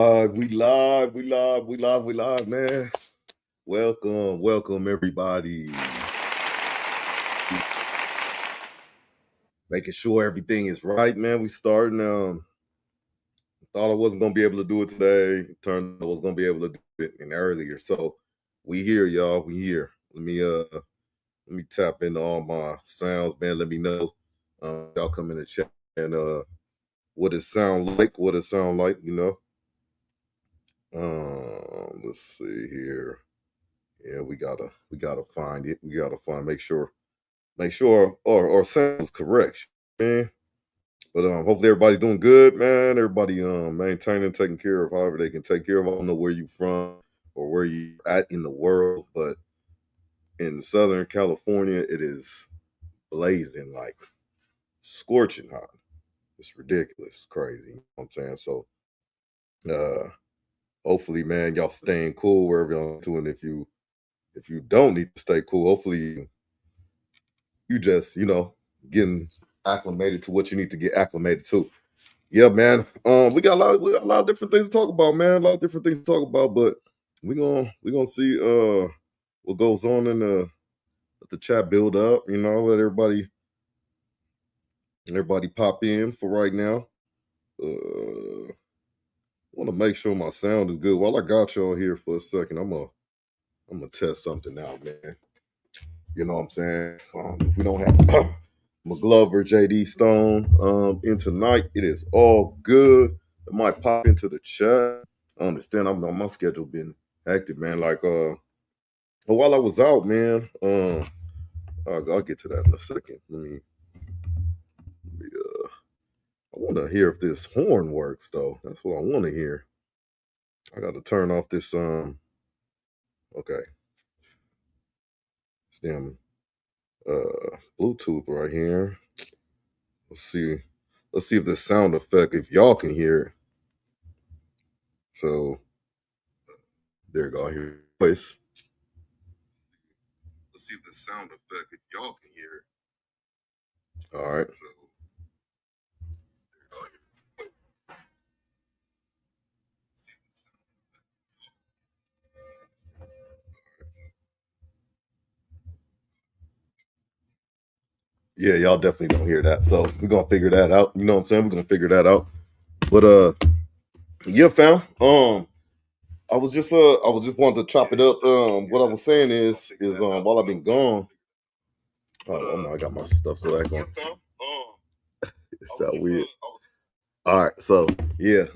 We live, man. Welcome, everybody. Making sure everything is right, man. We starting. Thought I wasn't gonna be able to do it today. Turned out I was gonna be able to do it in earlier. So we here, y'all. We here. Let me tap into all my sounds, man. Let me know. Y'all come in the chat and what it sound like. What it sound like, you know. Let's see here. Yeah, we gotta find it. We gotta make sure our sound is correct, man. But hopefully everybody's doing good, man. Everybody maintaining, taking care of however they can take care of. I don't know where you from or where you at in the world, but in Southern California, it is blazing, like scorching hot. It's ridiculous, it's crazy. You know what I'm saying? So uh hopefully, man, y'all staying cool wherever y'all doing. If you don't need to stay cool, hopefully you just, getting acclimated to what you need to get acclimated to. Yeah, man. We got a lot of different things to talk about, man. A lot of different things to talk about, but we gonna see what goes on in let the chat build up, let everybody pop in for right now. I wanna make sure my sound is good. While I got y'all here for a second, I'm gonna test something out, man. You know what I'm saying? If we don't have McGlover, JD Stone in tonight, it is all good. It might pop into the chat. I understand I'm on my schedule been hectic, man. Like but while I was out, man, I'll get to that in a second. I wanna hear if this horn works though. That's what I wanna hear. I gotta turn off this okay. It's damn Bluetooth right here. Let's see. Let's see if this sound effect, if y'all can hear it. So there you go. I hear your voice. Let's see if the sound effect, if y'all can hear it. All right. So there you go. See if the sound effect. Yeah, y'all definitely don't hear that. So we're gonna figure that out. You know what I'm saying? We're gonna figure that out. But yeah, fam. I was just wanting to chop it up. What I was saying is while I've been gone. Oh no, I got my stuff so back on. It's so weird. All right, so yeah,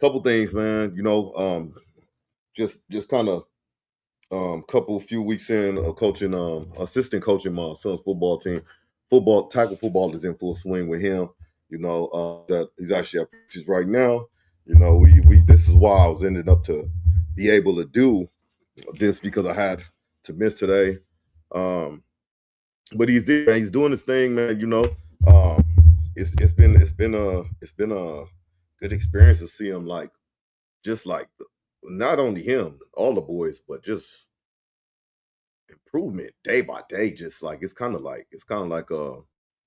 couple things, man. Just kind of couple few weeks in of coaching, assistant coaching my son's football team. Tackle football is in full swing with him. That he's actually at practice right now. We this is why I was ended up to be able to do this because I had to miss today. Um, but he's there, man. He's doing his thing, man. It's been a good experience to see him like just like not only him, all the boys, but just improvement day by day. Just like it's kind of like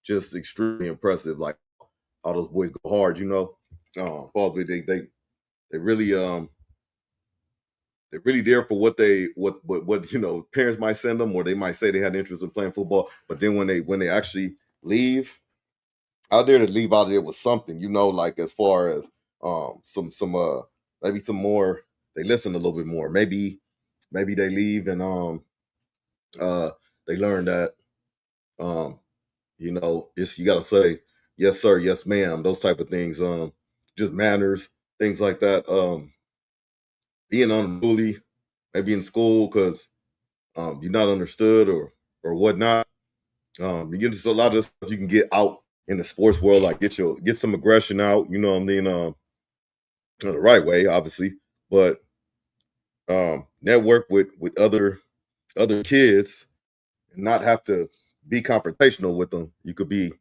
just extremely impressive. Like how those boys go hard, Balls, they really they're really there for what parents might send them, or they might say they had interest in playing football, but then when they actually leave out there, to leave out of there with something, like as far as some maybe some more, they listen a little bit more. Maybe they leave and uh they learn that um just you gotta say yes sir, yes ma'am, those type of things, just manners, things like that. Being unruly, maybe in school because you're not understood or whatnot. You get just a lot of stuff you can get out in the sports world, like get some aggression out, you know what I mean? In the right way, obviously, but network with other kids and not have to be confrontational with them. You could be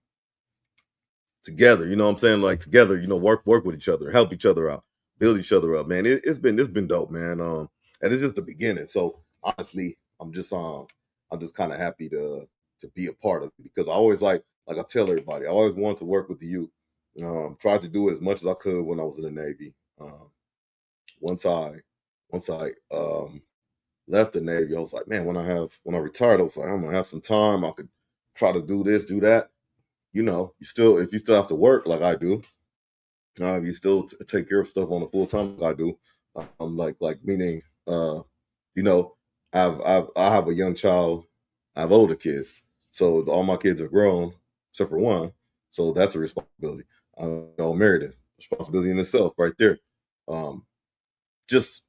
together, you know what I'm saying? Like together, work with each other, help each other out, build each other up, man. It's been dope, man. And it's just the beginning. So honestly, I'm just kind of happy to be a part of it because I always like I tell everybody, I always wanted to work with the youth. Tried to do it as much as I could when I was in the Navy. once I left the Navy, I was like, man, when I retired, I was like, I'm gonna have some time. I could try to do this, do that. You know, if you still have to work like I do, you still take care of stuff on a full time like I do. Like meaning, you know, I have a young child, I have older kids, so all my kids are grown except for one, so that's a responsibility. I'm married, a responsibility in itself, right there. Um, just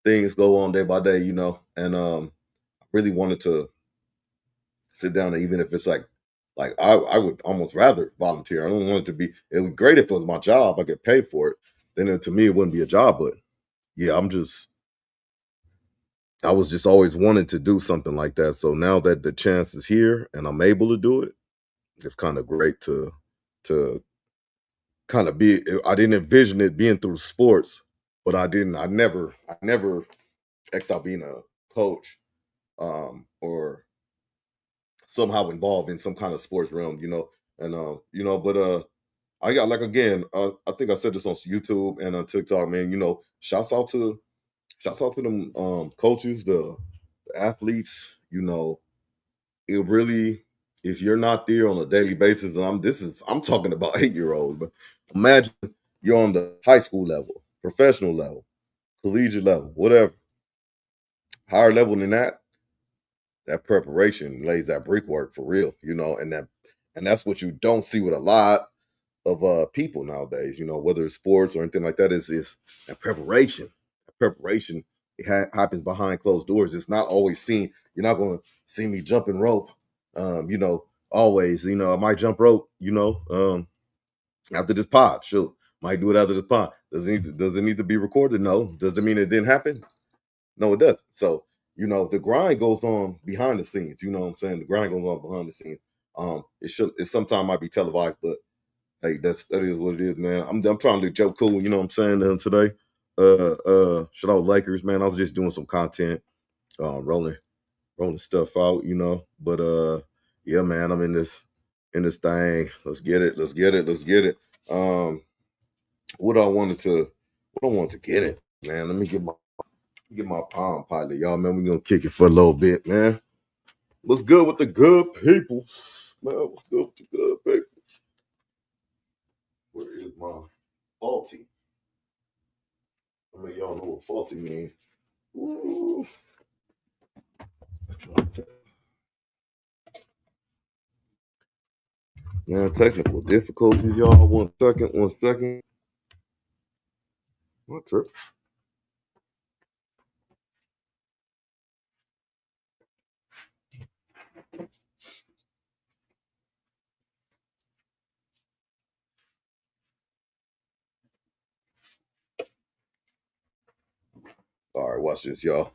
things go on day by day, you know, and I really wanted to sit down, and even if it's like I would almost rather volunteer. I don't want it to be. It would be great if it was my job. I get paid for it. Then to me, it wouldn't be a job. But yeah, I was just always wanting to do something like that. So now that the chance is here and I'm able to do it, it's kind of great to kind of be. I didn't envision it being through sports, but I didn't. I never X'd out being a coach or somehow involved in some kind of sports realm, you know. And but I got, like, again, I think I said this on YouTube and on TikTok, man. You know, shouts out to them coaches, the athletes. You know, it really, if you're not there on a daily basis, and I'm talking about 8-year-olds, but imagine you're on the high school level, professional level, collegiate level, whatever, higher level than that. That preparation lays that brickwork for real, you know, and that's what you don't see with a lot of people nowadays, you know, whether it's sports or anything like that. Is that preparation. That preparation, it happens behind closed doors. It's not always seen. You're not going to see me jumping rope. You know, always, you know, I might jump rope, you know, after this pod. Sure. Might do it after this pod. Does it need to be recorded? No. Does it mean it didn't happen? No, it doesn't. So, you know, the grind goes on behind the scenes. You know what I'm saying? The grind goes on behind the scenes. It sometimes might be televised, but hey, that is what it is, man. I'm trying to joke cool, you know what I'm saying? Today, shout out Lakers, man. I was just doing some content, rolling stuff out, you know. But yeah, man, I'm in this thing. Let's get it, let's get it, let's get it. Um, what I wanted to, get it, man. Let me get my palm pilot, y'all. Man, we gonna kick it for a little bit, man. What's good with the good people, man? What's good with the good people? Where is my faulty? I mean, y'all know what faulty means. Ooh. Man, technical difficulties, y'all. 1 second, 1 second. What trip? All right, watch this, y'all.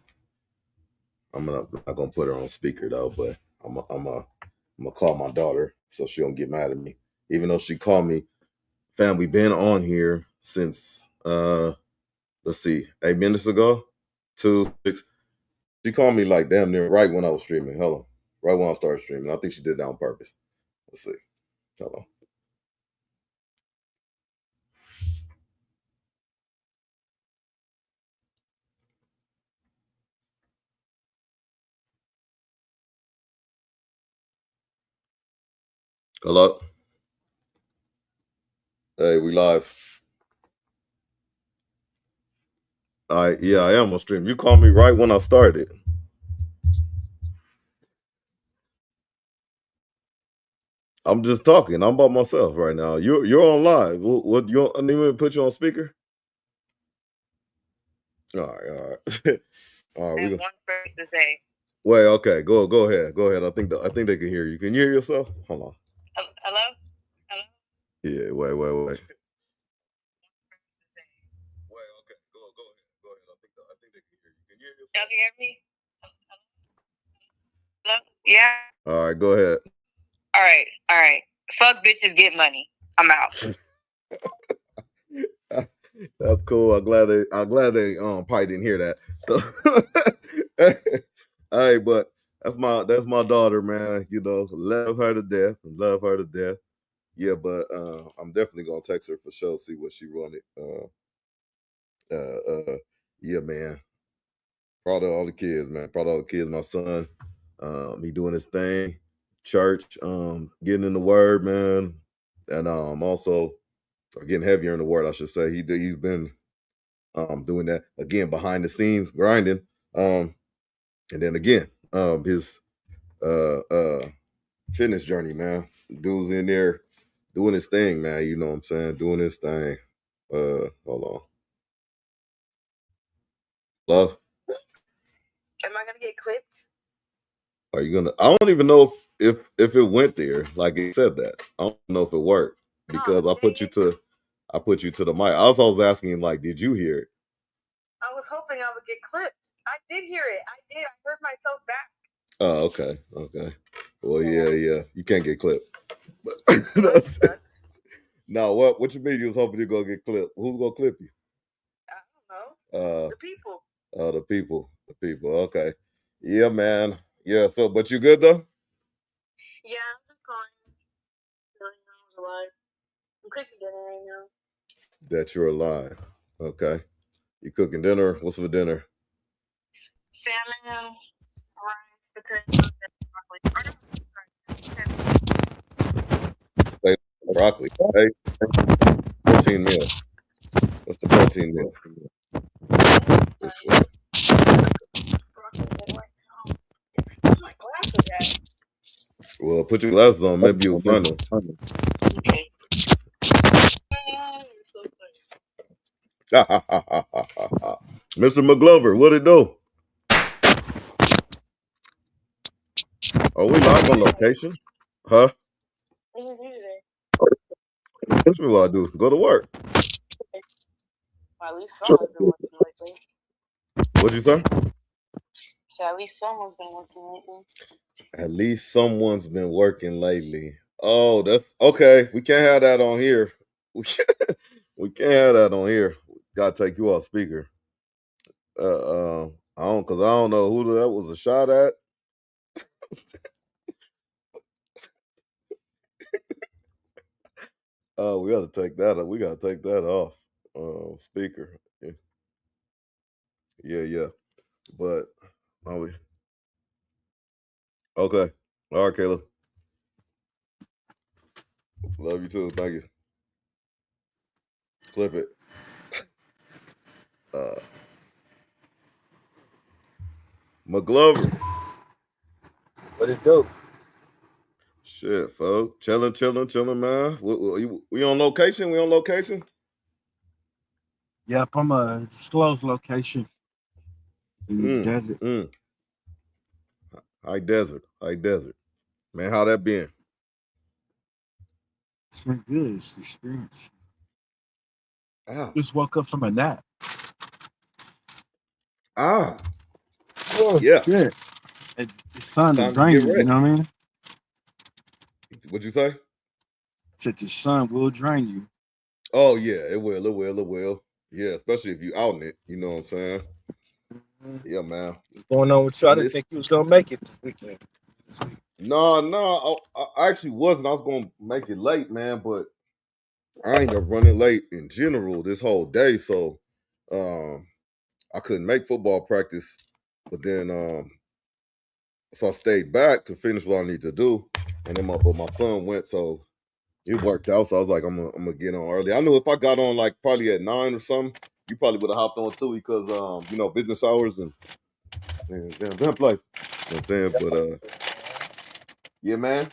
I'm not gonna put her on speaker though, but I'm gonna call my daughter so she don't get mad at me. Even though she called me, fam, we been on here since let's see, 8 minutes ago. 2 6. She called me like damn near right when I was streaming. Hello. Right when I started streaming. I think she did that on purpose. Let's see. Hello. Hello. Hey, we live. Yeah, I am on stream. You called me right when I started. I'm just talking. I'm by myself right now. You're on live. What you want, I need me to put you on speaker? All right, all right. All right, we go. One person to say. Wait, okay, go ahead. Go ahead. I think they can hear you. Can you hear yourself? Hold on. Hello? Hello? Yeah, wait. Wait, okay. Go ahead. Go ahead. I think they can hear you. Can you hear yourself? Y'all can hear me? Hello? Yeah. All right, go ahead. All right. Fuck bitches, get money. I'm out. That's cool. I'm glad they probably didn't hear that. So, hey, but that's my daughter, man. You know, love her to death. Love her to death. Yeah, but I'm definitely gonna text her for sure, see what she wanted. yeah, man. Proud of all the kids, man. Proud of all the kids. My son, he doing his thing, church, getting in the word, man, and also getting heavier in the word. I should say he's been doing that again behind the scenes, grinding, and then again his fitness journey, man. Dude's in there doing his thing, man. You know what I'm saying? Doing his thing. Hold on. Love. Am I gonna get clipped? Are you gonna? I don't even know if it went there. Like it said that. I don't know if it worked because I put you to the mic. I was always asking him like, did you hear it? I was hoping I would get clipped. I did hear it. I did. I heard myself back. Oh, okay, okay. Well, yeah. You can't get clipped. Now, what you mean? You was hoping you're gonna get clipped? Who's gonna clip you? I don't know. The people. The people. Okay. Yeah, man. Yeah. So, but you good though? Yeah, I'm just calling. I'm alive. I'm cooking dinner right now. That you're alive. Okay. You cooking dinner? What's for dinner? Salmon, rice, potatoes, and broccoli. Hey, protein meal. What's the protein meal? For sure. My glasses at? Well, put your glasses on. Maybe you'll find them. Okay. Mr. McGlover, what it do? Are we live on location? Huh? What did you do today? What you mean what I do? Go to work. Well, at least someone's been working lately. What'd you say? So at least someone's been working lately. At least someone's been working lately. Oh, that's okay. We can't have that on here. We can't have that on here. Gotta take you off speaker. I don't know who that was a shot at. Oh, we gotta take that. We gotta take that off. Speaker. Yeah. But are we? Okay. All right, Caleb. Love you too. Thank you. Flip it. McGlover. What it do? Shit, folks. Chilling, man. We on location? We on location? Yep, I'm a disclosed location in this desert. High desert. Man, how that been? It's been good. It's an experience. Ah. Just woke up from a nap. Ah. Oh, yeah. Shit. The sun will Time to drain get you, ready. you know what I mean? What'd you say? Said the sun will drain you. Oh yeah, it will. Yeah, especially if you out in it, you know what I'm saying? Yeah, man. What's going on with you? I didn't think you was gonna make it this weekend. No, I actually wasn't. I was gonna make it late, man, but I ain't up running late in general this whole day, so I couldn't make football practice. But then so I stayed back to finish what I need to do, and then my son went, so it worked out. So I was like, I'm gonna get on early. I knew if I got on like probably at 9 or something, you probably would have hopped on too because business hours and damn play. You know what I'm saying? But yeah, man.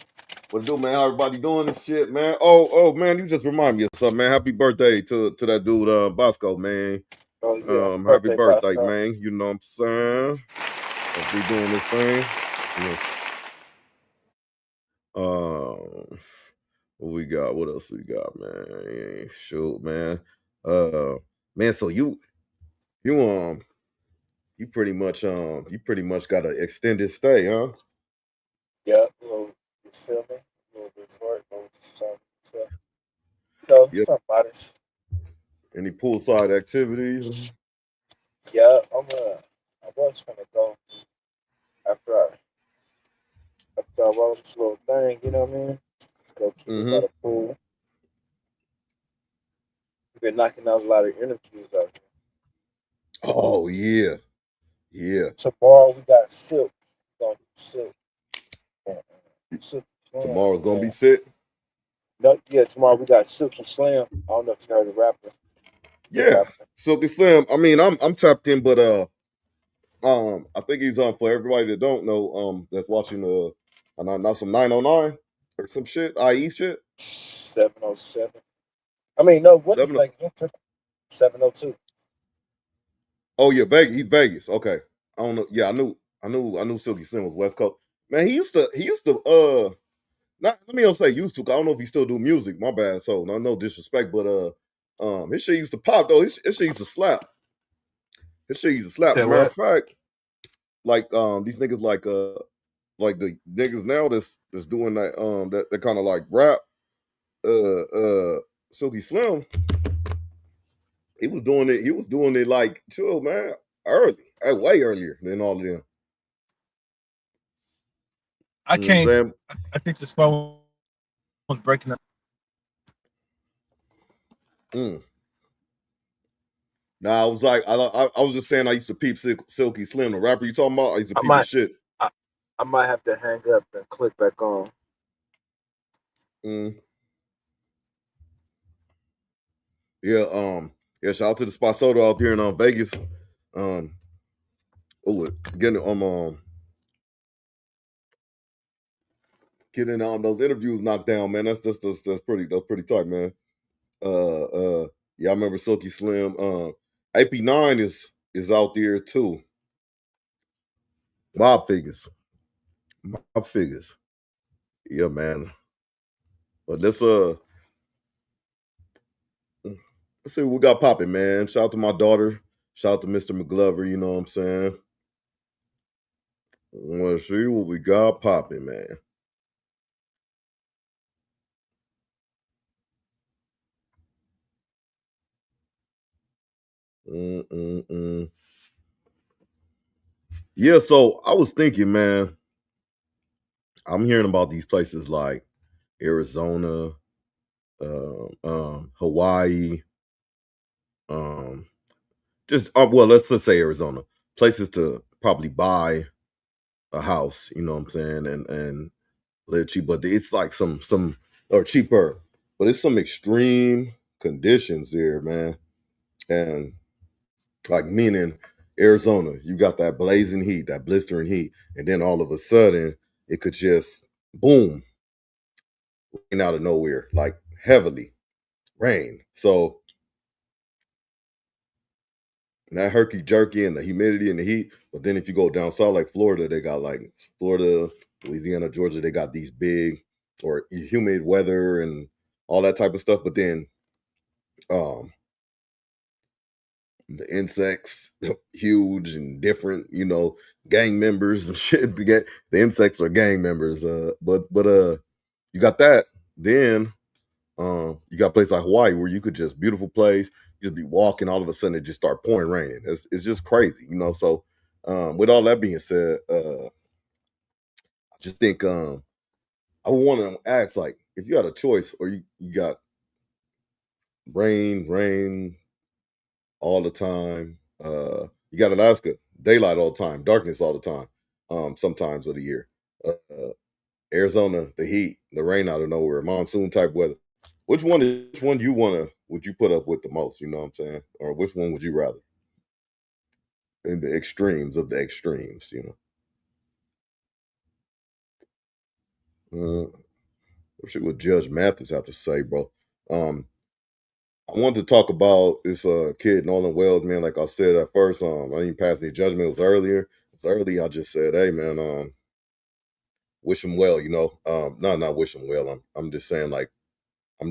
What to do, man? How everybody doing and shit, man? Oh, man, you just remind me of something, man. Happy birthday to that dude, Bosco, man. Oh yeah. Happy birthday, man. You know what I'm saying? Hope we doing this thing. What we got? What else we got, man? Shoot, man. Man, so you pretty much got an extended stay, huh? Yeah, you feel me? A little bit short, some modest. Any poolside activities? Yeah, I was gonna go after I wrote this little thing, you know what I mean? Just go keep it by the pool. We've been knocking out a lot of interviews out here. Oh yeah, yeah. Tomorrow we got Silk. We gonna do Silk. And, Silk Slam, Tomorrow's gonna be man. sick. No, yeah, tomorrow we got Silk and Slam. I don't know if you heard the rapper. Good Yeah, rapper. Silky Slim. I mean, I'm tapped in, but I think he's on for everybody that don't know. That's watching not some 909 or some shit, IE shit. 707. I mean, no, what is 7. Vegas? I'm tripping. 702. Oh yeah, Vegas. He's Vegas. Okay, I don't know. Yeah, I knew Silky Slim was West Coast. Man, he used to. Not let me don't say used to. 'Cause I don't know if he still do music. My bad. So no disrespect, but his shit used to pop though. His shit used to slap. His shit used to slap. Said Matter of what? fact, like these niggas like the niggas now that's doing that kind of like rap. Silky Slim, he was doing it. He was doing it like chill, man, early, way earlier than all of them. I You know what I'm can't. saying? I think this phone was breaking up. Mm. Nah, I was like, I was just saying I used to peep Silky Slim, the rapper you talking about. I used to I peep his might. shit. I, I might have to hang up and click back on. Mm. Yeah, shout out to the spot SODO out there in Vegas. Um, getting getting those interviews knocked down, man. That's pretty tight, man. Yeah, I remember Silky Slim. AP9 is out there too. Mob figures. Mob figures. Yeah, man. But let's see what we got popping, man. Shout out to my daughter. Shout out to Mr. McGlover, you know what I'm saying? Let's see what we got popping, man. Mm-mm-mm. Yeah, so I was thinking, man, I'm hearing about these places like Arizona, Hawaii, um, well, let's just say Arizona, places to probably buy a house. You know what I'm saying, and live cheap, but it's like some or cheaper, but it's some extreme conditions there, man, and like meaning Arizona, you got that blazing heat, that blistering heat, and then all of a sudden it could just boom rain out of nowhere, like heavily rain. So that herky jerky and the humidity and the heat. But then if you go down south like Florida, they got like Florida, Louisiana, Georgia, they got these big or humid weather and all that type of stuff. But then um the insects huge and different, gang members and shit. The insects are gang members. But you got that. Then you got a place like Hawaii where you could just beautiful place, you just be walking, all of a sudden it just start pouring raining. It's just crazy, So with all that being said, I just think I would want to ask like if you had a choice or you got rain all the time, you got Alaska, daylight all the time, darkness all the time, sometimes of the year. Arizona, the heat, the rain out of nowhere, monsoon type weather. Which one you would you put up with the most, you know what I'm saying? Or which one would you rather? In the extremes of the extremes. What shit would Judge Mathis have to say, bro? Um, I wanted to talk about this kid, Nolan Wells, man. Like I said at first, I didn't pass any judgment, it was earlier. It was early. I just said, hey man, wish him well. Not wish him well. I'm just saying like I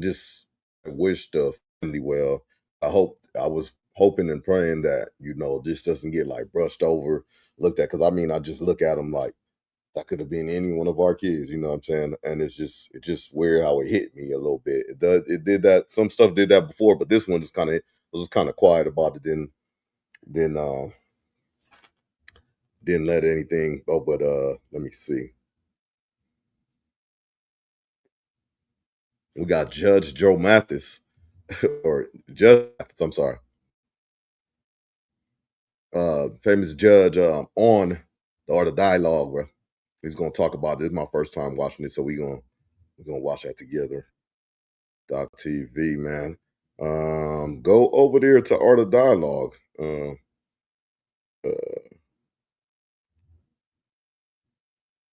wish the family well. I was hoping and praying that, this doesn't get like brushed over, looked at. Cause I mean, I just look at them like that could have been any one of our kids, you know what I'm saying? And it's just weird how it hit me a little bit. It did that. Some stuff did that before, but this one just was kind of quiet about it. Then didn't let anything go. But let me see. We got Judge Joe Mathis or Judge Mathis, I'm sorry. famous judge on the Art of Dialogue, bro. He's gonna talk about it. This is my first time watching it, so we're gonna watch that together. .tv, man. Go over there to Art of Dialogue. And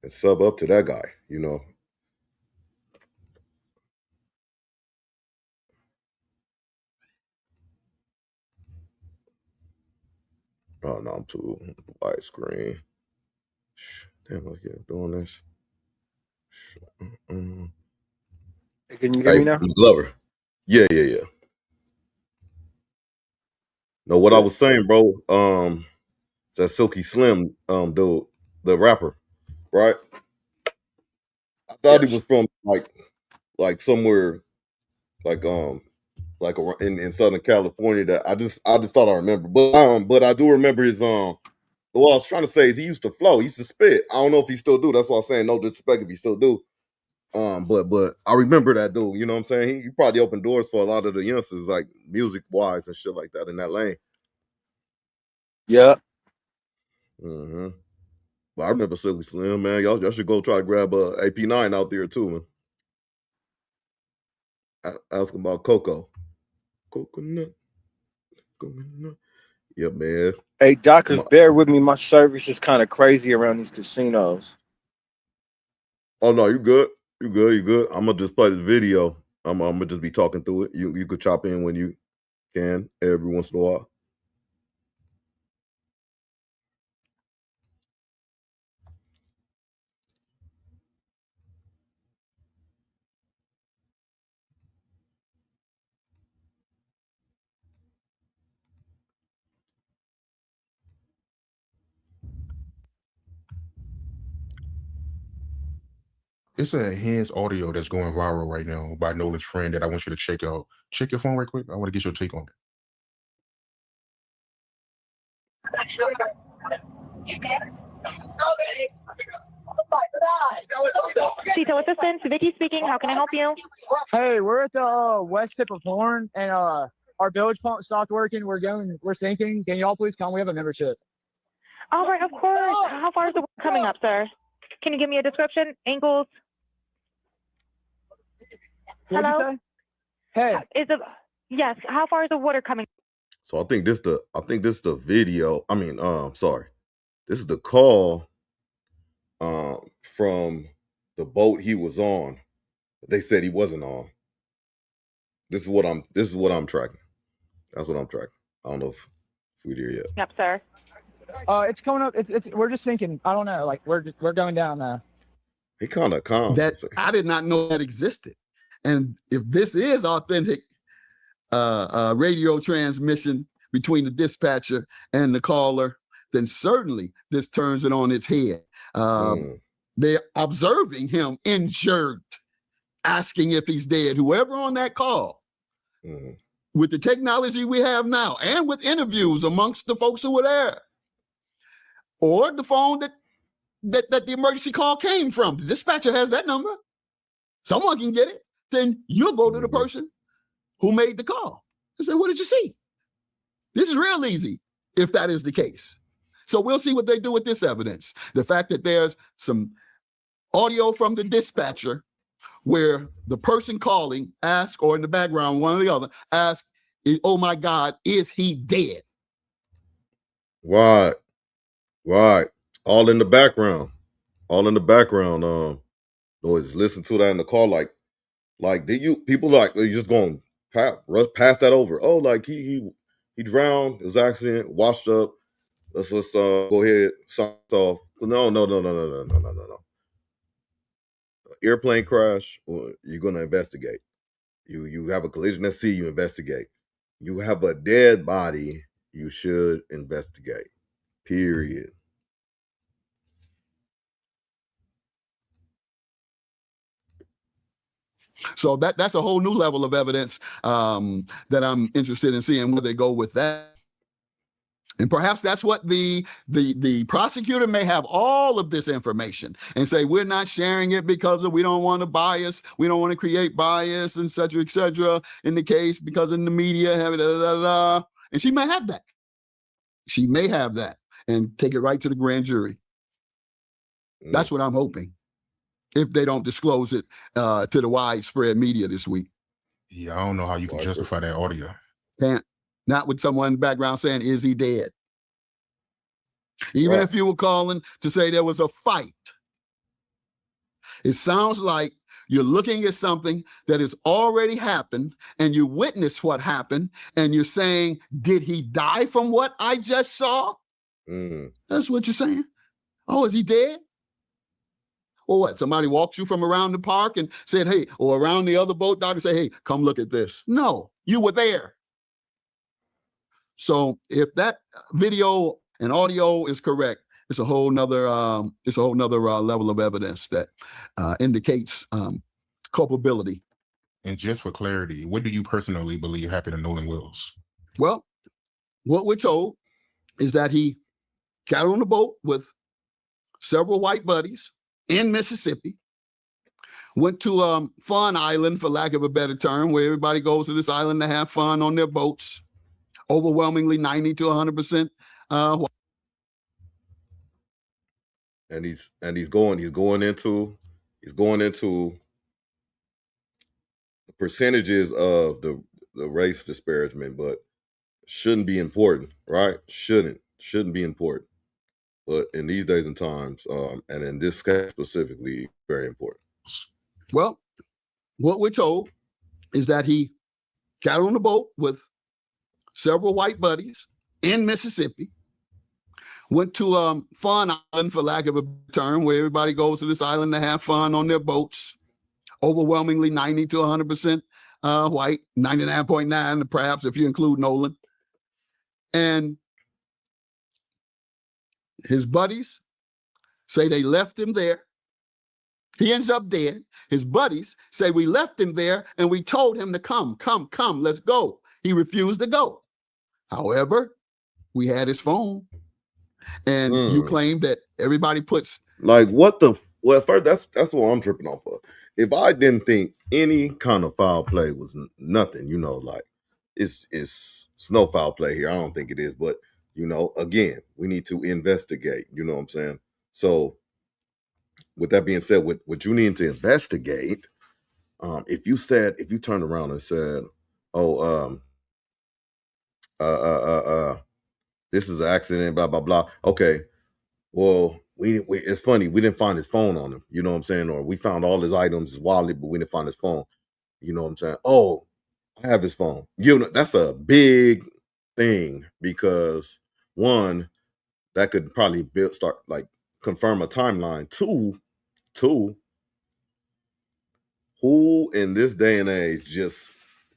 sub up to that guy, you know. Oh no, I'm too widescreen. Damn, let's get doing this. Can you hear me now? McGlover. Yeah. No, what I was saying, bro, that Silky Slim dude, the rapper, right? I thought he was from like somewhere like in Southern California that I just thought I remember. But I do remember his what I was trying to say is he used to flow, he used to spit. I don't know if he still do. That's why I'm saying no disrespect if he still do. But I remember that dude, you know what I'm saying? He probably opened doors for a lot of the youngsters, like music wise and shit like that in that lane. Yeah. Mm-hmm. But I remember Silky Slim, man. Y'all should go try to grab AP9 out there too, man. Ask him about Coconut. Yep, man. Hey, doctors, bear with me. My service is kind of crazy around these casinos. Oh no, you good. You good. I'm gonna just play this video. I'm gonna just be talking through it. You could chop in when you can every once in a while. It's a enhanced audio that's going viral right now by Nolan's friend that I want you to check out. Check your phone right quick. I want to get your take on it. Tito Assistance, Vicky speaking. How can I help you? Hey, we're at the west tip of Horn, and our bilge pump stopped working. We're sinking. Can y'all please come? We have a membership. All right, of course. How far is the water coming up, sir? Can you give me a description? Angles? Hello? Hey. Yes. How far is the water coming? So I think this the video. I mean, sorry. This is the call from the boat he was on. They said he wasn't on. This is what I'm tracking. That's what I'm tracking. I don't know if we're there yet. Yep, sir. It's coming up. We're just sinking. I don't know. Like we're going down there. He kind of calm. That I did not know that existed. And if this is authentic radio transmission between the dispatcher and the caller, then certainly this turns it on its head. They're observing him injured, asking if he's dead. Whoever on that call, with the technology we have now, and with interviews amongst the folks who were there, or the phone that the emergency call came from, the dispatcher has that number. Someone can get it. Then you'll go to the person who made the call and say, what did you see? This is real easy if that is the case. So we'll see what they do with this evidence. The fact that there's some audio from the dispatcher where the person calling asks, or in the background, one or the other, asks, oh my God, is he dead? Right. All in the background. Noise. Listen to that in the car. Like, did you people like you just going pass that over? Oh, like he drowned. It was an accident. Washed up. Let's go ahead. Soft off. No. Airplane crash. You're gonna investigate. You have a collision at sea. You investigate. You have a dead body. You should investigate. Period. So that's a whole new level of evidence that I'm interested in seeing where they go with that. And perhaps that's what the prosecutor may have all of this information and say, we're not sharing it because we don't want to bias. We don't want to create bias, et cetera, in the case because in the media, and she may have that. she may have that and take it right to the grand jury. That's what I'm hoping, if they don't disclose it to the widespread media this week. Yeah, I don't know how you can justify that audio. Can't. Not with someone in the background saying, is he dead? Even if you were calling to say there was a fight, it sounds like you're looking at something that has already happened and you witnessed what happened and you're saying, did he die from what I just saw? That's what you're saying. Oh, is he dead? Or what? Somebody walked you from around the park and said, hey, or around the other boat dock and say, hey, come look at this. No, you were there. So if that video and audio is correct, it's a whole nother level of evidence that indicates culpability. And just for clarity, what do you personally believe happened to Nolan Wills? Well, what we're told is that he got on a boat with several white buddies in Mississippi, went to Fun Island, for lack of a better term, where everybody goes to this island to have fun on their boats. Overwhelmingly 90 to 100%. And he's going into the percentages of the race disparagement, but shouldn't be important, right? Shouldn't be important. But in these days and times, and in this case specifically, very important. Well, what we're told is that he got on a boat with several white buddies in Mississippi, went to Fun Island, for lack of a term, where everybody goes to this island to have fun on their boats. Overwhelmingly 90 to 100% white, 99.9 perhaps if you include Nolan. And his buddies say they left him there. He ends up dead. His buddies say we left him there and we told him to come, let's go. He refused to go. However, we had his phone. And you claim that everybody puts like first that's what I'm tripping off of. If I didn't think any kind of foul play was nothing, like it's no foul play here. I don't think it is, but again, we need to investigate. You know what I'm saying? So with that being said, what you need to investigate, if you turned around and said, this is an accident, blah blah blah. Okay, well, it's funny, we didn't find his phone on him. You know what I'm saying? Or we found all his items, his wallet, but we didn't find his phone. You know what I'm saying? Oh, I have his phone. That's a big thing, because one, that could probably confirm a timeline. Two, who in this day and age just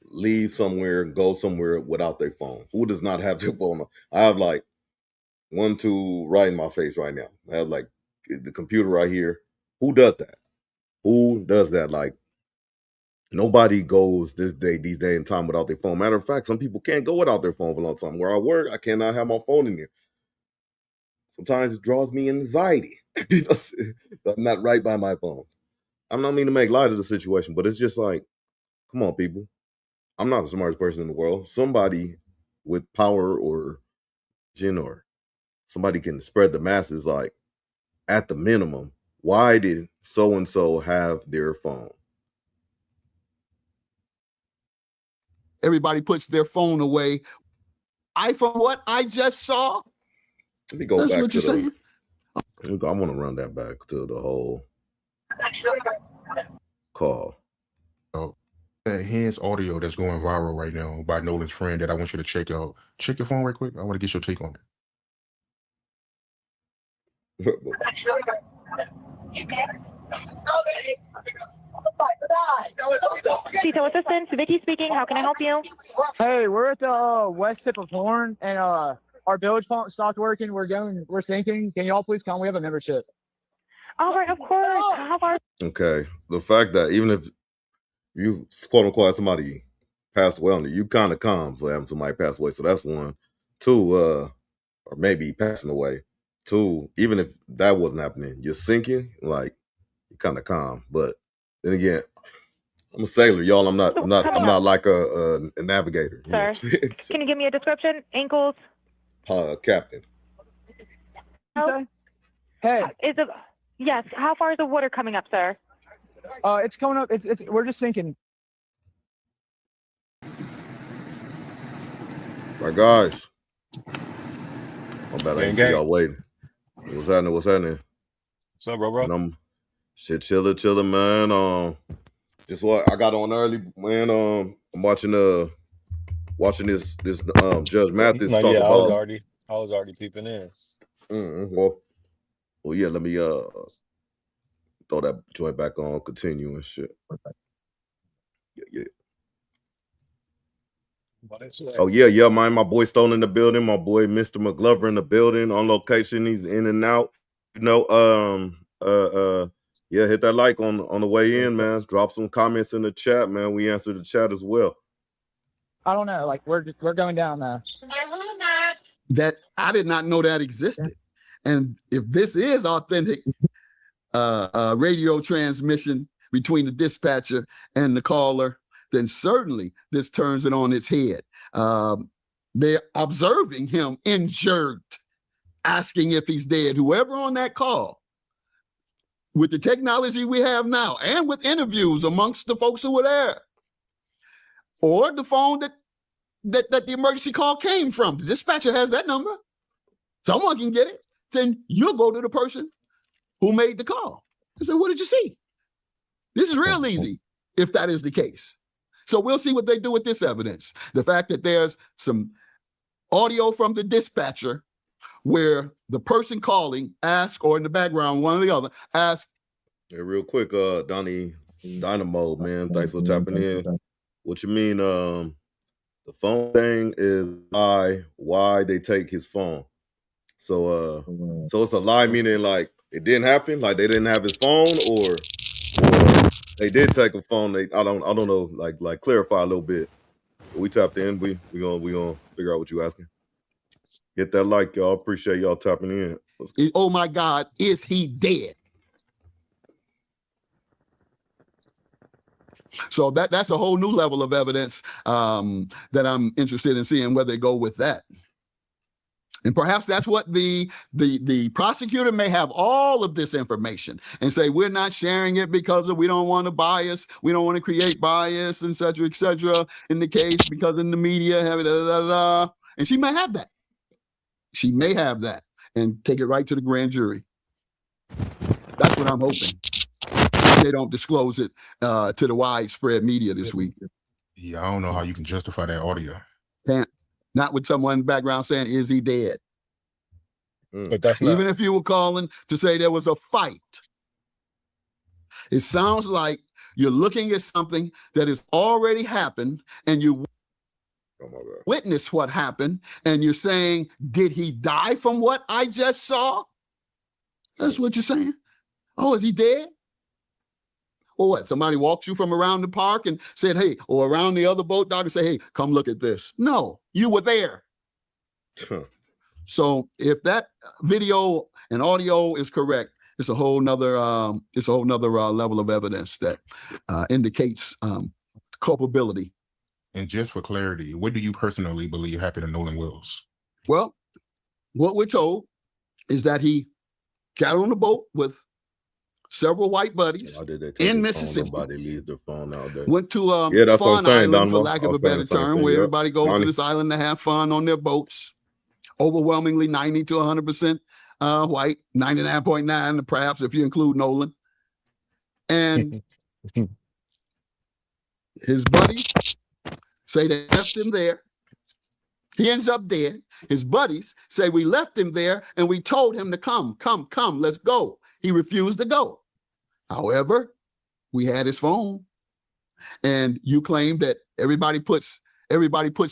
leave somewhere, go somewhere without their phone? Who does not have their phone? I have 1, 2 right in my face right now. I have the computer right here. Who does that? Nobody goes these days and time without their phone. Matter of fact, some people can't go without their phone for a long time. Where I work, I cannot have my phone in here. Sometimes it draws me anxiety. I'm not right by my phone. I'm not mean to make light of the situation, but it's just come on, people. I'm not the smartest person in the world. Somebody with power or somebody can spread the masses, at the minimum, why did so-and-so have their phone? Everybody puts their phone away. From what I just saw? Let me go That's back what to you're saying? I want to run that back to the whole call. Oh, his audio that's going viral right now by Nolan's friend that I want you to check out. Check your phone right quick. I want to get your take on it. Tito Assistance, Vicky speaking. How can I help you? Hey, we're at the west tip of Horn, and our bilge pump stopped working. We're sinking. Can y'all please come? We have a membership. All right, of course. How far? Okay. The fact that even if you quote unquote have somebody pass away on you kind of calm for having somebody pass away. So that's one. Two, or maybe passing away. Two, even if that wasn't happening, you're sinking, you're kind of calm. But then again, I'm a sailor, y'all. I'm not like a navigator. Sir, can you give me a description? Ankles, Captain. Okay. Hey, Is it? Yes. How far is the water coming up, sir? it's coming up. We're just thinking. My guys. My bad, I didn't see y'all waiting. What's happening? What's happening? What's up, bro? And I'm shit chilling, man. Just what I got on early, man. I'm watching this Judge Mathis talk Yeah, about. I was already peeping in. Well, yeah. Let me throw that joint back on, continue and shit. Yeah. Oh yeah, man. My boy Stone in the building. My boy Mr. McGlover in the building on location. He's in and out. You know, yeah, hit that like on the way in, man. Drop some comments in the chat, man. We answer the chat as well. I don't know. Like we're going down now. That I did not know that existed. And if this is authentic radio transmission between the dispatcher and the caller, then certainly this turns it on its head. They're observing him injured, asking if he's dead. Whoever on that call, with the technology we have now, and with interviews amongst the folks who were there, or the phone that the emergency call came from, the dispatcher has that number. Someone can get it. Then you'll go to the person who made the call and say, what did you see? This is real easy if that is the case. So we'll see what they do with this evidence. The fact that there's some audio from the dispatcher where the person calling asks, or in the background, one or the other, ask. Hey, real quick, Donnie Dynamo, man. Thanks for tapping in. What you mean, the phone thing is why they take his phone. So it's a lie, meaning like it didn't happen, like they didn't have his phone, or they did take a phone. I don't know, like clarify a little bit. We tapped in. We gonna figure out what you asking. Hit that like, y'all. Appreciate y'all tapping in. Oh my God, is he dead? So that's a whole new level of evidence that I'm interested in seeing where they go with that. And perhaps that's what the prosecutor may have all of this information and say, we're not sharing it because we don't want to bias. We don't want to create bias, et cetera, in the case, because in the media, and she may have that. She may have that and take it right to the grand jury. That's what I'm hoping. They don't disclose it to the widespread media this week. Yeah, I don't know how you can justify that audio. Can't. Not with someone in the background saying, is he dead? But that's not. Even if you were calling to say there was a fight, it sounds like you're looking at something that has already happened and you witness what happened, and you're saying, did he die from what I just saw? That's what you're saying. Oh, is he dead? Or what? Somebody walked you from around the park and said, hey, or around the other boat dock and say, hey, come look at this. No, you were there. So if that video and audio is correct, it's a whole nother level of evidence that indicates culpability. And just for clarity, what do you personally believe happened to Nolan Wills? Well, what we're told is that he got on the boat with several white buddies in Mississippi. Nobody leaves their phone out there. Went to that's Fun saying, Island, for lack of a better term, where everybody goes to this island to have fun on their boats. Overwhelmingly 90 to 100% white, 99.9 perhaps if you include Nolan. And his buddies say they left him there. He ends up dead. His buddies say we left him there and we told him to come, let's go. He refused to go. However, we had his phone, and you claim that everybody puts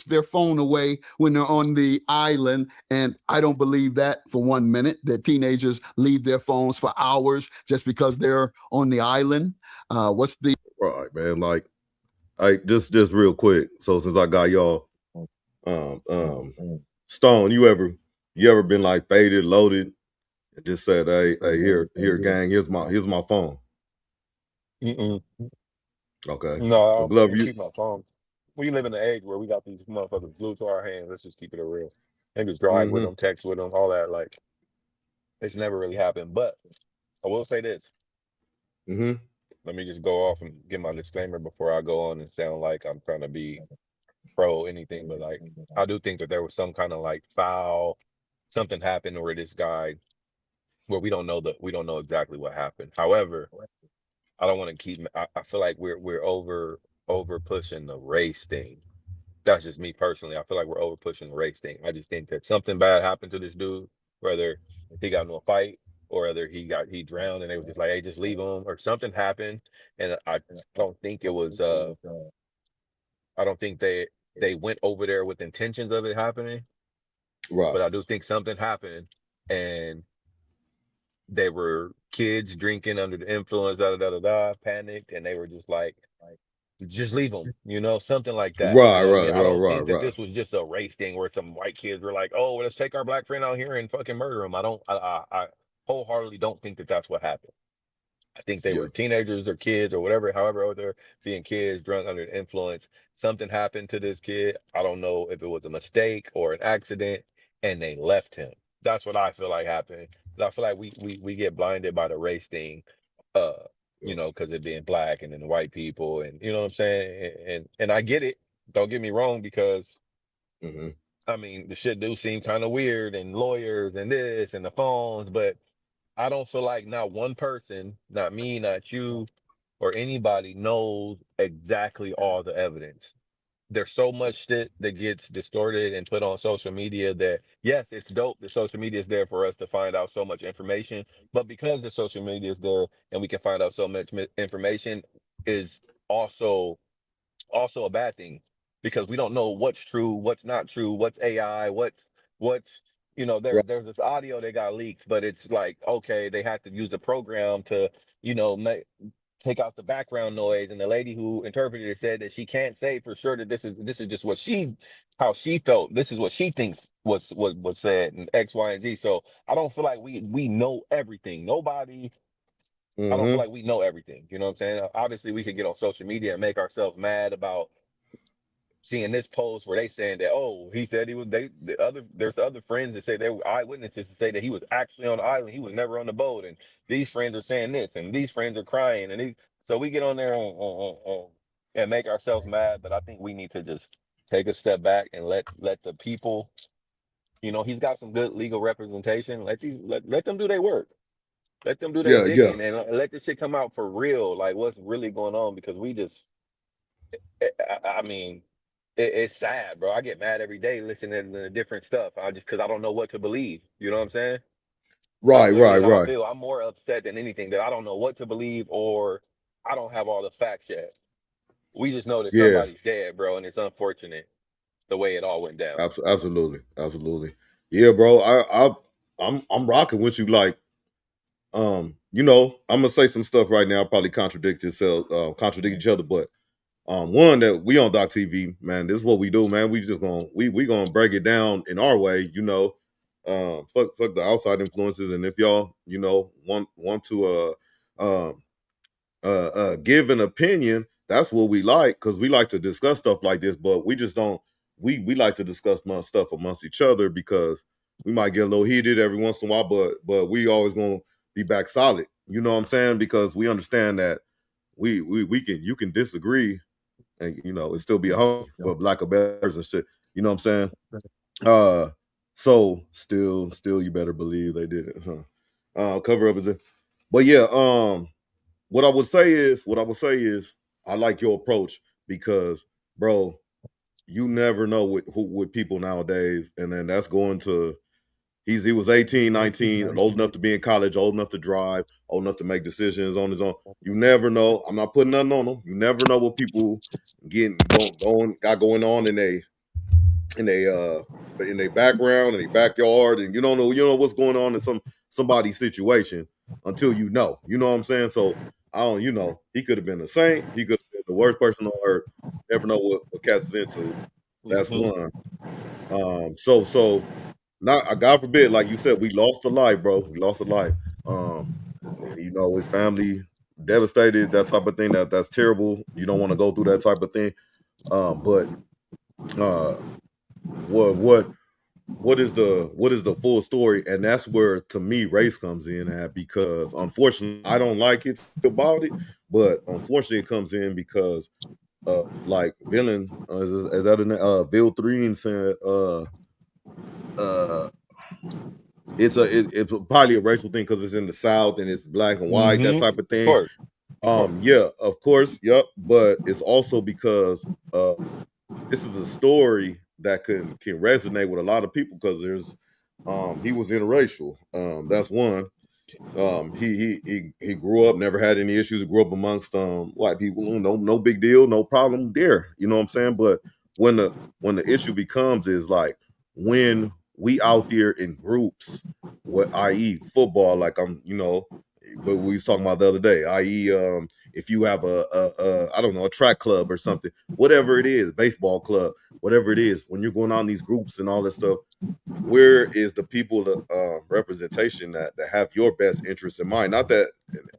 their phone away when they're on the island, and I don't believe that for 1 minute, that teenagers leave their phones for hours just because they're on the island. What's the right, man? Like, just real quick. So since I got y'all, Stone, you ever been like faded, loaded, and just said, hey, here, gang, here's my phone. Okay. No, I Glove, keep my phone. We live in an age where we got these motherfuckers glued to our hands. Let's just keep it real. Niggas drive with them, text with them, all that. Like, it's never really happened. But I will say this. Let me just go off and give my disclaimer before I go on and sound like I'm trying to be pro anything. But like, I do think that there was some kind of like foul, something happened where this guy, where we don't know exactly what happened. However, I don't want to keep. I feel like we're over pushing the race thing. That's just me personally. I feel like we're over pushing the race thing. I just think that something bad happened to this dude, whether he got into a fight or whether he drowned and they were just like, hey, just leave him, or something happened. And I don't think it was I don't think they went over there with intentions of it happening. Right. But I do think something happened and they were kids drinking under the influence, panicked, and they were just like, just leave them, something like that. Right, You know what I mean? right, I don't right, think that right. this was just a race thing where some white kids were like, oh, let's take our black friend out here and fucking murder him. I wholeheartedly don't think that that's what happened. I think they were teenagers or kids or whatever, however old they're being kids, drunk under the influence. Something happened to this kid. I don't know if it was a mistake or an accident, and they left him. That's what I feel like happened. And I feel like we get blinded by the race thing, because it being black and then white people, and you know what I'm saying. And I get it. Don't get me wrong, because I mean the shit do seem kind of weird, and lawyers and this and the phones, but I don't feel like not one person, not me, not you, or anybody knows exactly all the evidence. There's so much shit that gets distorted and put on social media that, yes, it's dope that social media is there for us to find out so much information, but because the social media is there and we can find out so much information is also a bad thing, because we don't know what's true, what's not true, what's AI, what's there's this audio that got leaked, but it's like, okay, they had to use a program to take out the background noise, and the lady who interpreted it said that she can't say for sure that this is just how she felt, this is what she thinks was said, and X, Y, and Z. So I don't feel like we know everything. Nobody. I don't feel like we know everything. You know what I'm saying? Obviously, we could get on social media and make ourselves mad about seeing this post where they saying that, oh, he said he was there's other friends that say they were eyewitnesses to say that he was actually on the island, he was never on the boat, and these friends are saying this, and these friends are crying, and so we get on there and make ourselves mad. But I think we need to just take a step back and let the people, he's got some good legal representation. Let them do their work. Let them do their digging and let this shit come out for real, like what's really going on, because we just, I mean, it's sad, bro. I get mad every day listening to different stuff. Because I don't know what to believe. You know what I'm saying? Right, That's literally how I right. feel. I'm more upset than anything that I don't know what to believe, or I don't have all the facts yet. We just know that somebody's dead, bro, and it's unfortunate the way it all went down. Absolutely. Yeah, bro. I'm rocking with you. Like, I'm gonna say some stuff right now. I'll probably contradict each other, but one, that we on Doc TV, man. This is what we do, man. We just gonna break it down in our way, fuck the outside influences, and if y'all, want to give an opinion, that's what we like, because we like to discuss stuff like this, but we just don't. We like to discuss stuff amongst each other, because we might get a little heated every once in a while, but we always gonna be back solid. You know what I'm saying? Because we understand that you can disagree, and it still be a home, for lack of better words and shit. You know what I'm saying? So still, you better believe they did it, huh? Cover up is it, but yeah. What I would say is, I like your approach, because, bro, you never know with people nowadays, and then that's going to. He was 18, 19, and old enough to be in college, old enough to drive, old enough to make decisions on his own. You never know. I'm not putting nothing on them. You never know what people got going on in their background, in their backyard, and you don't know what's going on in somebody's situation until you know. You know what I'm saying? So I don't, he could have been a saint, he could have been the worst person on earth. Never know what Cass is into. That's one. So not, God forbid, like you said, we lost a life, bro. We lost a life. His family devastated, that type of thing. That's terrible. You don't want to go through that type of thing. But what what is the full story? And that's where, to me, race comes in at, because unfortunately I don't like it about it, but unfortunately it comes in because like Villain, is that Bill 3 said it's probably a racial thing because it's in the South and it's black and white, that type of thing. Yeah, of course, yep. But it's also because this is a story that can resonate with a lot of people, because there's he was interracial. That's one. He grew up, never had any issues. He grew up amongst white people. No big deal, no problem there. You know what I'm saying? But when the issue becomes is like when we out there in groups, what i.e. football, like but we was talking about the other day, i.e. If you have a I don't know, a track club or something, whatever it is, baseball club, whatever it is, when you're going on these groups and all this stuff, where is the people, the representation that have your best interest in mind? Not that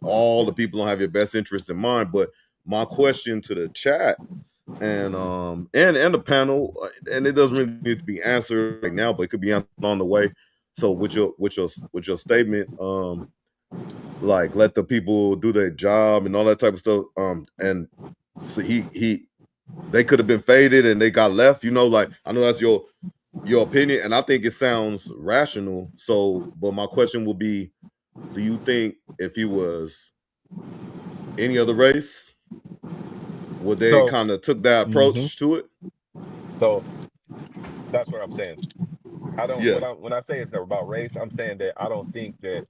all the people don't have your best interest in mind, but my question to the chat and the panel, and it doesn't really need to be answered right now, but it could be answered on the way. So with your statement, like, let the people do their job and all that type of stuff. And so they could have been faded and they got left. Like, I know that's your opinion, and I think it sounds rational. So, but my question will be, do you think if he was any other race, would they kind of took that approach to it? So that's what I'm saying. I don't. Yeah. When I say it's about race, I'm saying that I don't think that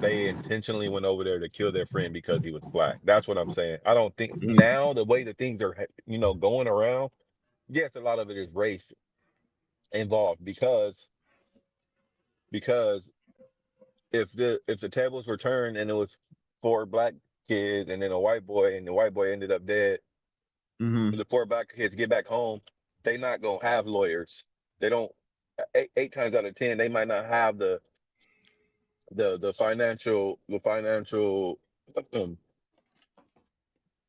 they intentionally went over there to kill their friend because he was black. That's what I'm saying. I don't think now, the way that things are, going around. Yes, a lot of it is race involved, because if the tables were turned and it was 4 black kids and then a white boy, and the white boy ended up dead, the 4 black kids get back home, they not gonna have lawyers. They don't. Eight times out of 10, they might not have the financial gifts,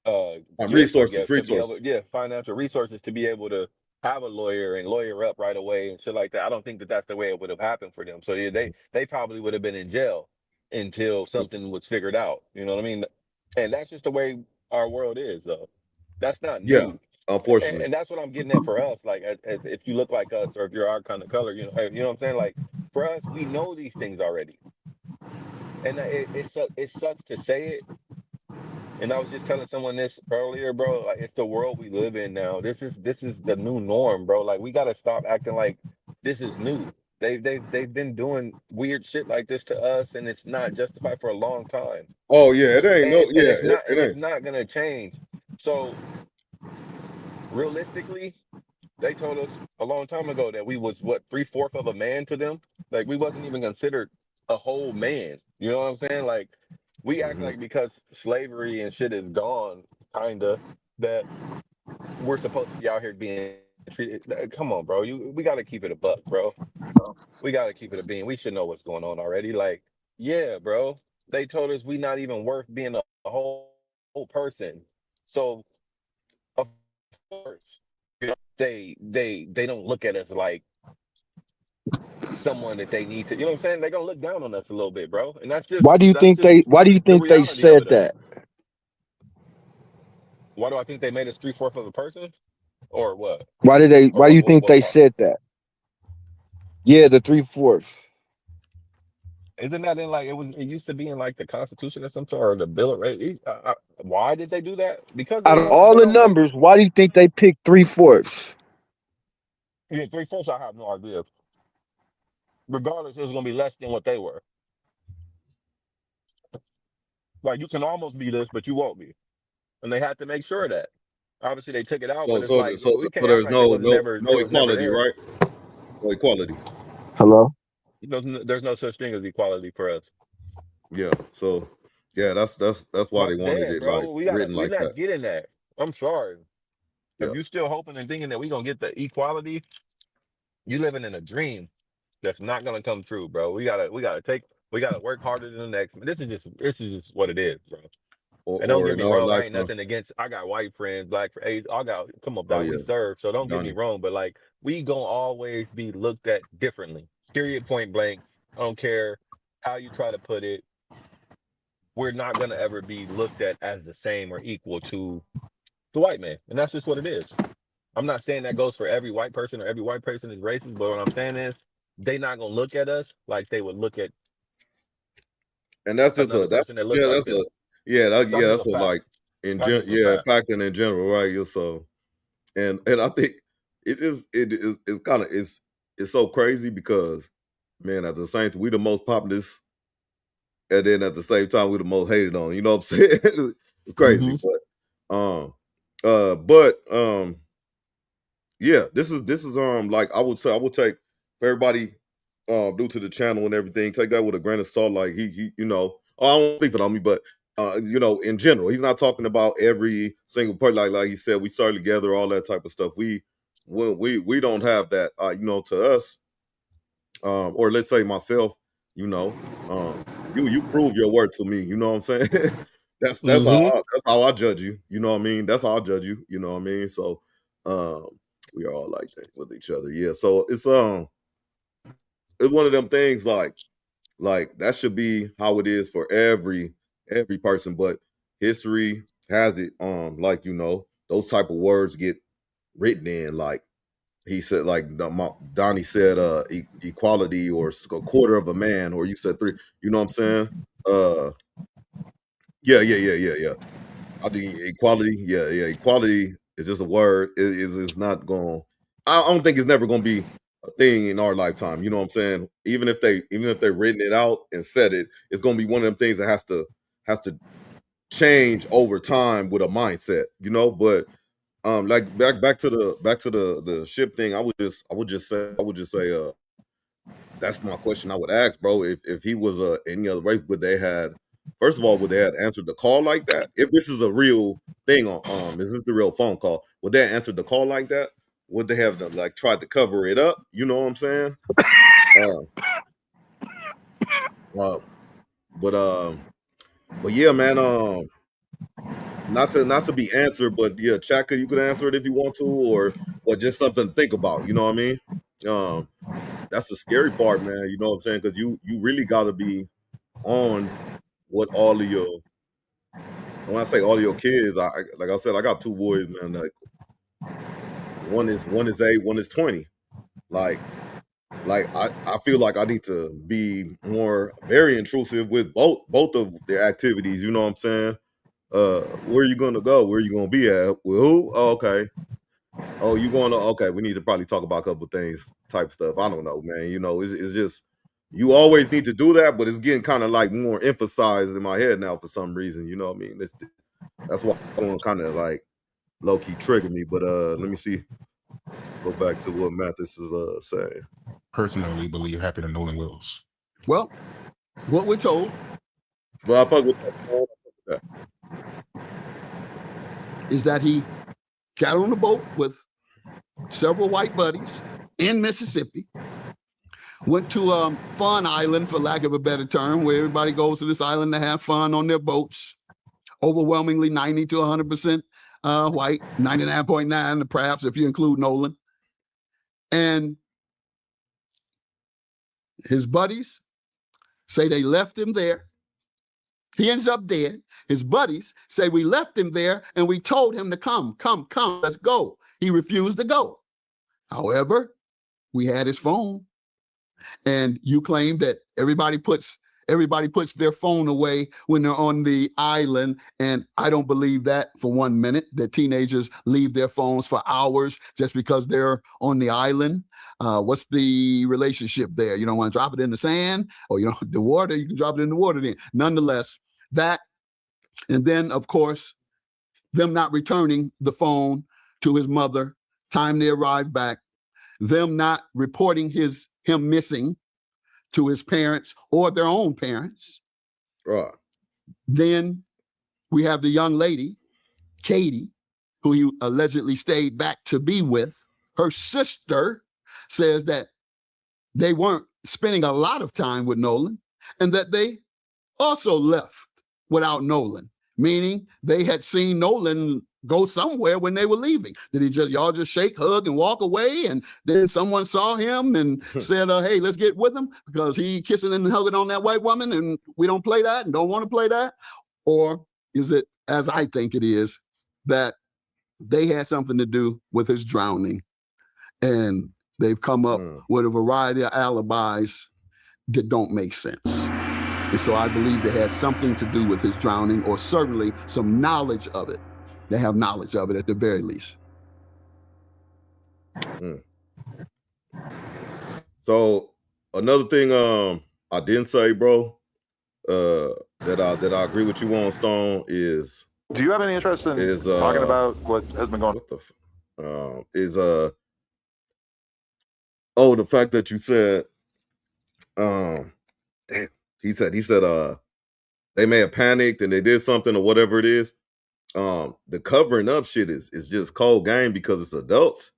I guess, to be able, financial resources to be able to have a lawyer and lawyer up right away and shit like that. I don't think that that's the way it would have happened for them. So yeah, they probably would have been in jail until something was figured out. You know what I mean? And that's just the way our world is, though. That's not Yeah, new. unfortunately. And that's what I'm getting at for us. Like, as if you look like us, or if you're our kind of color, you know what I'm saying? Like, for us, we know these things already. And it sucks to say it. And I was just telling someone this earlier, bro. Like, it's the world we live in now. This is the new norm, bro. Like, we gotta stop acting like this is new. They've been doing weird shit like this to us, and it's not justified for a long time. Oh yeah, it ain't. And it's it not, and it's ain't. not gonna change. So realistically, they told us a long time ago that we was, what, 3/4 of a man to them. Like, we wasn't even considered a whole man. You know what I'm saying? Like, we act like because slavery and shit is gone, kinda, that we're supposed to be out here being treated. Come on, bro. We got to keep it a buck, bro. We got to keep it a bean. We should know what's going on already. Like, yeah, bro. They told us we not even worth being a whole person. So of course, they don't look at us like someone that they need to. You know what I'm saying? They're gonna look down on us a little bit, bro. And that's just Why do you think they the reality of said it. that? Why do I think they made us 3/4 of a person, or what? Why do you think What they part? said that? Yeah, the 3/4. Isn't that in, like, it used to be in, like, the Constitution or something, or the Bill of Rights? Why did they do that? Because Out of all they the don't like. numbers, why do you think they picked 3/4? Yeah, 3/4. I have no idea. Regardless, it was gonna be less than what they were. Like, you can almost be this, but you won't be, and they had to make sure of that. Obviously, they took it out, but it's So like, we can't act there's like it was never equality, there. right? No equality. Hello? There's no such thing as equality for us. Yeah. So yeah, that's why they Like, wanted damn, it like bro, written we're like not that. getting that. I'm sorry. Yeah. If you still hoping and thinking that we gonna get the equality, you living in a dream that's not gonna come true, bro. We gotta work harder than the next. This is just what it is, bro. And don't Or get in me our wrong, I ain't lifetime. nothing against. I got white friends, black friends. Come on, Oh dog. We yeah, serve, so don't get me Donnie. wrong. But, like, we gonna always be looked at differently. Period, point blank. I don't care how you try to put it. We're not gonna ever be looked at as the same or equal to the white man, and that's just what it is. I'm not saying that goes for every white person or every white person is racist, but what I'm saying is they not gonna look at us like they would look at And that's just another person that looks like them. That's just that's a a fact. like That's just a yeah, fact. facting in general, right? Yeah, so and I think it's kind of it's so crazy because man, at the same time we the most populous, and then at the same time we the most hated on. You know what I'm saying? It's crazy, but yeah, this is like I would say I would take for everybody due to the channel and everything, take that with a grain of salt. Like he you know, I don't speak it on me, but you know, in general, he's not talking about every single part. Like he said, we started together, all that type of stuff. We don't have that. You know, to us, or let's say myself, you know, you prove your worth to me. You know what I'm saying? That's how I judge you. You know what I mean? That's how I judge you. You know what I mean? So we are all like that with each other. Yeah. So it's one of them things like that should be how it is for every person. But history has it like you know those type of words get written in like he said like Donnie said equality or a quarter of a man, or you said three. You know what I'm saying? Yeah. I think equality, yeah. Equality is just a word. It's not going. I don't think it's never going to be a thing in our lifetime. You know what I'm saying? Even if they're written it out and said it, it's going to be one of them things that has to change over time with a mindset. You know, but like back to the ship thing. I would just say that's my question I would ask, bro. If he was any other race, would they had first of all would they had answered the call like that? If this is a real thing on is this the real phone call? Would they have answered the call like that? Would they have like tried to cover it up? You know what I'm saying? Uh, but yeah, man. Not to be answered, but yeah, Chaka, you could answer it if you want to, or just something to think about. You know what I mean? Um, that's the scary part, man. You know what I'm saying? Because you really got to be on what all of your when I say all of your kids, like I said, I got two boys, man. Like one is 8, one is 20. Like I feel like I need to be more very intrusive with both of their activities. You know what I'm saying? Where are you gonna go? Where are you gonna be at? With who? Oh, okay. Oh, you going to okay, we need to probably talk about a couple things type stuff. I don't know, man. You know, it's just you always need to do that, but it's getting kind of like more emphasized in my head now for some reason. You know what I mean? That's why I want to kind of like low key trigger me. But let me see. Go back to what Mathis is saying. Personally believe happy to Nolan Wills. Well, what we're told. Well, I fuck with that. Is that he got on a boat with several white buddies in Mississippi, went to Fun Island, for lack of a better term, where everybody goes to this island to have fun on their boats. Overwhelmingly 90 to 100% white, 99.9 perhaps if you include Nolan. And his buddies say they left him there. He ends up dead. His buddies say we left him there and we told him to come, let's go. He refused to go. However, we had his phone, and you claim that everybody puts their phone away when they're on the island, and I don't believe that for 1 minute, that teenagers leave their phones for hours just because they're on the island. What's the relationship there? You don't want to drop it in the sand, or the water, you can drop it in the water then. Nonetheless, that, and then of course, them not returning the phone to his mother, time they arrived back, them not reporting him missing to his parents or their own parents. Right. Then we have the young lady, Katie, who he allegedly stayed back to be with. Her sister says that they weren't spending a lot of time with Nolan, and that they also left without Nolan, meaning they had seen Nolan go somewhere when they were leaving? Did he y'all just shake, hug, and walk away? And then someone saw him and said, hey, let's get with him because he kissing and hugging on that white woman and we don't play that and don't want to play that? Or is it, as I think it is, that they had something to do with his drowning and they've come up with a variety of alibis that don't make sense? And so I believe they had something to do with his drowning, or certainly some knowledge of it. They have knowledge of it at the very least. So another thing I didn't say, bro, that I agree with you on, Stone, is, do you have any interest in talking about what has been going on? The fact that you said damn, he said they may have panicked and they did something or whatever it is. The covering up shit is just cold game because it's adults.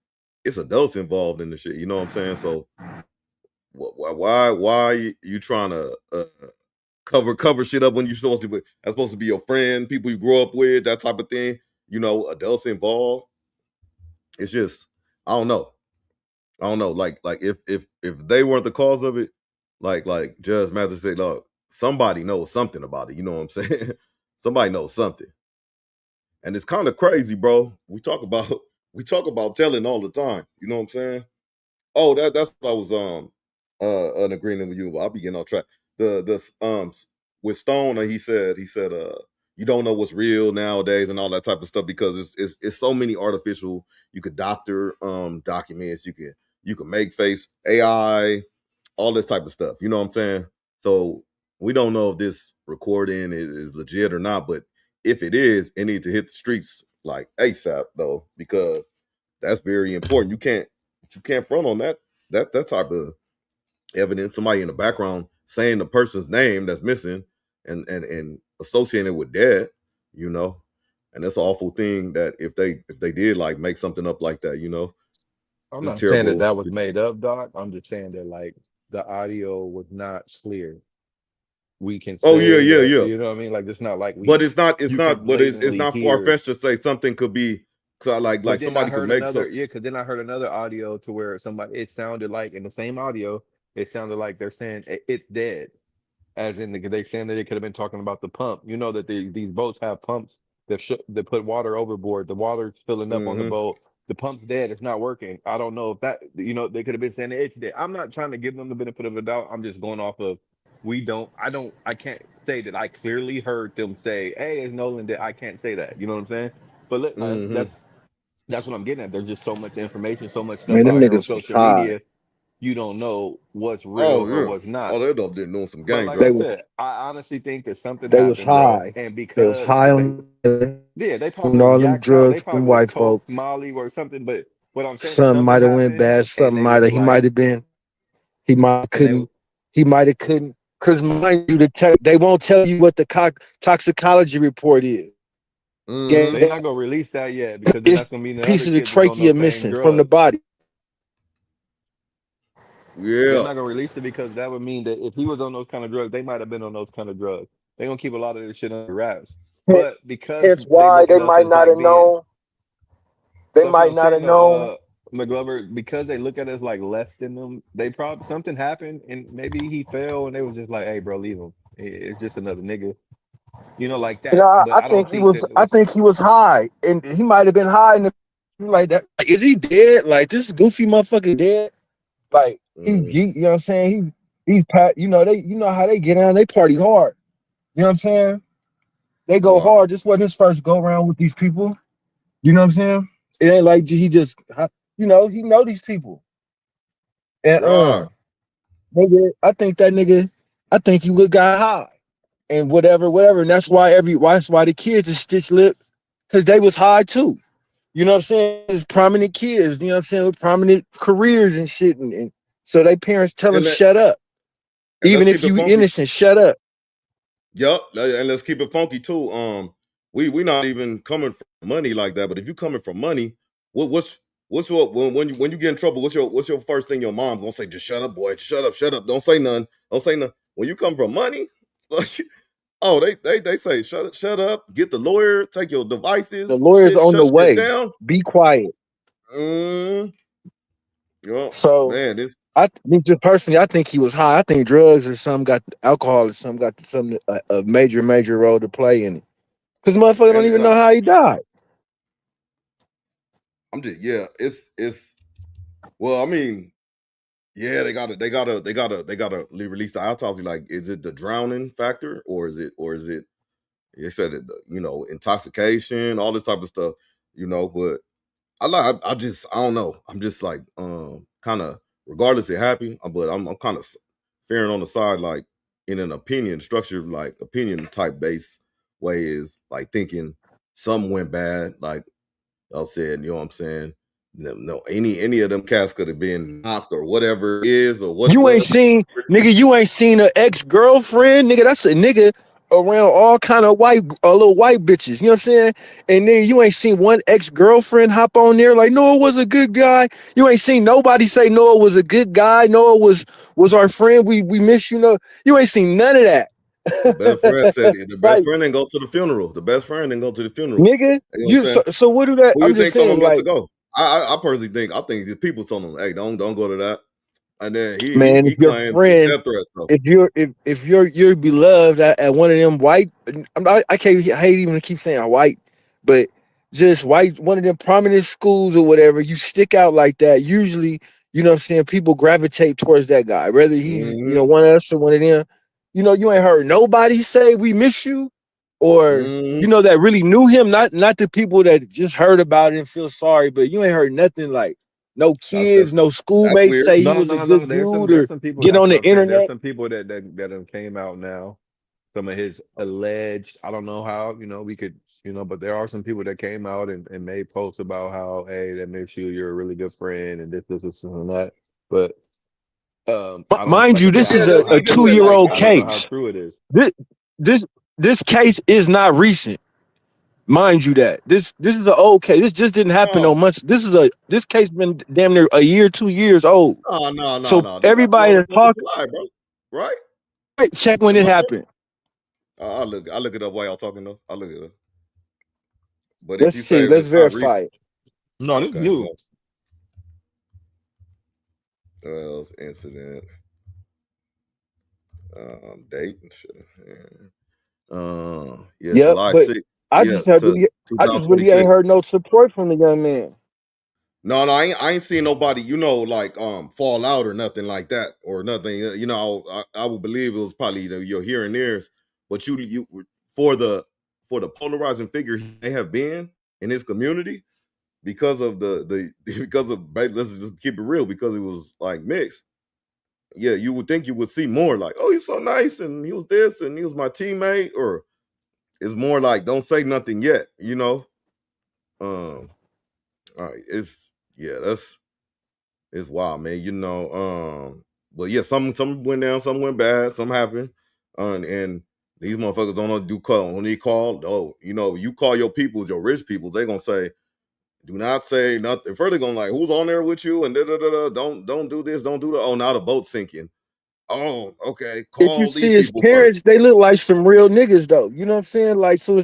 It's adults involved in the shit. You know what I'm saying? So why you trying to cover shit up when you're supposed to be, that's supposed to be your friend, people you grow up with, that type of thing? You know, adults involved. It's just, I don't know. Like if they weren't the cause of it, like Judge Mathis said, look, somebody knows something about it. You know what I'm saying? Somebody knows something. And it's kind of crazy, bro. We talk about telling all the time. You know what I'm saying? Oh, that's what I was in agreement with you. I'll be getting off track. With Stone, he said you don't know what's real nowadays and all that type of stuff because it's so many artificial. You could doctor documents. You can make face AI, all this type of stuff. You know what I'm saying? So we don't know if this recording is legit or not, but if it is, it needs to hit the streets like ASAP though, because that's very important. You can't front on that type of evidence. Somebody in the background saying the person's name that's missing and associated with dead, you know, and that's an awful thing that if they did like make something up like that, you know. I'm not saying that was made up, Doc. I'm just saying that like the audio was not clear. We can say yeah. You know what I mean? Like it's not like it's not far fetched to say something could be like somebody could make something. Yeah, because then I heard another audio to where it sounded like in the same audio, it sounded like they're saying it's dead. As in they saying that they could have been talking about the pump. You know that these boats have pumps that put water overboard. The water's filling up on the boat. The pump's dead. It's not working. I don't know if that, you know, they could have been saying it's dead. I'm not trying to give them the benefit of the doubt. I'm just going off of I can't say that I clearly heard them say, hey, it's Nolan dead. I can't say that. You know what I'm saying? But that's what I'm getting at. There's just so much information, so much stuff out here on social media. You don't know what's real or what's not. Oh, they didn't know some gang. But like I said, I honestly think that something They happened, was high. bro. And because they was high on they probably all them drugs they from white coke, folks. Molly or something. But what I'm saying, Something might have went bad. Something he might have been. He might have couldn't. Because mind you, they won't tell you what the toxicology report is. They're not gonna release that yet because then that's gonna mean piece of the trachea missing from the body. Yeah, they're not gonna release it because that would mean that if he was on those kind of drugs, they might have been on those kind of drugs. They're gonna keep a lot of this shit under wraps. But because that's why they might not have known. They might not have known. McGlover, because they look at us like less than them, they probably something happened and maybe he fell and they was just like, "Hey, bro, leave him. It's just another nigga," you know, like that. You know, but I think he was. I think he was high, and he might have been high in the like that. Like, is he dead? Like this goofy motherfucker dead? Like he you know what I'm saying? He's you know how they get on. They party hard. You know what I'm saying? They go hard. This wasn't his first go around with these people. You know what I'm saying? It ain't like he just, you know, he know these people. And nigga, I think he would got high and whatever. And that's why the kids is stitch lip, because they was high too. You know what I'm saying? It's prominent kids, you know what I'm saying, with prominent careers and shit. And so they parents tell them shut up. Even if you innocent, shut up. Yup, and let's keep it funky too. We not even coming from money like that, but if you coming from money, when you get in trouble, what's your first thing your mom gonna say? Just shut up, boy. Shut up. Don't say nothing. When you come from money, like Oh, they say shut up, get the lawyer, take your devices, The lawyer's on the shut way. down. Be quiet. So man, this just personally, I think he was high. I think drugs or something got alcohol or something got some a major role to play in it. Because motherfucker don't even know how he died. I'm just it's well, I mean, yeah, they gotta release the autopsy. Like, is it the drowning factor or is it they said it, intoxication, all this type of stuff, but I don't know. I'm just like kind of regardless of happy, but I'm kind of fearing on the side, like in an structured like opinion type base way, is like thinking something went bad, like I said, you know what I'm saying? No, any of them cats could have been knocked or whatever it is or what. You ain't seen an ex-girlfriend, nigga. That's a nigga around all kind of little white bitches. You know what I'm saying? And then you ain't seen one ex-girlfriend hop on there like Noah was a good guy. You ain't seen nobody say Noah was a good guy. Noah was our friend. We miss you. No, you ain't seen none of that. The best friend said the best friend didn't go to the funeral. The best friend didn't go to the funeral. Nigga, so what do that? Who I'm you just think told saying, him not like, to go? I personally think the people told him, hey, don't go to that. And then man, he if your claimed friend, death threats. So. if you're beloved at one of them white, I hate even to keep saying white, but just white, one of them prominent schools or whatever, you stick out like that. Usually, you know what I'm saying, people gravitate towards that guy, whether he's one of us or one of them. You know, you ain't heard nobody say we miss you, or that really knew him. Not the people that just heard about it and feel sorry, but you ain't heard nothing like. No kids, no schoolmates say he was a good dude, or some people, get on the internet. There's some people that came out now. Some of his alleged, I don't know how, we could, but there are some people that came out and made posts about how, hey, that makes you're a really good friend and this, and that. But mind you, this is a 2-year-old case. I don't know how true it is. This case is not recent. Mind you that this is an old case. This just didn't happen no months. This case been damn near a year, 2 years old. No. So everybody is talking, bro. Right? Check when it happened. I'll look it up while y'all talking though. I'll look it up. But let's see, let's verify it. No, this is new. Incident. Date and shit. July 6th. I just really ain't heard no support from the young man. No, I ain't seen nobody, like fall out or nothing like that or nothing. I would believe it was probably your hearing ears, but you for the polarizing figure they have been in his community because of let's just keep it real, because it was like mixed. Yeah, you would think you would see more like, oh, he's so nice and he was this and he was my teammate, or it's more like don't say nothing yet, All right, it's wild, man. But yeah, some went down, some went bad, some happened, and these motherfuckers don't do call when they call. Oh, you call your peoples, your rich peoples, they gonna say, do not say nothing. Further gonna like, who's on there with you, and don't do this, don't do that. Oh, now the boat's sinking. Oh, okay. If you see his parents, they look like some real niggas though. You know what I'm saying? Like, so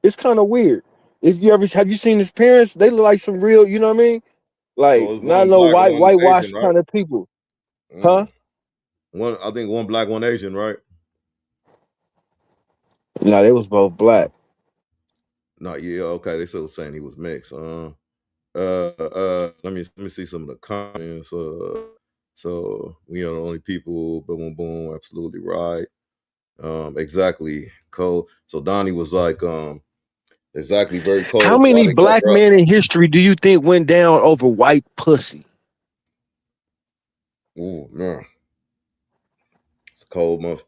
it's kind of weird. If you have you seen his parents? They look like some real, you know what I mean? Like, not no whitewash kind of people. Huh? I think one black, one Asian, right? No, they was both black. No, yeah, okay. They still saying he was mixed. Let me see some of the comments. So we are the only people. Boom, boom, absolutely right. Exactly, Cole. So Donnie was like, exactly, very cold. How many black men in history do you think went down over white pussy? Ooh, man, it's a cold month.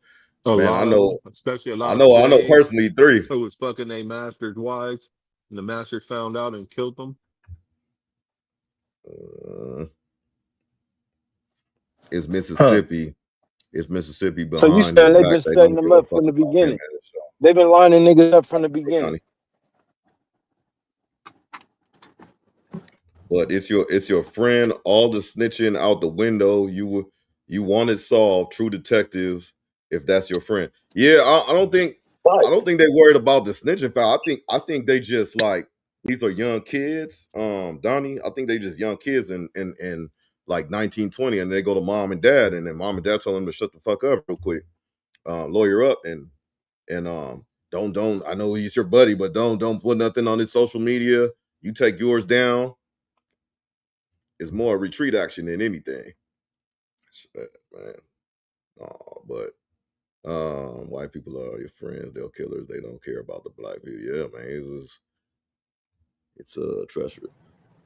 I know personally 3 who was fucking their master's wives, and the masters found out and killed them. It's Mississippi. It's Mississippi behind. So you saying they've been setting them up from the beginning? They've been lining niggas up from the beginning. But it's your friend. All the snitching out the window. You want it solved. True detectives. If that's your friend, yeah. I don't think. I don't think they worried about the snitching foul. I think they just like these are young kids. Donnie, I think they just young kids in like 19, 20, and they go to mom and dad, and then mom and dad tell them to shut the fuck up real quick, lawyer up, and don't. I know he's your buddy, but don't put nothing on his social media. You take yours down. It's more a retreat action than anything. Shit, man. Oh, but white people are your friends. They're killers. They don't care about the black people. Yeah, man. It's a treacherous.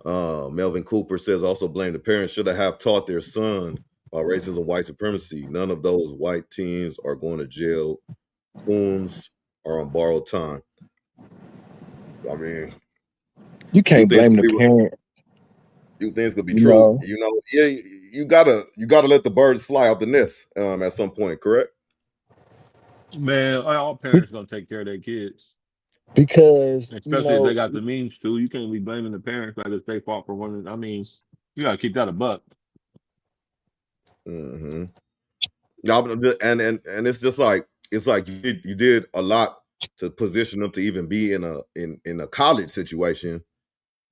Melvin Cooper says also blame the parents should have taught their son about racism, white supremacy. None of those white teens are going to jail. Coons are on borrowed time. I mean, you can't blame the parent. You things could be true. You know, yeah, you gotta let the birds fly out the nest at some point, correct? Man, all parents gonna take care of their kids. Because especially if they got the means to. You can't be blaming the parents like it's their fault for one. I mean, you gotta keep that a buck. Mm-hmm. And it's just like you did a lot to position them to even be in a college situation,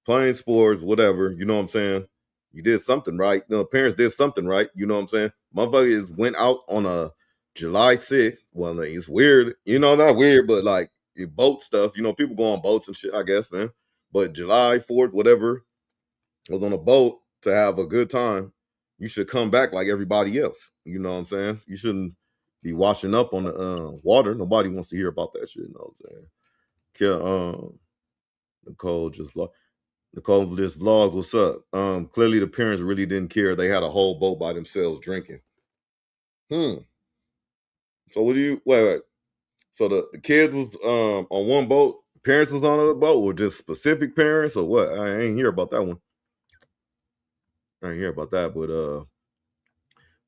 playing sports, whatever. You know what I'm saying? You did something right. You know, parents did something right. You know what I'm saying? Motherfuckers went out on a July 6th. Well, it's weird. You know, not weird, but like boat stuff. You know, people go on boats and shit, I guess, man. But July 4th, whatever, was on a boat to have a good time. You should come back like everybody else. You know what I'm saying? You shouldn't be washing up on the water. Nobody wants to hear about that shit. You know what I'm saying? Nicole just vlogs. What's up? Clearly the parents really didn't care. They had a whole boat by themselves drinking. So what do you wait? So the kids was on one boat, parents was on another boat, or just specific parents, or what? I ain't hear about that one. I ain't hear about that,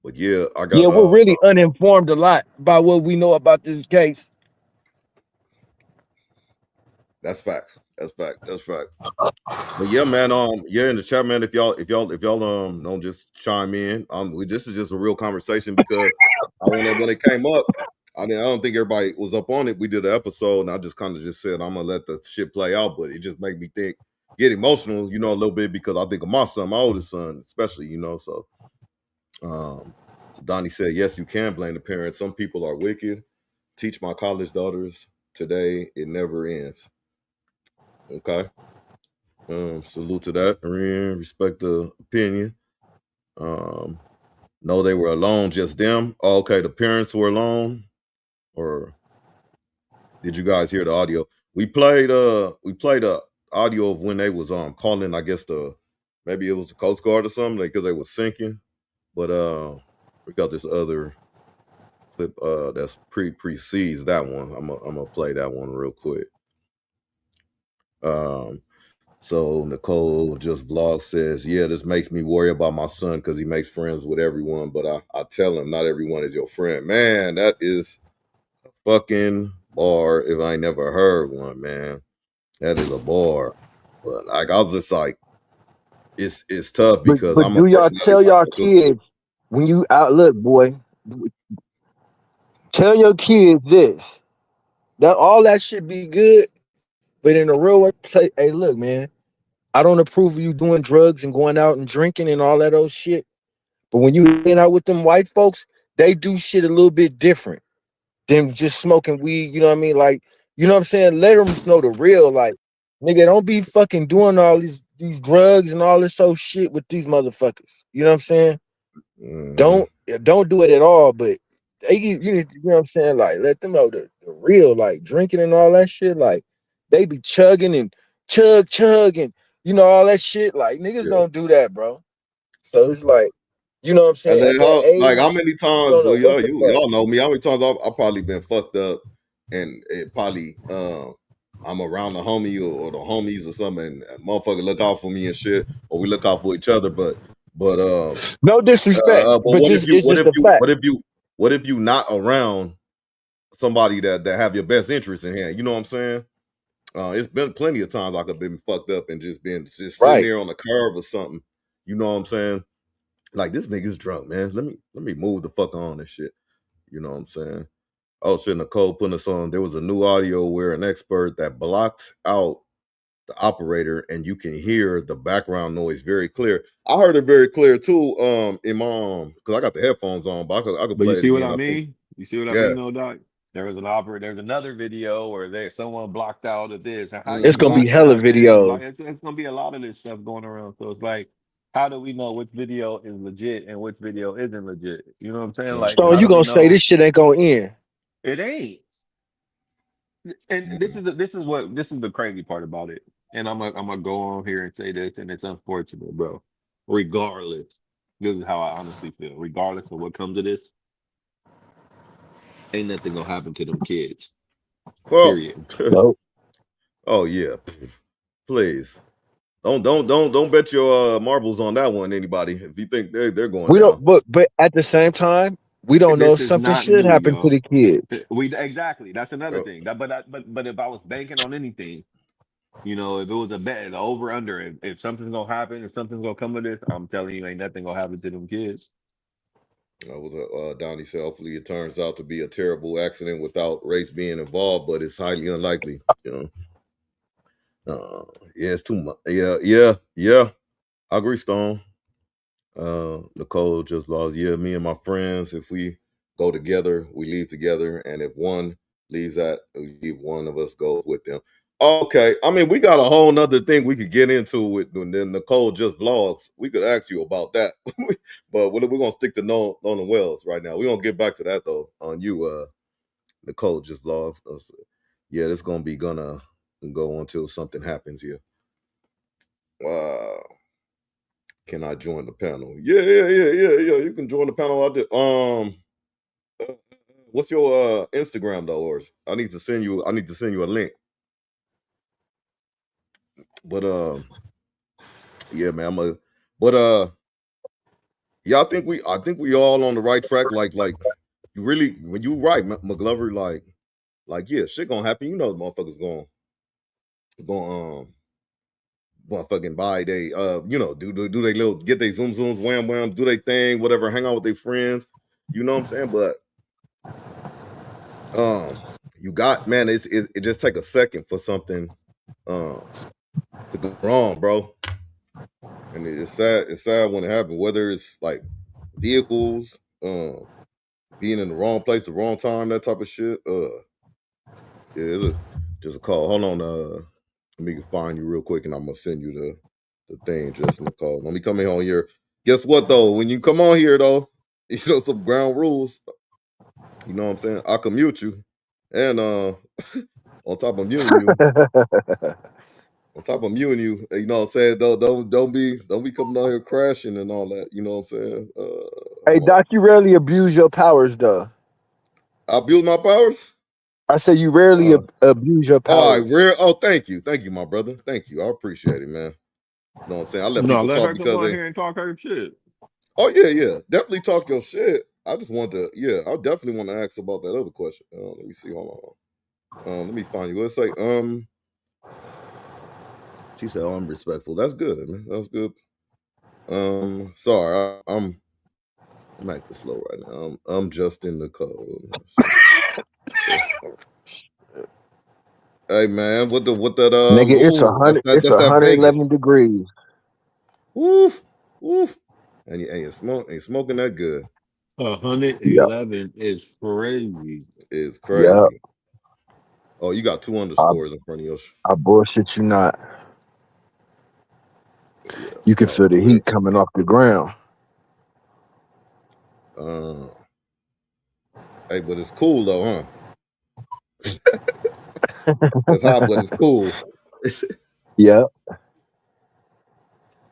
but yeah, I got. Yeah, we're really uninformed a lot about what we know about this case. That's facts. That's fact. But yeah, man. Yeah, in the chat, man. If y'all don't just chime in. This is just a real conversation because when it came up, I don't think everybody was up on it. We did an episode, and I just kind of just said I'm gonna let the shit play out, but it just made me get emotional, you know, a little bit because I think of my son, my oldest son, especially, you know. So, so Donnie said, yes, you can blame the parents. Some people are wicked. Teach my college daughters today. It never ends. Okay. Salute to that. Respect the opinion. No, they were alone, just them. Oh, okay, the parents were alone. Or did you guys hear the audio? We played a audio of when they was calling, I guess maybe it was the Coast Guard or something, because they was sinking. But we got this other clip that's precedes that one. I'm gonna play that one real quick. So Nicole just vlog says, yeah, this makes me worry about my son because he makes friends with everyone, but I tell him not everyone is your friend. Man, that is a fucking bar if I never heard one, man. That is a bar. But like I was just like, it's tough because but I'm do a y'all person that tell be y'all watching too. kids when you out? Look, boy, tell your kids this. That all that shit be good, but in the real world, say, hey, look, man, I don't approve of you doing drugs and going out and drinking and all that old shit. But when you hang out with them white folks, they do shit a little bit different than just smoking weed. You know what I mean? Like, you know what I'm saying? Let them know the real. Like, nigga, don't be fucking doing all these drugs and all this old shit with these motherfuckers. You know what I'm saying? Don't do it at all. But you know what I'm saying? Like, let them know the real. Like, drinking and all that shit. Like, they be chugging and chugging. You know, all that shit. Like, niggas don't do that, bro. So it's like, you know what I'm saying? And then At that age, how many times y'all know me? How many times I've probably been fucked up, and it probably I'm around the homie or the homies or something, and motherfucker look out for me and shit, or we look out for each other. But no disrespect, but but what if just you it's just a fact. what if you not around somebody that have your best interest in hand? You know what I'm saying? It's been plenty of times I could have been fucked up and just sitting there on the curb or something. You know what I'm saying? Like, this nigga's drunk, man. Let me move the fuck on and shit. You know what I'm saying? Oh shit, Nicole putting us on. There was a new audio where an expert that blocked out the operator and you can hear the background noise very clear. I heard it very clear too, in my because I got the headphones on, but I could But play you it see what again. I I think, mean? You see what I yeah. mean, though, Doc? There was an operator. There's another video where someone blocked out of this. And how It's you gonna be block hella out and block? videos. It's gonna be a lot of this stuff going around. So it's like, how do we know which video is legit and which video isn't legit? You know what I'm saying? Like, Stone, how you do we gonna say know? this shit ain't gonna end? It ain't. And this is the crazy part about it. And I'm gonna go on here and say this, and it's unfortunate, bro. Regardless, this is how I honestly feel. Regardless of what comes of this, ain't nothing gonna happen to them kids. Well, Period. Nope. oh yeah, please don't bet your marbles on that one. Anybody, if you think they're going We don't, down. but at the same time, we don't know This if is something not should new, happen to yo. the kids. We exactly. That's another Oh, thing. But if I was banking on anything, you know, if it was a bet, the over under, if something's gonna happen, if something's gonna come of this, I'm telling you, ain't nothing gonna happen to them kids. that was Donnie said, hopefully it turns out to be a terrible accident without race being involved, but it's highly unlikely. You know, yeah, it's too much. Yeah. I agree, Stone. Nicole just lost. Yeah, me and my friends, if we go together, we leave together, and if one leaves we leave, one of us goes with them. Okay, I mean, we got a whole nother thing we could get into with when then Nicole just vlogs. We could ask you about that, but we're gonna stick to Nolan Wells right now. We're gonna get back to that though on you, Nicole just vlogs. Yeah, this gonna go until something happens here. Can I join the panel? Yeah. You can join the panel. What's your Instagram though, or I need to send you a link. But yeah, man, yeah, I think we all on the right track. Like you really, when you right, McGlover, like yeah, shit gonna happen. You know, the motherfuckers going motherfucking buy they you know, do they little get they zooms, wham, do they thing, whatever, hang out with their friends. You know what I'm saying? But you got, man, it just take a second for something to go wrong, bro. And it's sad when it happens, whether it's like vehicles, being in the wrong place, the wrong time, that type of shit. Yeah, just a call. Hold on, let me find you real quick and I'm gonna send you the thing, just Nicole. Let me come in on here. Guess what though? When you come on here though, you know some ground rules. You know what I'm saying? I can mute you. And on top of muting you, you know what I'm saying? Don't be coming out here crashing and all that. You know what I'm saying? Hey, Hold on. Doc, you rarely abuse your powers, though. I abuse my powers? I say you rarely abuse your powers. Thank you, my brother. Thank you. I appreciate it, man. You know what I'm saying? I let No, people let talk her come because on they. here and talk her shit. Oh yeah. Definitely talk your shit. I just want to. Yeah, I definitely want to ask about that other question. Let me see. Hold on. Let me find you. Let's say. She said, "Oh, I'm respectful." That's good, man. That's good. Sorry, I'm acting slow right now. I'm just in the code. Hey man, what that Nigga, it's ooh, it's that's that Vegas. 111 degrees. Woof. And you smoking that good. 111 is crazy. It's Yeah, crazy. Oh, you got 2 I, underscores in front of your I bullshit you not. yeah, You can feel the Twitter. heat coming off the ground. Hey, but it's cool though, huh? It's hot, but it's cool. Yeah.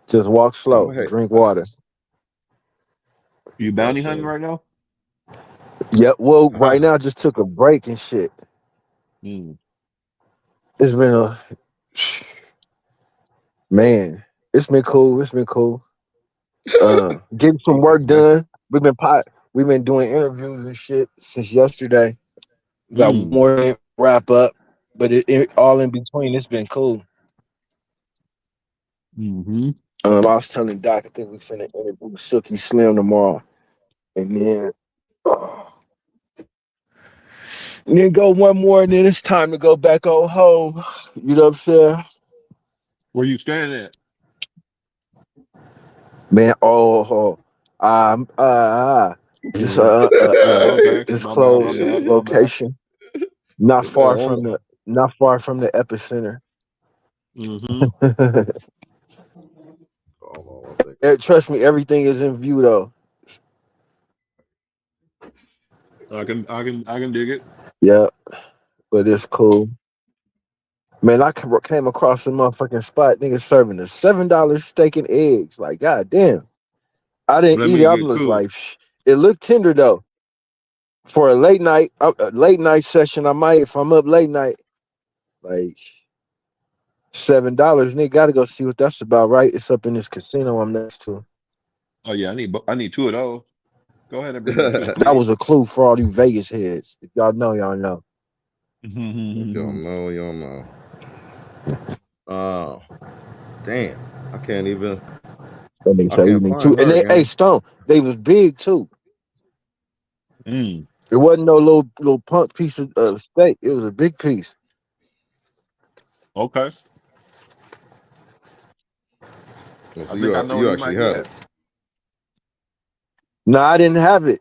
Just walk slow. Hey, Drink water. You you know what I'm bounty hunting saying? right now? Yep. Well, right now I just took a break and shit. It's been man. It's been cool. Getting some work done. We've been doing interviews and shit since yesterday. Got more wrap up, but it all in between. It's been cool. I was telling Doc, I think we finna interview Sookie Slim tomorrow, and then And then go one more, and then it's time to go back on home. You know what I'm saying? Where you staying at? Man, this Okay, this my bad, close my bad. location, not Man, far from the epicenter. Mm-hmm. Hold on one second. Trust me, everything is in view though. I can dig it. Yeah, but it's cool. Man, I came across a motherfucking spot, nigga serving a $7 steak and eggs. Like, goddamn. I didn't Let eat me it. I get was to it. like, it looked tender though. For a late night session, I might, if I'm up late night, like $7. Nigga, gotta go see what that's about, right? It's up in this casino I'm next to. Oh yeah, I need 2 of those. Go ahead and bring me 2, That please. was a clue for all you Vegas heads. If y'all know, y'all know. You don't know. Damn. I can't even. That nigga I say you can't need two. find And her they, hey, again. Stone, they was big too. Mm. It wasn't no little punk piece of steak. It was a big piece. Okay. Well, so I think I know where you you actually might be had at. it. No, I didn't have it.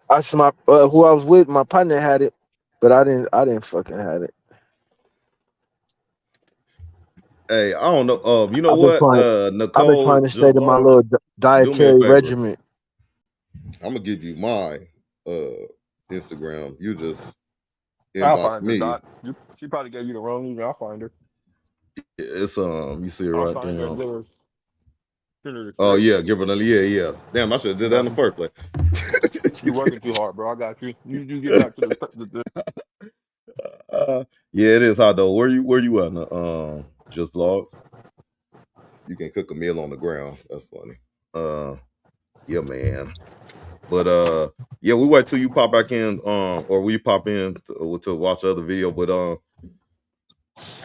Who I was with, my partner had it, but I didn't fucking have it. Hey, I don't know. You know I've been what? trying. I've been Nicole, trying to stay just to my blog. little Do me a dietary favor. regimen. I'm gonna give you my Instagram. You just I'll inbox find her, me. Doc. She probably gave you the wrong email. I'll find her. It's you see it I'll right find her and there. send her the Oh script. yeah, give her yeah. Damn, I should have I did that in got the you. first place. You're working too hard, bro. I got you. You get back to the Yeah, it is hot though. Where you at? Just blog. You can cook a meal on the ground. That's funny. Yeah, man. But yeah, we wait till you pop back in, or we pop in to watch the other video. But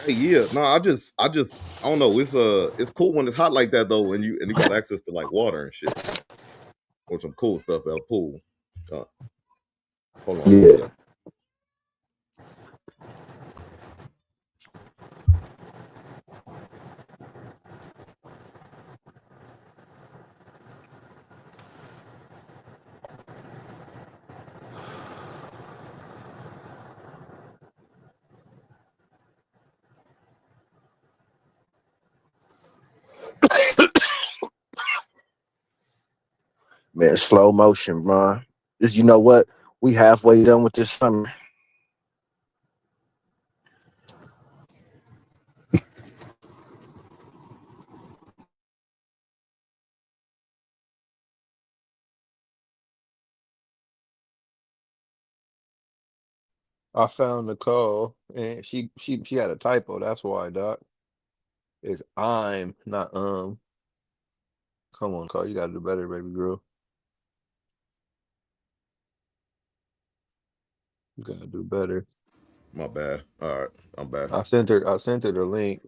hey, yeah, no, I don't know. It's cool when it's hot like that though, and you got access to like water and shit, or some cool stuff at a pool. Hold on one Yeah. second. Man, slow motion, bro. You know what? We halfway done with this summer. I found Nicole and she had a typo. That's why, Doc. It's I'm not Come on, Cole. You gotta do better, baby girl. You gotta do better. My bad. All right, I'm back. I sent her the link.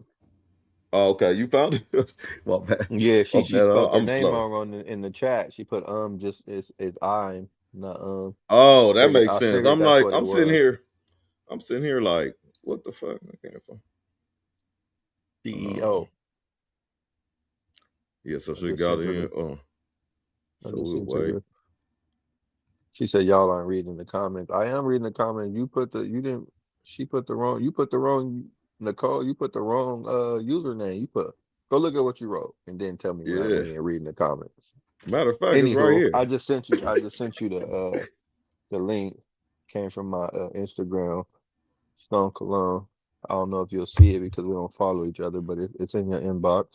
Oh, okay, you found it. My bad. Yeah, My she bad. spelled her I'm name slow. wrong in the chat. She put just is I'm not Oh, that makes I sense. figured that's what it I'm sitting was. here. I'm sitting here like, what the fuck? I can't find. CEO. Yeah, so I she just got sent it her in. the I So just we'll sent her wait. the She said y'all aren't reading the comments. I am reading the comments. You didn't She put the wrong Nicole, you put the wrong username. Go look at what you wrote and then tell me when Yeah. we ain't reading the comments. Matter of fact, it's right Anywho, here. I just sent you the link. Came from my Instagram, Stone Cologne. I don't know if you'll see it because we don't follow each other, but it's in your inbox.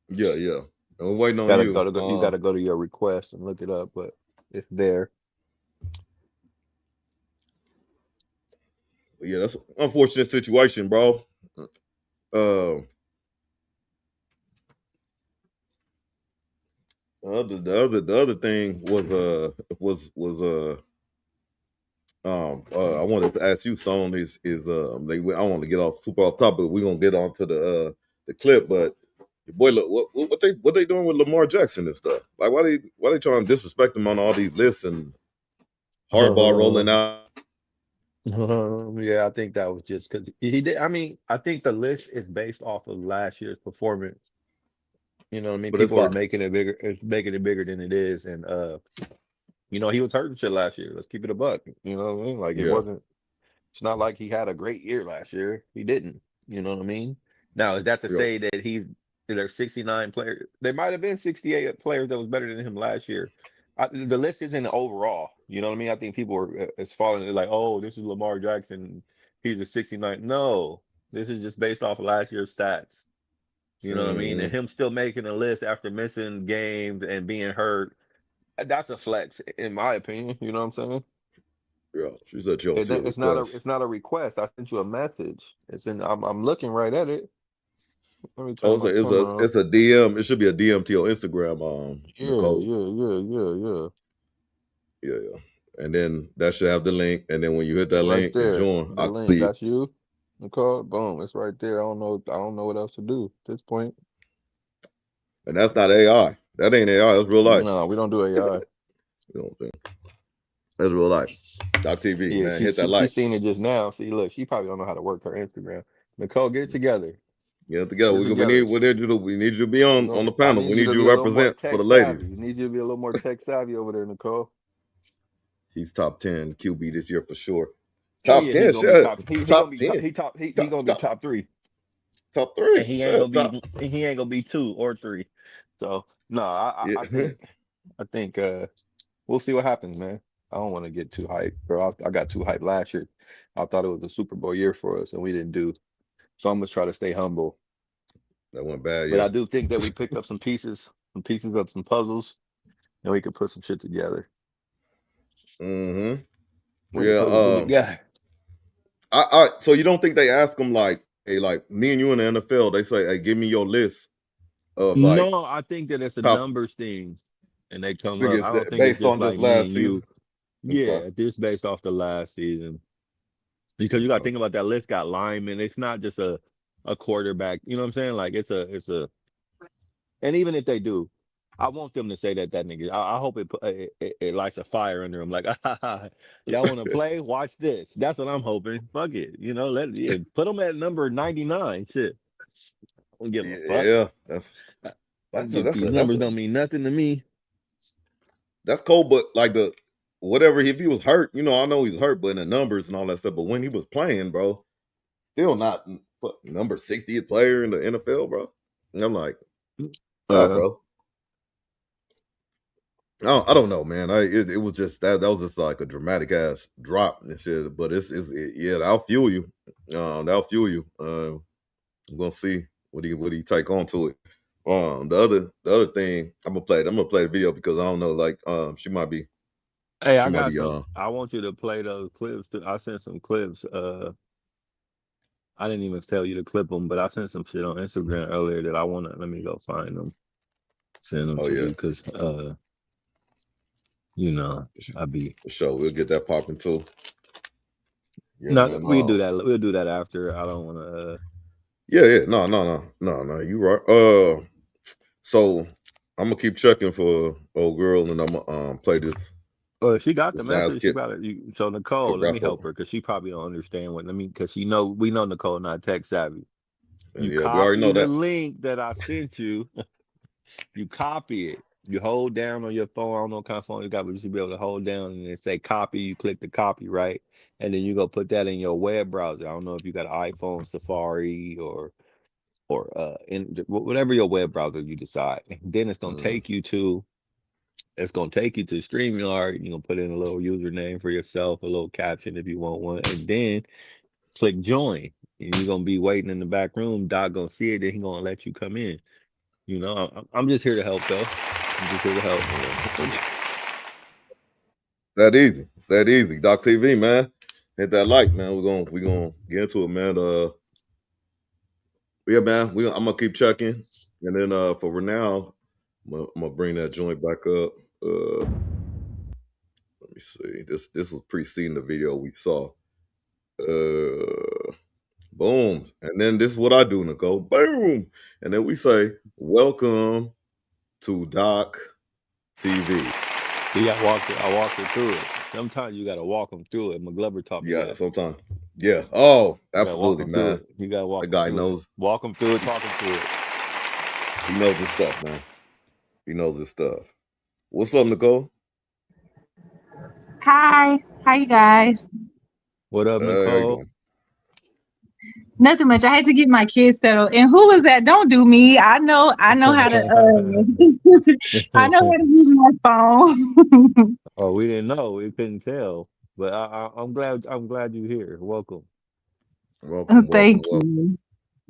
Yeah. And we're waiting on you. You gotta go to your request and look it up, but it's there. Yeah, that's an unfortunate situation, bro. Uh, the other thing was I wanted to ask you, Stone, I want to get off super off topic. We're gonna get on to the clip, but your boy, look, what they doing with Lamar Jackson and stuff? Like, why they trying to disrespect him on all these lists? And hardball rolling out. Yeah, I think that was just because he did. I mean, I think the list is based off of last year's performance. You know what I mean? But it's People are fine. making it bigger than it is. And you know, he was hurting shit last year. Let's keep it a buck. You know what I mean? Like it's not like he had a great year last year. He didn't. You know what I mean? Now, is that to say that there's 69 players? There might have been 68 players that was better than him last year. The list isn't overall. You know what I mean? I think people are it's falling like, oh, this is Lamar Jackson. He's a 69. No, this is just based off of last year's stats. You know what I mean? And him still making a list after missing games and being hurt, that's a flex, in my opinion. You know what I'm saying? Yeah, she said she don't see a It's request. not a request. I sent you a message. It's in. I'm looking right at it. Let me turn Oh, my camera on. it's a DM. It should be a DM to your Instagram, Nicole. Yeah. And then that should have the link. And then when you hit that Right link there, and join, the link. That's you, Nicole. Boom, it's right there. I don't know what else to do at this point. And that's not AI. That ain't AI. That's real life. No, we don't do AI. That's real life. Doc TV, man. Hit that like. She's seen it just now. See, look, she probably don't know how to work her Instagram. Nicole, get it together. Get it together. We need you to be on the panel. We need you to represent for the ladies. We need you to be a little more tech savvy over there, Nicole. He's top 10 QB this year for sure. Top 10, he's gonna be top 10. He's gonna be top 3. Top 3. And he ain't gonna be 2 or 3. So no, I think we'll see what happens, man. I don't want to get too hyped, bro. I got too hyped last year. I thought it was a Super Bowl year for us, and we didn't do. So I'm gonna try to stay humble. That went bad, but I do think that we picked up some pieces of some puzzles, and we could put some shit together. Yeah. So you don't think they ask them like, hey, like me and you in the NFL, they say, hey, give me your list of like. No, I think that it's a numbers thing, and they come up. I don't think based it's just on like this last me and you. season. Yeah, this based off the last season. Because you got to think about that list got linemen. It's not just a quarterback. You know what I'm saying? Like it's a. And even if they do, I want them to say that nigga. I hope it lights a fire under them. Like, y'all want to play? Watch this. That's what I'm hoping. Fuck it. You know, put them at number 99. Shit. I don't give a fuck. Yeah, these numbers don't mean nothing to me. That's cold, but like if he was hurt, you know, I know he's hurt, but in the numbers and all that stuff. But when he was playing, bro, still not number 60th player in the NFL, bro. And I'm like, bro. I don't know, man. It was just that was just like a dramatic ass drop and shit. But that'll fuel you. That'll fuel you. I'm gonna see what he take on to it. The other thing I'm gonna play the video because I don't know, like she might be. Hey, I want you to play those clips. I sent some clips. I didn't even tell you to clip them, but I sent some shit on Instagram earlier that I want to. Let me go find them. Send them to you because you know, I'll be for sure. We'll get that popping too. No, we'll do that. We'll do that after. I don't want to. Yeah. No. You right. So I'm gonna keep checking for old girl, and I'm gonna play this. Well, she got the message. She got it. So Nicole, let me help her because she probably don't understand because we know Nicole not tech savvy. You copy the link that I sent you. You copy it. You hold down on your phone. I don't know what kind of phone you got, but you should be able to hold down and then say copy. You click the copy, right? And then you go put that in your web browser. I don't know if you got an iPhone, Safari, or in whatever your web browser you decide. And then it's gonna take you to. It's gonna take you to StreamYard. You're gonna put in a little username for yourself, a little caption if you want one, and then click join. And you're gonna be waiting in the back room. Doc gonna see it, then he's gonna let you come in. You know, I'm just here to help, though. I'm just here to help. That easy. It's that easy. Doc TV, man. Hit that like, man. We're gonna get into it, man. Yeah, man. I'm gonna keep checking, and then for now, I'm gonna bring that joint back up. Let me see. This was preceding the video we saw. Boom. And then this is what I do, Nicole. Boom. And then we say, welcome to Doc TV. See, I walked her through it. Sometimes you gotta walk them through it. McGlover taught me Yeah, that. sometimes. Yeah. Oh, You gotta walk absolutely, them through man. it. You gotta walk That them guy through it. knows. Walk them through it. Talk them through it. He knows his stuff, man. He knows his stuff. What's up, Nicole? Hi, how you guys? What up, How you Nicole? doing? Nothing much. I had to get my kids settled. And who was that? Don't do me. I know how to I know how to use my phone. Oh, we didn't know. We couldn't tell. But I'm glad. I'm glad you're here. Welcome. Welcome, welcome, Thank welcome.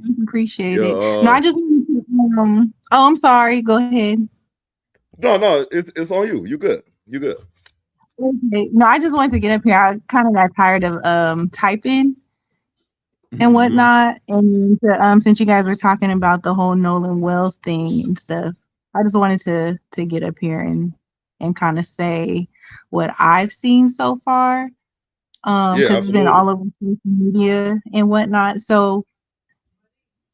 you. Appreciate Yeah. it. No, I just oh, I'm sorry. Go ahead. No, it's on you. You good. You good. Okay. No, I just wanted to get up here. I kind of got tired of typing and Mhm. whatnot. And since you guys were talking about the whole Nolan Wells thing and stuff, I just wanted to get up here and kind of say what I've seen so far. Yeah, Because it's been all absolutely. over social media and whatnot. So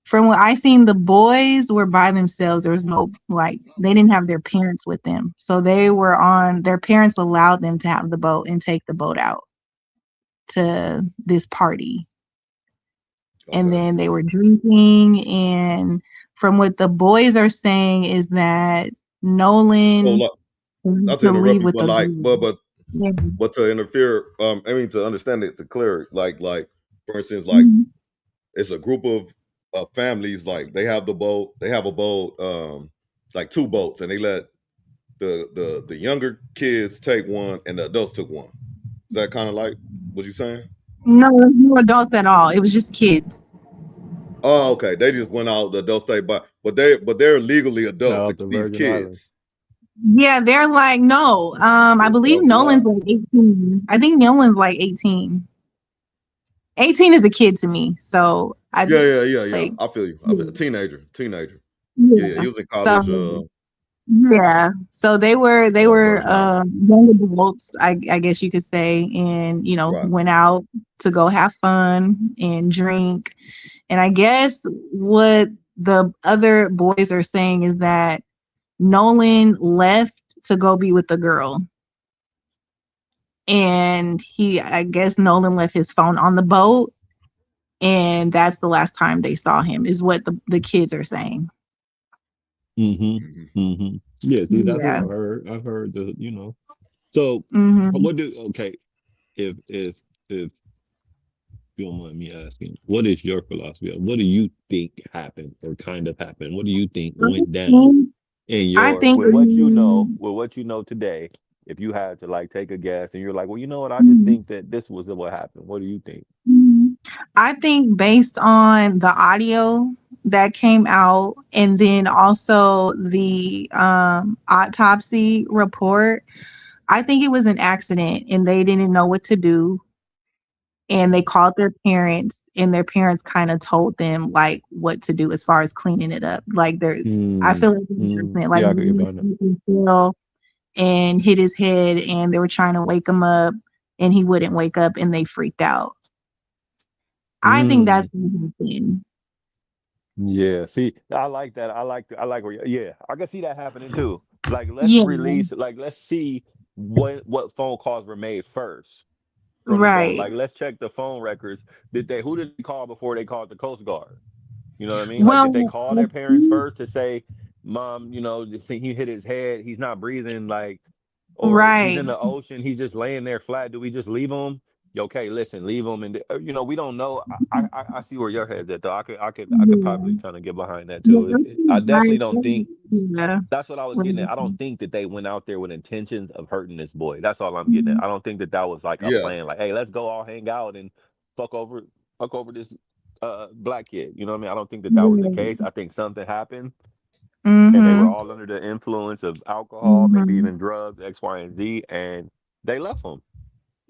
from what I seen, the boys were by themselves. There was no they didn't have their parents with them. So they were on their parents allowed them to have the boat and take the boat out to this party. And Okay. then they were drinking. And from what the boys are saying is that So, Nolan not to to interrupt leave you, with but the like, girl. Yeah. but to interfere. I mean, to understand it, to clear it. Like, for instance, like Mhm. it's a group of families. Like they have the boat. They have a boat. Like two boats, and they let the younger kids take one, and the adults took one. Is that kind of like what you saying? No, no adults at all. It was just kids. Oh, okay. They just went out. The adults stay by, but they're legally adults. Out the These Virgin Islands. kids. Yeah, they're like, no. I believe That's Nolan's wild. like 18. I think Nolan's like 18. 18 is a kid to me. So I Yeah. like I feel you. I feel yeah. teenager. Yeah. Yeah. He was in So college. yeah. So they were Virgin Islands. young adults, I guess you could say, and Right. went out to go have fun and drink. And I guess what the other boys are saying is that Nolan left to go be with the girl. And I guess Nolan left his phone on the boat. And that's the last time they saw him, is what the kids are saying. Yeah, see, that's what Yeah. I've heard. I've heard So Mm-hmm. if you don't mind me asking, what is your philosophy? What do you think happened or kind of happened? What do you think went down in I your think with what you know today? If you had to like take a guess and you're like, well, you know what, I just think that this was what happened. What do you think? I think based on the audio that came out and then also the autopsy report, I think it was an accident and they didn't know what to do. And they called their parents and their parents kind of told them like what to do as far as cleaning it up. Like I feel like it's an accident. Like Yeah, I could get he behind that. slipped and fell and hit his head and they were trying to wake him up and he wouldn't wake up and they freaked out. I think that's what happened. Yeah, see, I like that. I like where yeah, I can see that happening too. Like Yeah, let's see what phone calls were made first from the boat. right. Like let's check the phone records. Who did they call before they called the Coast Guard? You know what I mean? Like did they Well, call I their parents think, first to say, "Mom, see he hit his head, he's not breathing," like, or he's right. in the ocean, he's just laying there flat. Do we just leave him? Okay, listen, leave him, and we don't know. I see where your head's at though. I could Yeah. probably kind of get behind that Yeah, too. I definitely don't think yeah. that's what I was What getting is at. I don't it? think that they went out there with intentions of hurting this boy. That's all I'm getting at. I don't think that was like a Yeah. plan. Like, hey, let's go all hang out and fuck over this black kid. You know what I mean? I don't think that was the case. I think something happened and they were Mm-hmm. all under the influence of alcohol, maybe Mm-hmm. even drugs, X, Y, and Z, and they left him.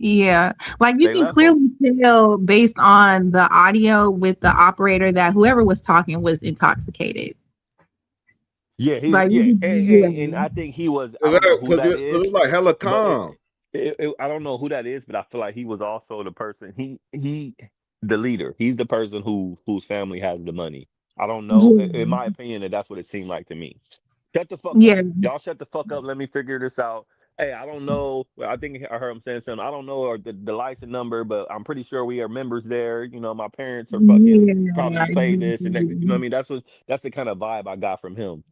Yeah. Like you They can left him. clearly tell based on the audio with the operator that whoever was talking was intoxicated. Yeah, Like, and I think he was. I don't know who Because that is, it's like hella but calm. I don't know who that is, but I feel like he was also the person. The leader. He's the person whose family has the money. I don't know. In yeah. my opinion, that's what it seemed like to me. Shut the fuck up, Yeah. y'all. Shut the fuck up. Let me figure this out. Hey, I don't know. Well, I think I heard him saying something. I don't know or the license number, but I'm pretty sure we are members there. You know, my parents are fucking Yeah, probably play this, and that, you know what I mean. That's the kind of vibe I got from him.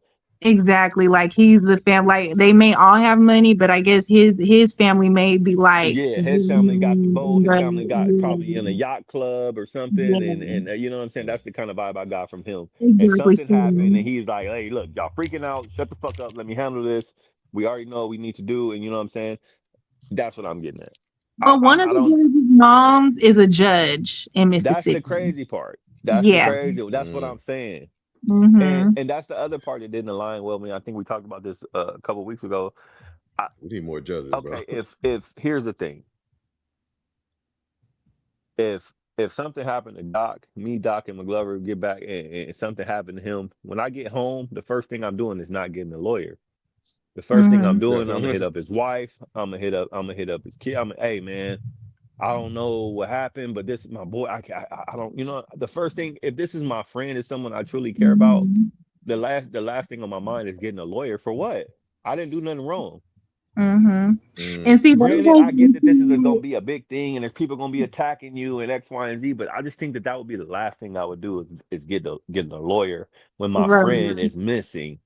exactly. Like he's the fam. Like they may all have money, but I guess his family may be like, Yeah, his family got the boat. His family got probably in a yacht club or something, and you know what I'm saying. That's the kind of vibe I got from him. And exactly. something happened, and he's like, "Hey, look, y'all freaking out. Shut the fuck up. Let me handle this. We already know what we need to do." And you know what I'm saying. That's what I'm getting at. But one of I the don't. judge's moms is a judge in That's the Mississippi. crazy part. That's the Yeah. crazy. That's what I'm saying. Mm-hmm. And that's the other part that didn't align well with me. I think we talked about this a couple weeks ago. We need more judges, bro. Okay, if here's the thing, if something happened to Doc and McGlover get back and something happened to him, when I get home, the first thing I'm doing is not getting a lawyer. The first thing I'm Mm-hmm. doing, I'm gonna hit up his wife. I'm gonna hit up his kid. Hey man, I don't know what happened, but this is my boy. I don't, you know, the first thing, if this is my friend, is someone I truly care about, the last thing on my mind is getting a lawyer for what? I didn't do nothing wrong. Mm-hmm. And see, Granted, I get that this is going to be a big thing, and there's people going to be attacking you and X, Y, and Z. But I just think that would be the last thing I would do is getting a lawyer when my right. friend is missing.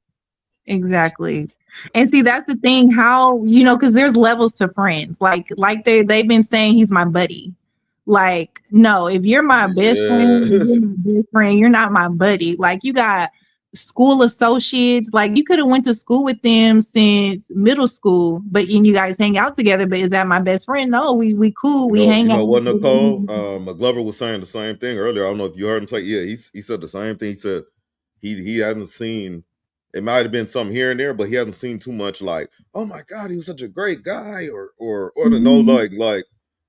Exactly. And see, that's the thing, how, because there's levels to friends. Like they've been saying he's my buddy. Like, no, if you're my best friend, you're not my buddy. Like you got school associates, like you could have went to school with them since middle school, but you guys hang out together. But is that my best friend? No, we cool. We hang out. What, Nicole? McGlover was saying the same thing earlier. I don't know if you heard him say. Yeah, he said the same thing. He said he hasn't seen. It might have been something here and there, but he hasn't seen too much. Like, oh my God, he was such a great guy, or to know like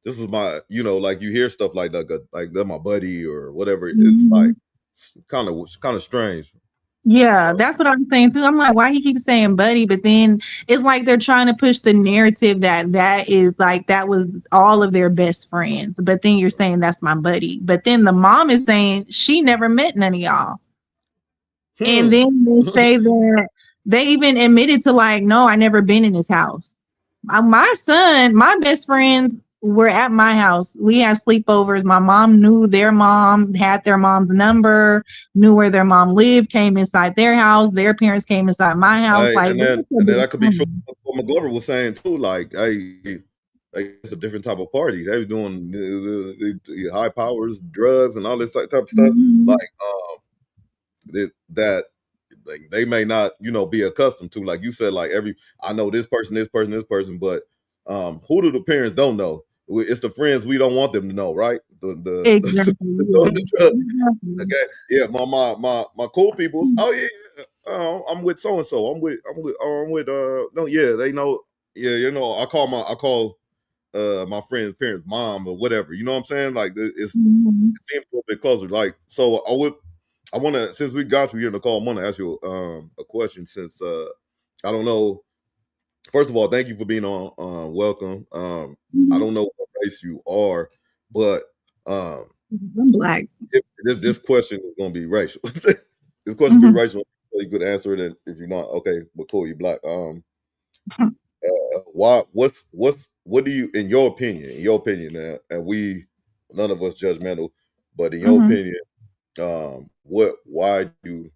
this is my, like you hear stuff like that, like they're my buddy or whatever. It's like kind of strange. Yeah, that's what I'm saying too. I'm like, why he keeps saying buddy? But then it's like they're trying to push the narrative that is like that was all of their best friends. But then you're saying that's my buddy. But then the mom is saying she never met none of y'all. And then they say that they even admitted to like, no, I never been in his house. My best friends were at my house. We had sleepovers. My mom knew their mom, had their mom's number, knew where their mom lived, came inside their house. Their parents came inside my house. Hey, Like, and then that could be true. What McGlover was saying too. Like, hey, it's a different type of party. They were doing the high powers, drugs, and all this type of stuff. Like, that like they may not, be accustomed to. Like you said, like I know this person, but who do the parents don't know? It's the friends we don't want them to know, right? Exactly. Okay, yeah, my cool peoples. Oh yeah, I'm with so and so. I'm with no, yeah, they know. Yeah, I call my friend's parents mom or whatever. You know what I'm saying? Like it seems a little bit closer. Like, so I want to, since we got you here, Nicole, I'm going to ask you a question. Since I don't know. First of all, thank you for being on. Welcome. I don't know what race you are, but I'm black. This question is going to be racial. This question will be racial. So you could answer it, and if you're not, okay, but cool, you're black. What do you, in your opinion, and we, none of us judgmental, but in your opinion, why do,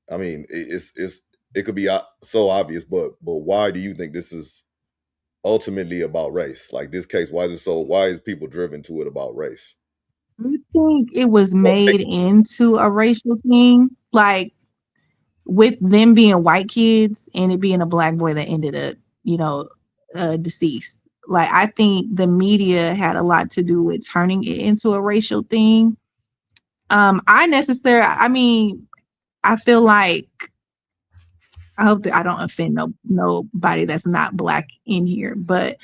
I mean, it could be so obvious, but why do you think this is ultimately about race? Like this case, why is people driven to it about race? I think it was made into a racial thing, like with them being white kids and it being a black boy that ended up, deceased. Like I think the media had a lot to do with turning it into a racial thing. I feel like, I hope that I don't offend nobody that's not black in here, but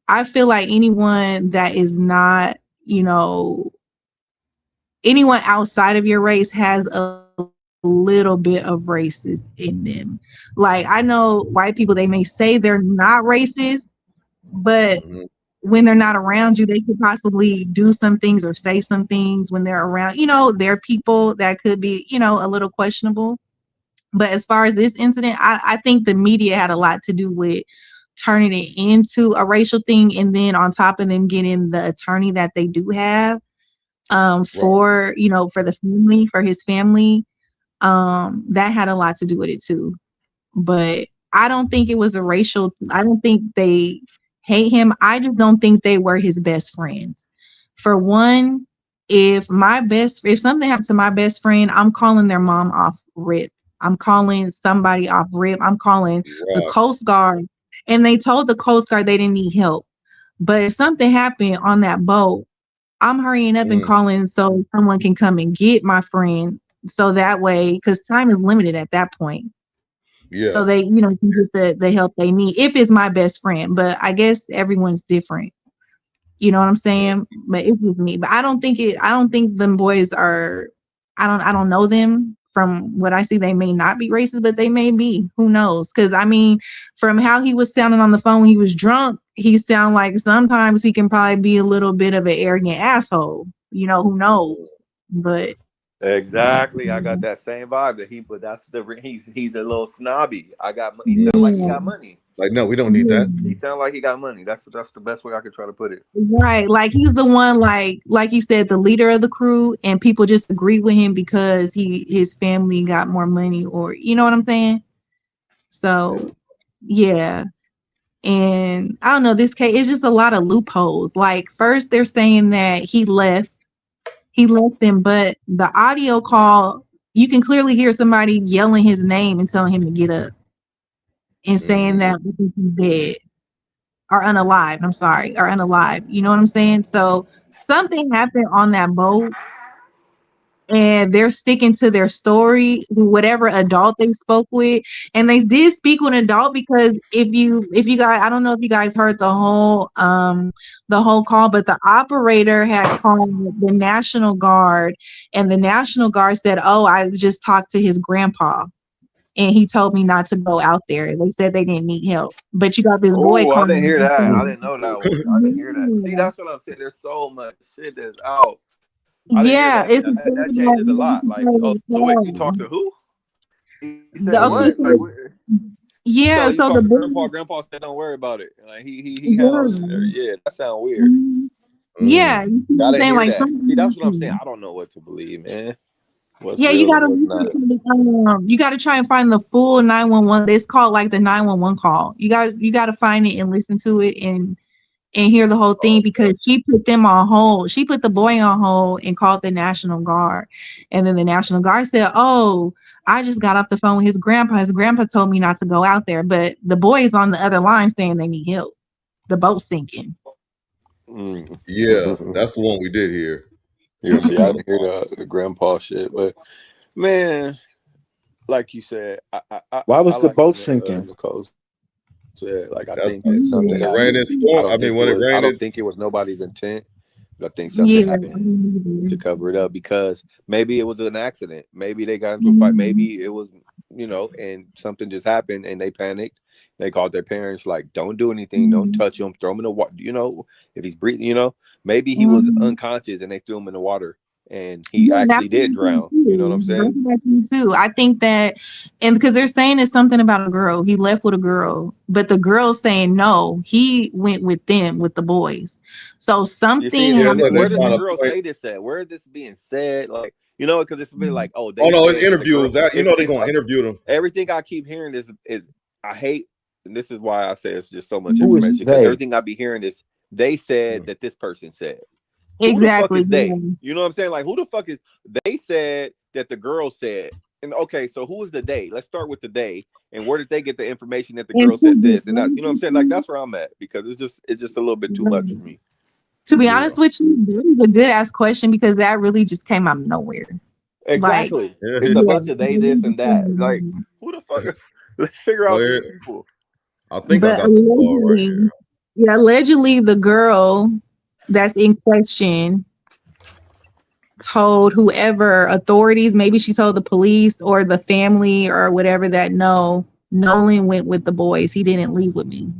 I feel like anyone that is not, anyone outside of your race has a little bit of racist in them. Like I know white people, they may say they're not racist, but when they're not around you, they could possibly do some things or say some things when they're around, they're people that could be, a little questionable. But as far as this incident, I think the media had a lot to do with turning it into a racial thing, and then on top of them getting the attorney that they do have for for the family, for his family, that had a lot to do with it too. But I don't think it was a racial. I don't think they hate him. I just don't think they were his best friends. For one, if something happened to my best friend, I'm calling their mom off rip. I'm calling somebody off rip. I'm calling the Coast Guard. And they told the Coast Guard they didn't need help. But if something happened on that boat, I'm hurrying up and calling so someone can come and get my friend. So that way, because time is limited at that point. Yeah. So they, can get the help they need if it's my best friend. But I guess everyone's different. You know what I'm saying? But it's just me. But I don't think them boys are. I don't know them. From what I see, they may not be racist, but they may be. Who knows? Because I mean, from how he was sounding on the phone when he was drunk, he sound like sometimes he can probably be a little bit of an arrogant asshole. Who knows? But exactly, I got that same vibe that he's a little snobby. He sound like he got money. Like, no, we don't need that. He sound like he got money. That's the best way I could try to put it. Right, like he's the one, like you said, the leader of the crew, and people just agree with him because his family got more money, or you know what I'm saying. So, yeah. And I don't know, this case, it's just a lot of loopholes. Like, first they're saying that he left them, but the audio call, you can clearly hear somebody yelling his name and telling him to get up and saying that he's dead or unalive. I'm sorry, or unalive. You know what I'm saying? So something happened on that boat, and they're sticking to their story, whatever adult they spoke with. And they did speak with an adult, because if you guys, I don't know if you guys heard the whole call, but the operator had called the National Guard, and the National Guard said, "Oh, I just talked to his grandpa, and he told me not to go out there." They said they didn't need help. But you got this boy Oh, I calling. didn't hear that. I didn't know that one. I didn't hear that. See, that's what I'm saying. There's so much shit that's out. Yeah, it's that changes a lot. Like, oh, so wait, you talked to who? He said what? Like, yeah. So the grandpa said, "Don't worry about it." Like he handles it. Yeah, that sounds weird. Yeah, I didn't hear like that. See, that's what I'm saying. I don't know what to believe, man. What's yeah, real you gotta and what's not. you gotta try and find the full 911. It's called like the 911 call. You gotta find it and listen to it and hear the whole thing, because she put them on hold. She put the boy on hold and called the National Guard. And then the National Guard said, "Oh, I just got off the phone with his grandpa. His grandpa told me not to go out there." But the boy is on the other line saying they need help. The boat's sinking. Yeah, that's the one we did hear. Yeah, see, I didn't hear the grandpa shit, but man, like you said, why was the like boat sinking? Nicole said, like, I That's think that something when it happened. rained in storm. I mean, when it rained, I don't think it was nobody's intent, but I think something happened to cover it up, because maybe it was an accident. Maybe they got into a fight. Maybe it was, and something just happened and they panicked. They called their parents, like, "Don't do anything. Don't touch him. Throw him in the water. If he's breathing, maybe he was unconscious and they threw him in the water and he actually did drown." You know what I'm saying? Too. I think that, and because they're saying it's something about a girl. He left with a girl, but the girl's saying no, he went with them, with the boys. So something. Where does the girl say this at? Where is this being said? Like, because it's been like, oh, it's interviews. They're going to interview them. Everything I keep hearing is I hate, and this is why I say it's just so much information, because everything I be hearing is they said that this person said. Who the fuck is they? You know what I'm saying? Like, who the fuck is they? Said that the girl said. And okay, so who is the they? Let's start with the they. And where did they get the information that the girl said this? And that, you know what I'm saying? Like, that's where I'm at, because it's just a little bit too much for me. To be honest with you, that is a good ass question, because that really just came out of nowhere. Exactly. Like, it's a bunch of they, this, and that. Like, who the fuck? Let's figure out these people. I think I got the ball right here. Yeah, allegedly the girl that's in question told whoever authorities, maybe she told the police or the family or whatever, that no, Nolan went with the boys. He didn't leave with me.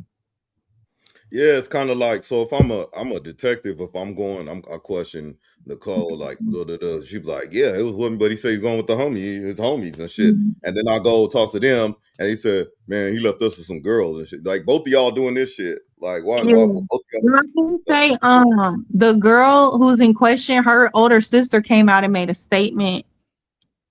Yeah, it's kind of like, so if I'm a detective, if I'm going, I question Nicole, like, she'd be like, yeah, it was with me, but he said he's going with his homies and shit. And then I go talk to them, and he said, man, he left us with some girls and shit. Like, both of y'all doing this shit. Like, why both of y'all? I can say, the girl who's in question, her older sister came out and made a statement,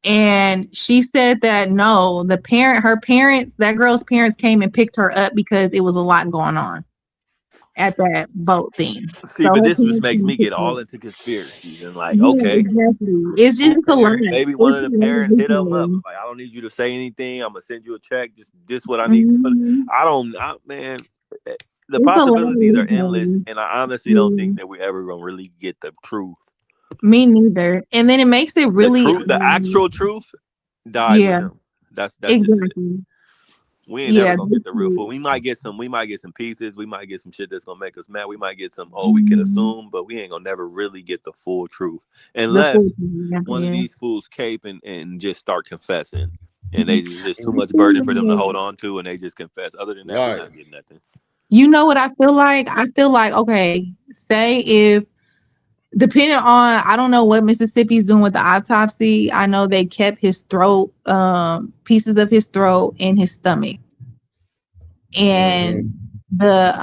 and she said that no, her parents, that girl's parents came and picked her up because it was a lot going on at that boat thing. See, but this just makes me get all into conspiracies and like, okay, exactly. It's just a lot. Maybe one of the parents hit them up. Like, I don't need you to say anything. I'm gonna send you a check. Just what I need to put. Man, the possibilities are endless, and I honestly don't think that we ever gonna really get the truth. Me neither. And then it makes it really the actual truth died with him. That's exactly. We ain't never gonna get the real full. We might get some pieces. We might get some shit that's gonna make us mad. We might get some, we can assume, but we ain't gonna never really get the full truth. Unless one of these fools cape and just start confessing. And they just too much burden for them to hold on to, and they just confess. Other than that, we're not getting nothing. You know what I feel like? I feel like, okay, say if, depending on, I don't know what Mississippi's doing with the autopsy. I know they kept his throat, pieces of his throat and his stomach. And the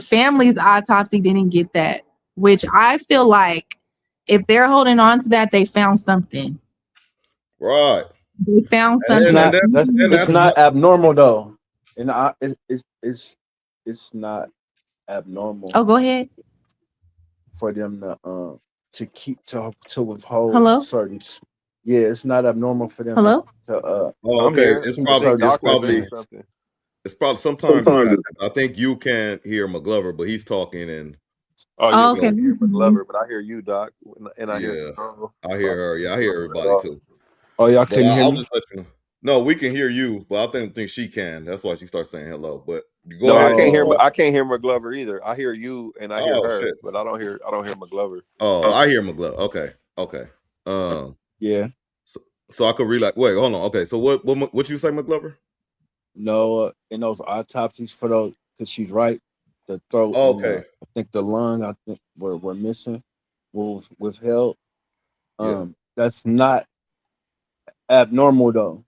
family's autopsy didn't get that, which I feel like if they're holding on to that, they found something. Right. They found something. It's not abnormal though. And it's not abnormal. Oh, go ahead. For them to keep to withhold certain. Yeah, it's not abnormal for them. Hello. It's probably sometimes I think you can't hear McGlover, but he's talking and. Oh, you can hear McGlover, but I hear you, Doc, and I hear. I hear her. Yeah, I hear everybody too. Oh, y'all couldn't hear me? No, we can hear you, but I think she can. That's why she starts saying hello. But go ahead. I can't hear McGlover either. I hear you and I hear her, but I don't hear McGlover. Oh, I hear McGlover. Okay. Yeah. So I could wait, hold on. Okay, so what you say, McGlover? No, in those autopsies for those, because she's right. The throat. Okay. I think the lung. I think were missing. Was withheld. That's not abnormal though.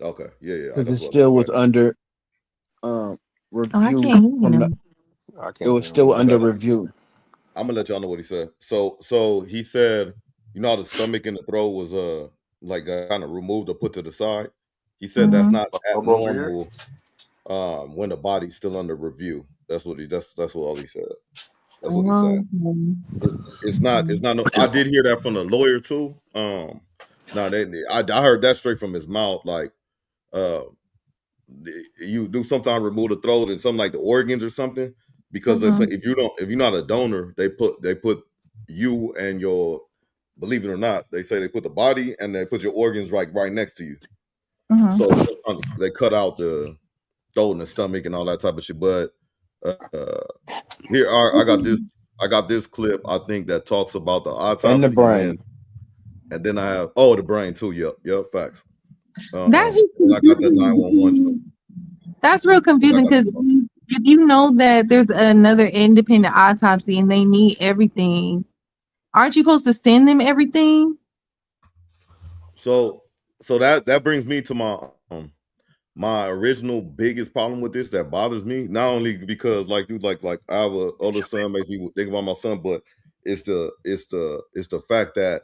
Okay. Yeah. Because it still was under review. It was still under review. I'm gonna let y'all know what he said. So he said, you know how the stomach and the throat was kind of removed or put to the side. He said that's not abnormal when the body's still under review. That's what all he said. That's what he said. It's not no. I did hear that from the lawyer too. I heard that straight from his mouth. Like, you do sometimes remove the throat and something like the organs or something, because they say if you're not a donor, they put you and your, believe it or not, they say they put the body and they put your organs right next to you. So they cut out the throat and the stomach and all that type of shit. But here I got this clip, I think, that talks about the autopsy and the brain. And then I have the brain too. Yep, facts. That's just I got that 911. That's real confusing, because if you know that there's another independent autopsy and they need everything, aren't you supposed to send them everything? So that brings me to my original biggest problem with this that bothers me. Not only because like I have an older son, makes me think about my son, but it's the fact that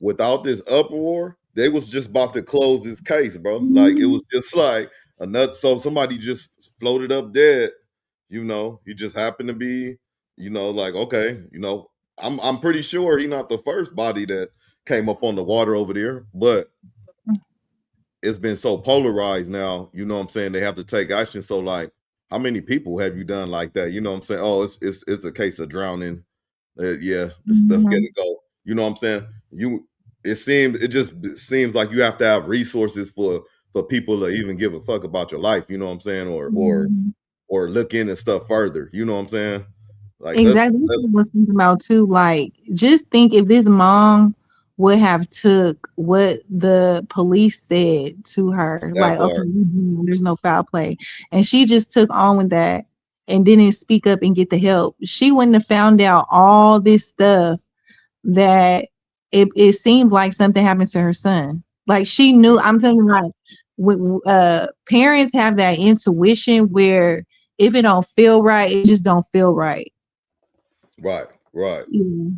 without this uproar, they was just about to close this case, bro. Like, it was just like so somebody just floated up dead, he just happened to be, like, okay, I'm pretty sure he's not the first body that came up on the water over there, but it's been so polarized now, you know what I'm saying, they have to take action. So, like, how many people have you done like that? You know what I'm saying? Oh, it's a case of drowning. Let's get it go. You know what I'm saying? It just seems like you have to have resources for people to even give a fuck about your life, you know what I'm saying? Or look into stuff further, you know what I'm saying? Like, exactly. That's what I was thinking about too. Like, just think if this mom would have took what the police said to her, That like, okay, part. there's no foul play, and she just took on with that and didn't speak up and get the help. She wouldn't have found out all this stuff that it seems like something happened to her son. Like she knew. I'm telling you, like, when parents have that intuition where if it don't feel right, it just don't feel right. Right. Yeah.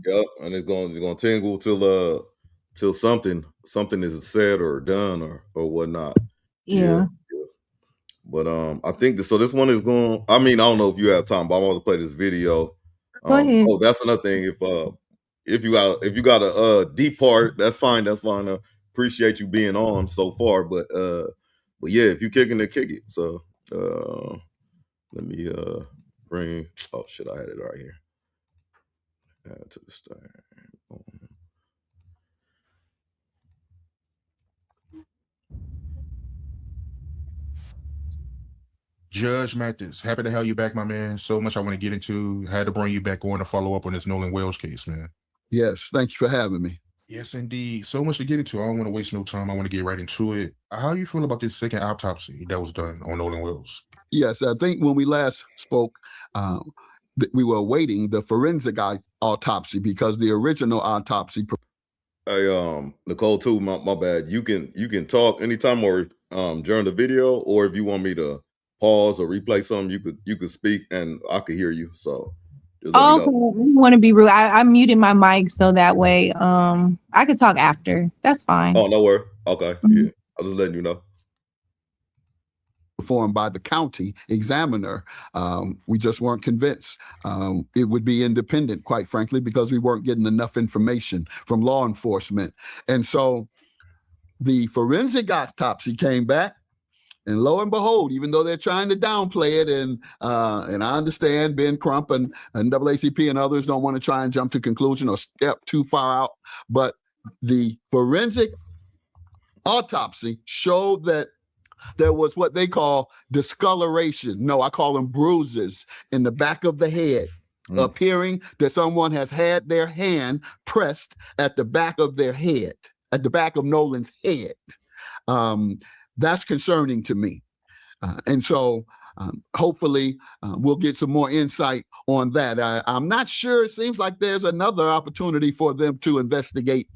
Yep. And it's gonna tingle till something is said or done or whatnot. Yeah. But I think this one is going. I mean, I don't know if you have time, but I'm going to play this video. Go ahead. Oh, that's another thing. If you got a deep part, that's fine. Appreciate you being on so far. But yeah, if you kicking it, kick it. So let me bring. Oh shit, I had it right here. Add to the stand. Judge Mathis, happy to have you back, my man. So much I want to get into. Had to bring you back on to follow up on this Nolan Wells case, man. Yes, thank you for having me. Yes, indeed. So much to get into. I don't want to waste no time. I want to get right into it. How you feel about this second autopsy that was done on Nolan Wells? Yes, I think when we last spoke, we were awaiting the forensic autopsy because the original autopsy. Hey, Nicole, too. My bad. You can talk anytime or during the video, or if you want me to pause or replay something, you could speak and I could hear you. So just let me Okay, I know. don't want to be rude. I muted my mic so that way I could talk after. That's fine. Oh, no worry. Okay, yeah. I was just letting you know. Performed by the county examiner. We just weren't convinced it would be independent, quite frankly, because we weren't getting enough information from law enforcement. And so the forensic autopsy came back, and lo and behold, even though they're trying to downplay it, and I understand Ben Crump and NAACP and others don't want to try and jump to conclusion or step too far out, but the forensic autopsy showed that there was what they call discoloration. No, I call them bruises in the back of the head, appearing that someone has had their hand pressed at the back of their head, at the back of Nolan's head. That's concerning to me. And so hopefully we'll get some more insight on that. I'm not sure. It seems like there's another opportunity for them to investigate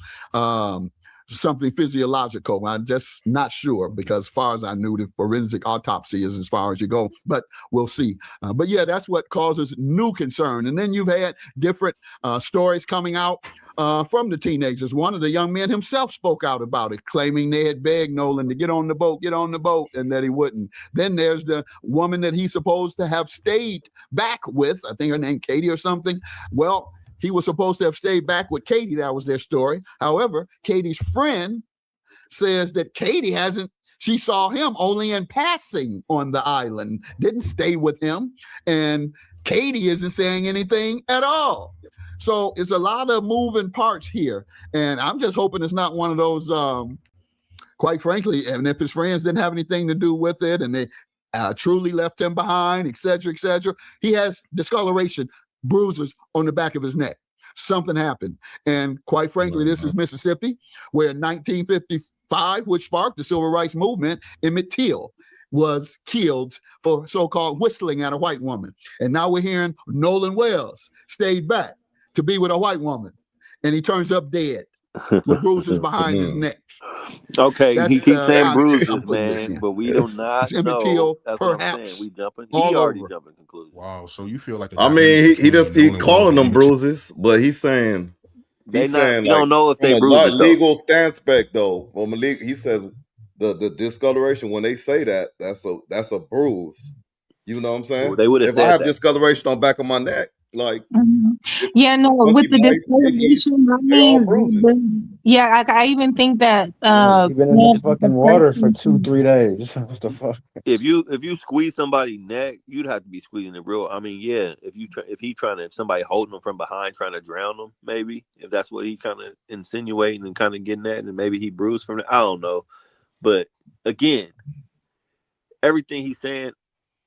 something physiological. I'm just not sure because as far as I knew, the forensic autopsy is as far as you go, but we'll see. But yeah, that's what causes new concern. And then you've had different stories coming out from the teenagers. One of the young men himself spoke out about it, claiming they had begged Nolan to get on the boat, and that he wouldn't. Then there's the woman that he's supposed to have stayed back with. I think her name Katie or something. Well, he was supposed to have stayed back with Katie. That was their story. However, Katie's friend says that Katie hasn't. She saw him only in passing on the island, didn't stay with him. And Katie isn't saying anything at all. So it's a lot of moving parts here. And I'm just hoping it's not one of those, quite frankly, and if his friends didn't have anything to do with it and they truly left him behind, et cetera, he has discoloration, bruises on the back of his neck. Something happened. And quite frankly, this is Mississippi, where in 1955, which sparked the civil rights movement, Emmett Till was killed for so-called whistling at a white woman. And now we're hearing Nolan Wells stayed back to be with a white woman, and he turns up dead with bruises behind his neck. Okay, he keeps saying bruises, man, but we do not know. That's what I'm saying. We jumping. He already jumping conclusions. Wow, so you feel like I mean, he calling them bruises, but he's saying we like, don't know if they from bruises. a legal stance back though. From a legal, he says the discoloration when they say that's a bruise. You know what I'm saying? Well, they would have if said I have that. discoloration on back of my neck, like yeah, no, with the discoloration, I mean, yeah, I even think that you've been in the fucking water for 2-3 days. What the fuck? If you squeeze somebody's neck, you'd have to be squeezing it real. I mean, yeah, if somebody holding him from behind trying to drown him, maybe if that's what he kind of insinuating and kind of getting at, and maybe he bruised from it. I don't know, but again, everything he's saying,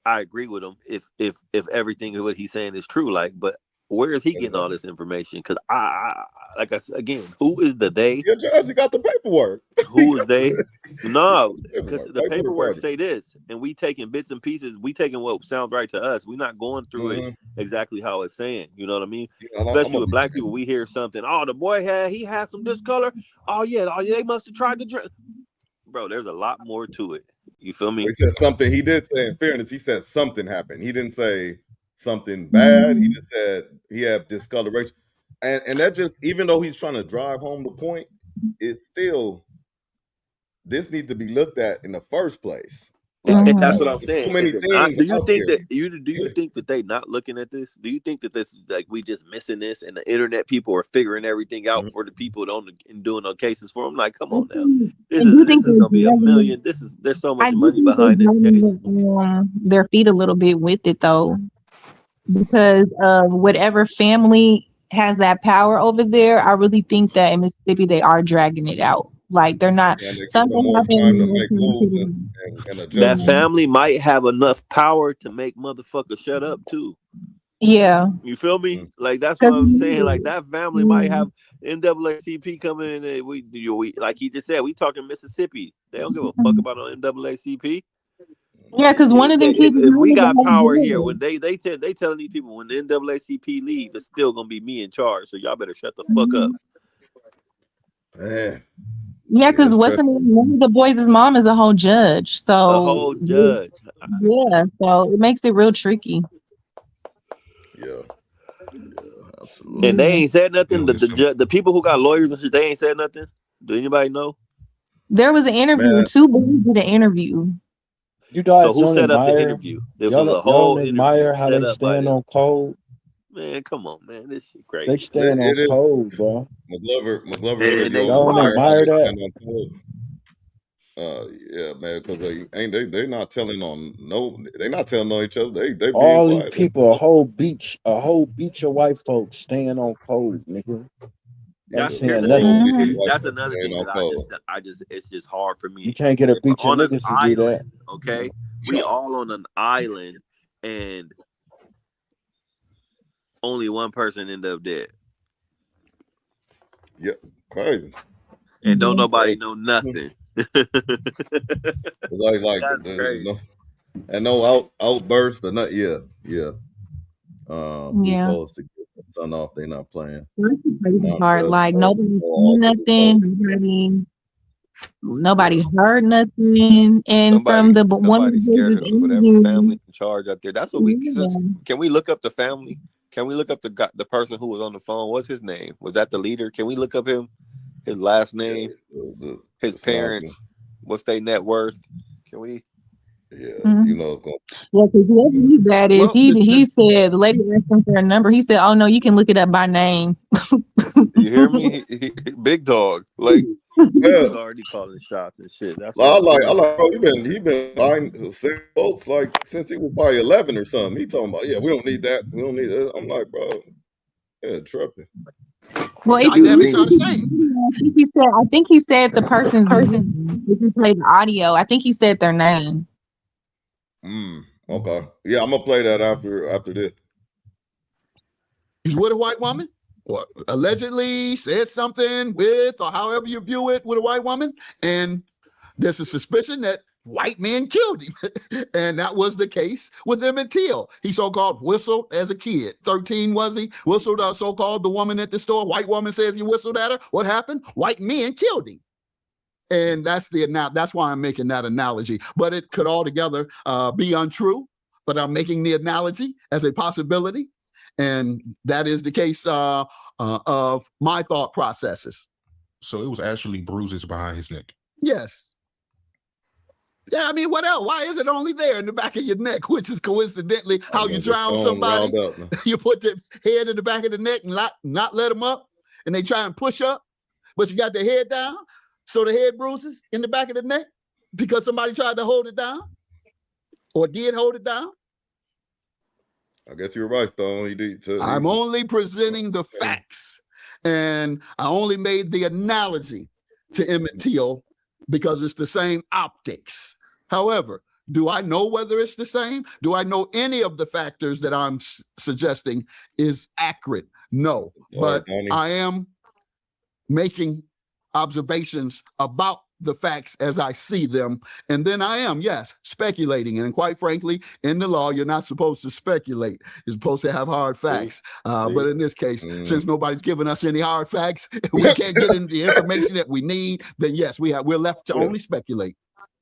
I agree with him. If everything what he's saying is true, but Where is he getting all this information? Because I like I said again, who is the they? Your judge, you got the paperwork. Who is they? No, because Paperwork. the Right to the paperwork party. say this, and we taking bits and pieces. We taking what sounds right to us. We're not going through it exactly how it's saying. You know what I mean? Yeah, I'm Especially gonna with be black people, we hear something. Oh, the boy had some discolor. Oh yeah, they must have tried to drink. Bro, there's a lot more to it. You feel me? He said something. He did say, in fairness, he said something happened. He didn't say something bad. He just said he had discoloration, and that just, even though he's trying to drive home the point, it's still, this needs to be looked at in the first place. Like, And that's what I'm there's so saying. many Is it not? things Do you out think there. that do you think that they not looking at this? Do you think that this like we just missing this, and the internet people are figuring everything out for the people and doing no cases for them? Like, come on now, this is gonna be a million. There's so much I do money think they're behind this case. dragging their feet a little bit with it though, because of whatever family has that power over there. I really think that in Mississippi they are dragging it out. Like they're not And they give them something more time to make moves happened. and That adjust. family might have enough power to make motherfuckers shut up too. Yeah. You feel me? Like that's what I'm saying. Like that family might have NAACP coming in. And we like he just said, we talking Mississippi. They don't give a fuck about no NAACP. Yeah, because one of them kids If we got power here, here. when they telling these people when the NAACP leave, it's still gonna be me in charge. So y'all better shut the fuck up. Man. Yeah, because what's the name? One of the boys' mom is a whole judge. So a whole judge. Yeah, so it makes it real tricky. Yeah, absolutely. And they ain't said nothing. The people who got lawyers and shit, they ain't said nothing. Do anybody know? There was an interview. Two boys did an interview. You guys So who don't set up the admire interview? This y'all was a don't, whole y'all don't interview admire how set they up by stand them. on code. Man, come on, man, this shit crazy. They stand on code, bro. McGlover And said they y'all don't smart. admire that. stand on code. Yeah, man, because they not telling on they not telling on each other. They being All these quiet. people, a whole beach of white folks stand on code, nigga. That's Saying the thing. nothing. That's another thing that I just it's just hard for me. You can't get a beach of on an niggas to island, do that. okay? We all on an island, and only one person ended up dead. Yeah, crazy. And don't nobody know nothing. like That's crazy. no outburst or not. Yeah. We Yeah. supposed to get the sun off. They not playing. That's the crazy part. Like nobody's seen nothing. Nobody heard nothing. And from the one of the scared of boys' whatever interview, family in charge out there. That's what can we look up the family? Can we look up the person who was on the phone? What's his name? Was that the leader? Can we look up his last name, his parents? What's their net worth? Can we? Yeah, you know. Yeah, because whoever he's that is, he said the lady asked him for a number. He said, "Oh no, you can look it up by name." You hear me? Big dog, like he's already calling shots and shit. That's I like, bro, he been buying six boats like since he was probably 11 or something. He talking about, yeah, we don't need that. We don't need that. I'm like, bro, yeah, tripping. Well, if dynamics are the same. I think he said the person's name. If you play the audio, I think he said their name. Okay. Yeah, I'm gonna play that after this. He's with a white woman, or allegedly said something with, or however you view it, with a white woman, and there's a suspicion that white men killed him. And that was the case with Emmett Till. He so-called whistled as a kid. 13 was he? Whistled so-called the woman at the store. White woman says he whistled at her. What happened? White men killed him. And that's why I'm making that analogy. But it could altogether be untrue. But I'm making the analogy as a possibility. And that is the case of my thought processes. So it was actually bruises behind his neck. Yes. Yeah, I mean, what else? Why is it only there in the back of your neck, which is coincidentally how you drown somebody? You put the head in the back of the neck and not let them up, and they try and push up, but you got the head down, so the head bruises in the back of the neck because somebody tried to hold it down or did hold it down. I guess you're right, Stone. I'm only presenting the facts, and I only made the analogy to Emmett Till because it's the same optics. However, Do I know whether it's the same? Do I know any of the factors that I'm suggesting is accurate? No, but I am making observations about the facts as I see them. And then I am, yes, speculating. And quite frankly, in the law, you're not supposed to speculate. You're supposed to have hard facts. But in this case, since nobody's given us any hard facts, we can't get into the information that we need, then yes, we're left to only speculate.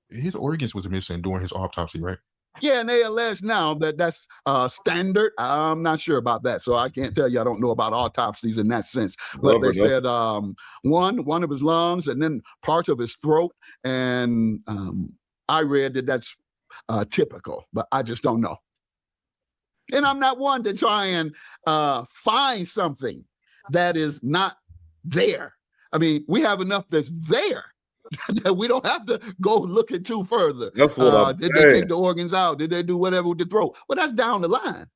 His organs was missing during his autopsy, right? Yeah, and they allege now that that's standard. I'm not sure about that, so I can't tell you. I don't know about autopsies in that sense. But they said one of his lungs and then parts of his throat, and I read that that's typical, but I just don't know. And I'm not one to try and find something that is not there. I mean, we have enough that's there. We don't have to go looking too further. That's what I'm saying. Did they take the organs out? Did they do whatever with the throat? Well, that's down the line.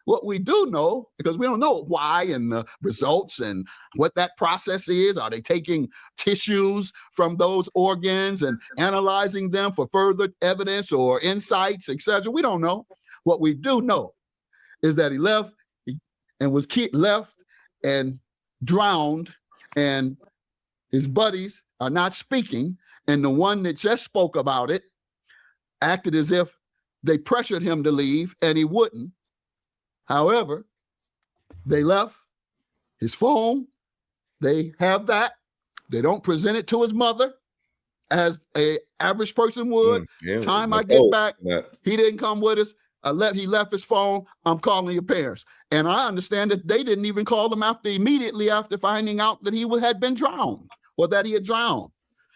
What we do know, because we don't know why and the results and what that process is. Are they taking tissues from those organs and analyzing them for further evidence or insights, etc.? We don't know. What we do know is that he left and was left and drowned, and his buddies are not speaking, and the one that just spoke about it acted as if they pressured him to leave and he wouldn't. However, they left his phone. They have that. They don't present it to his mother as a average person would. Time I get back, he didn't come with us. He left his phone. I'm calling your parents. And I understand that they didn't even call him immediately after finding out that he had been drowned, or that he had drowned.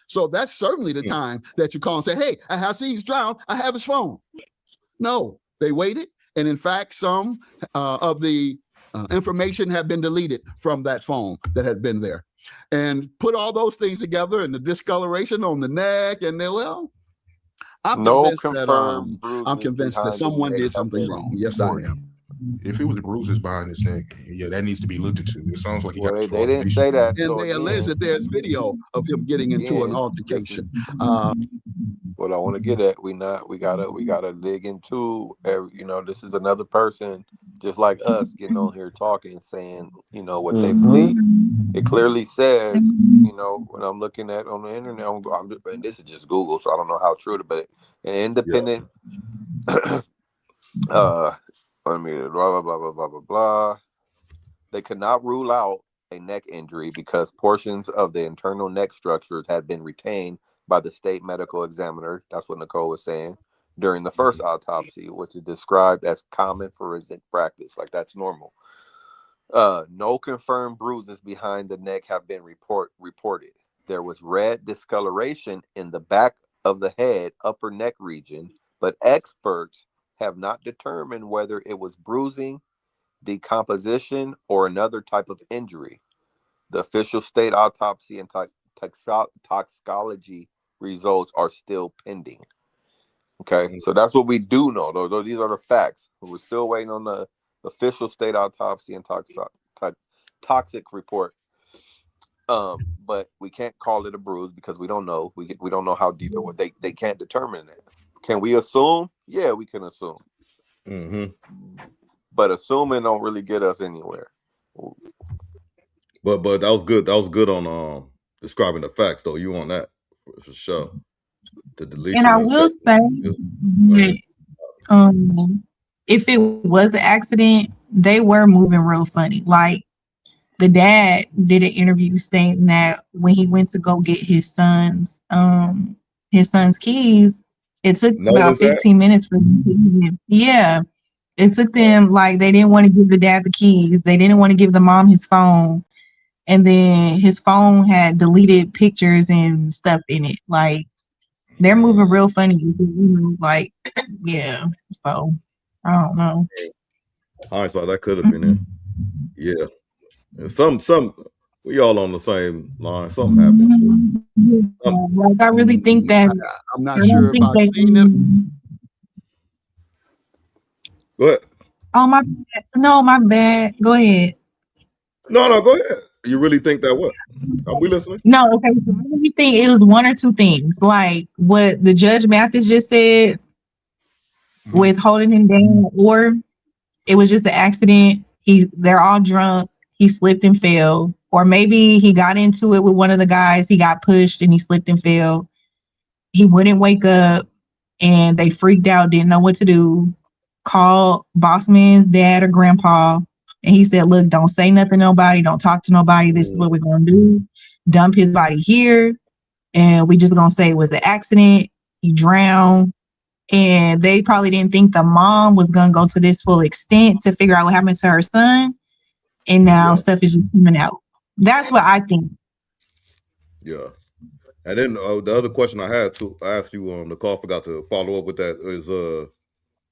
So that's certainly the time that you call and say, hey, I see he's drowned. I have his phone. No, they waited. And in fact, some of the information had been deleted from that phone that had been there. And put all those things together, and the discoloration on the neck, and I'm convinced that someone did something wrong. Yes, I am. If it was bruises behind his neck, yeah, that needs to be looked into. It sounds like he got. They didn't say that, and they allege that there's video of him getting into an altercation. What I want to get at, we gotta dig into. This is another person just like us getting on here talking, saying, what they believe. It clearly says, when I'm looking at on the internet, and this is just Google, so I don't know how true it is, but an independent. Blah, blah, blah, blah, blah, blah, blah. They could not rule out a neck injury because portions of the internal neck structures had been retained by the state medical examiner. That's what Nicole was saying during the first autopsy, which is described as common forensic practice. Like, that's normal. No confirmed bruises behind the neck have been reported. There was red discoloration in the back of the head, upper neck region, but experts have not determined whether it was bruising, decomposition, or another type of injury. The official state autopsy and toxicology results are still pending. Okay, so that's what we do know. Though these are the facts. We're still waiting on the official state autopsy and toxic report. But we can't call it a bruise because we don't know. We don't know how deep it was. They can't determine that. Can we assume? Yeah, we can assume. But assuming don't really get us anywhere. But that was good. That was good on describing the facts, though. You on that for sure. The deletion. And I will say that if it was an accident, they were moving real funny. Like, the dad did an interview saying that when he went to go get his son's keys, it took about 15 minutes for them. Yeah. It took them, like, they didn't want to give the dad the keys. They didn't want to give the mom his phone. And then his phone had deleted pictures and stuff in it. Like, they're moving real funny. Like, yeah. So, I don't know. All right, so that could have been it. Yeah. Some we all on the same line. Something happened. Like, I really think that I'm not sure if I've seen it. Go ahead. Oh, my bad. No, my bad. Go ahead. No, go ahead. You really think that what? Are we listening? No, okay. So I really think it was one or two things. Like what the Judge Mathis just said, with holding him down, or it was just an accident. They're all drunk. He slipped and fell, or maybe he got into it with one of the guys. He got pushed and he slipped and fell. He wouldn't wake up, and they freaked out, didn't know what to do. Called boss man's dad or grandpa, and he said, "Look, don't say nothing to nobody. Don't talk to nobody. This is what we're gonna do. Dump his body here, and we just gonna say it was an accident. He drowned." And they probably didn't think the mom was gonna go to this full extent to figure out what happened to her son. And now stuff is just coming out. That's what I think. Yeah. And then the other question I had to ask you, Nicole, forgot to follow up with that is,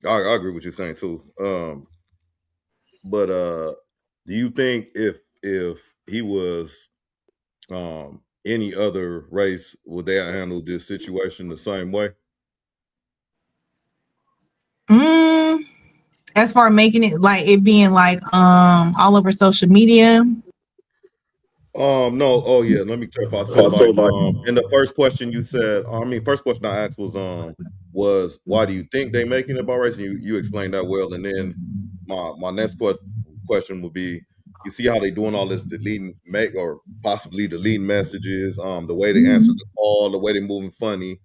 I agree with you saying too. But do you think if he was any other race, would they handle this situation the same way? As far as making it like it being like all over social media. No. Oh yeah. Let me clarify. So like in the first question you said, first question I asked was why do you think they making it about race? And you explained that well. And then my next question would be, you see how they doing all this possibly deleting messages, the way they answer the call, the way they moving funny.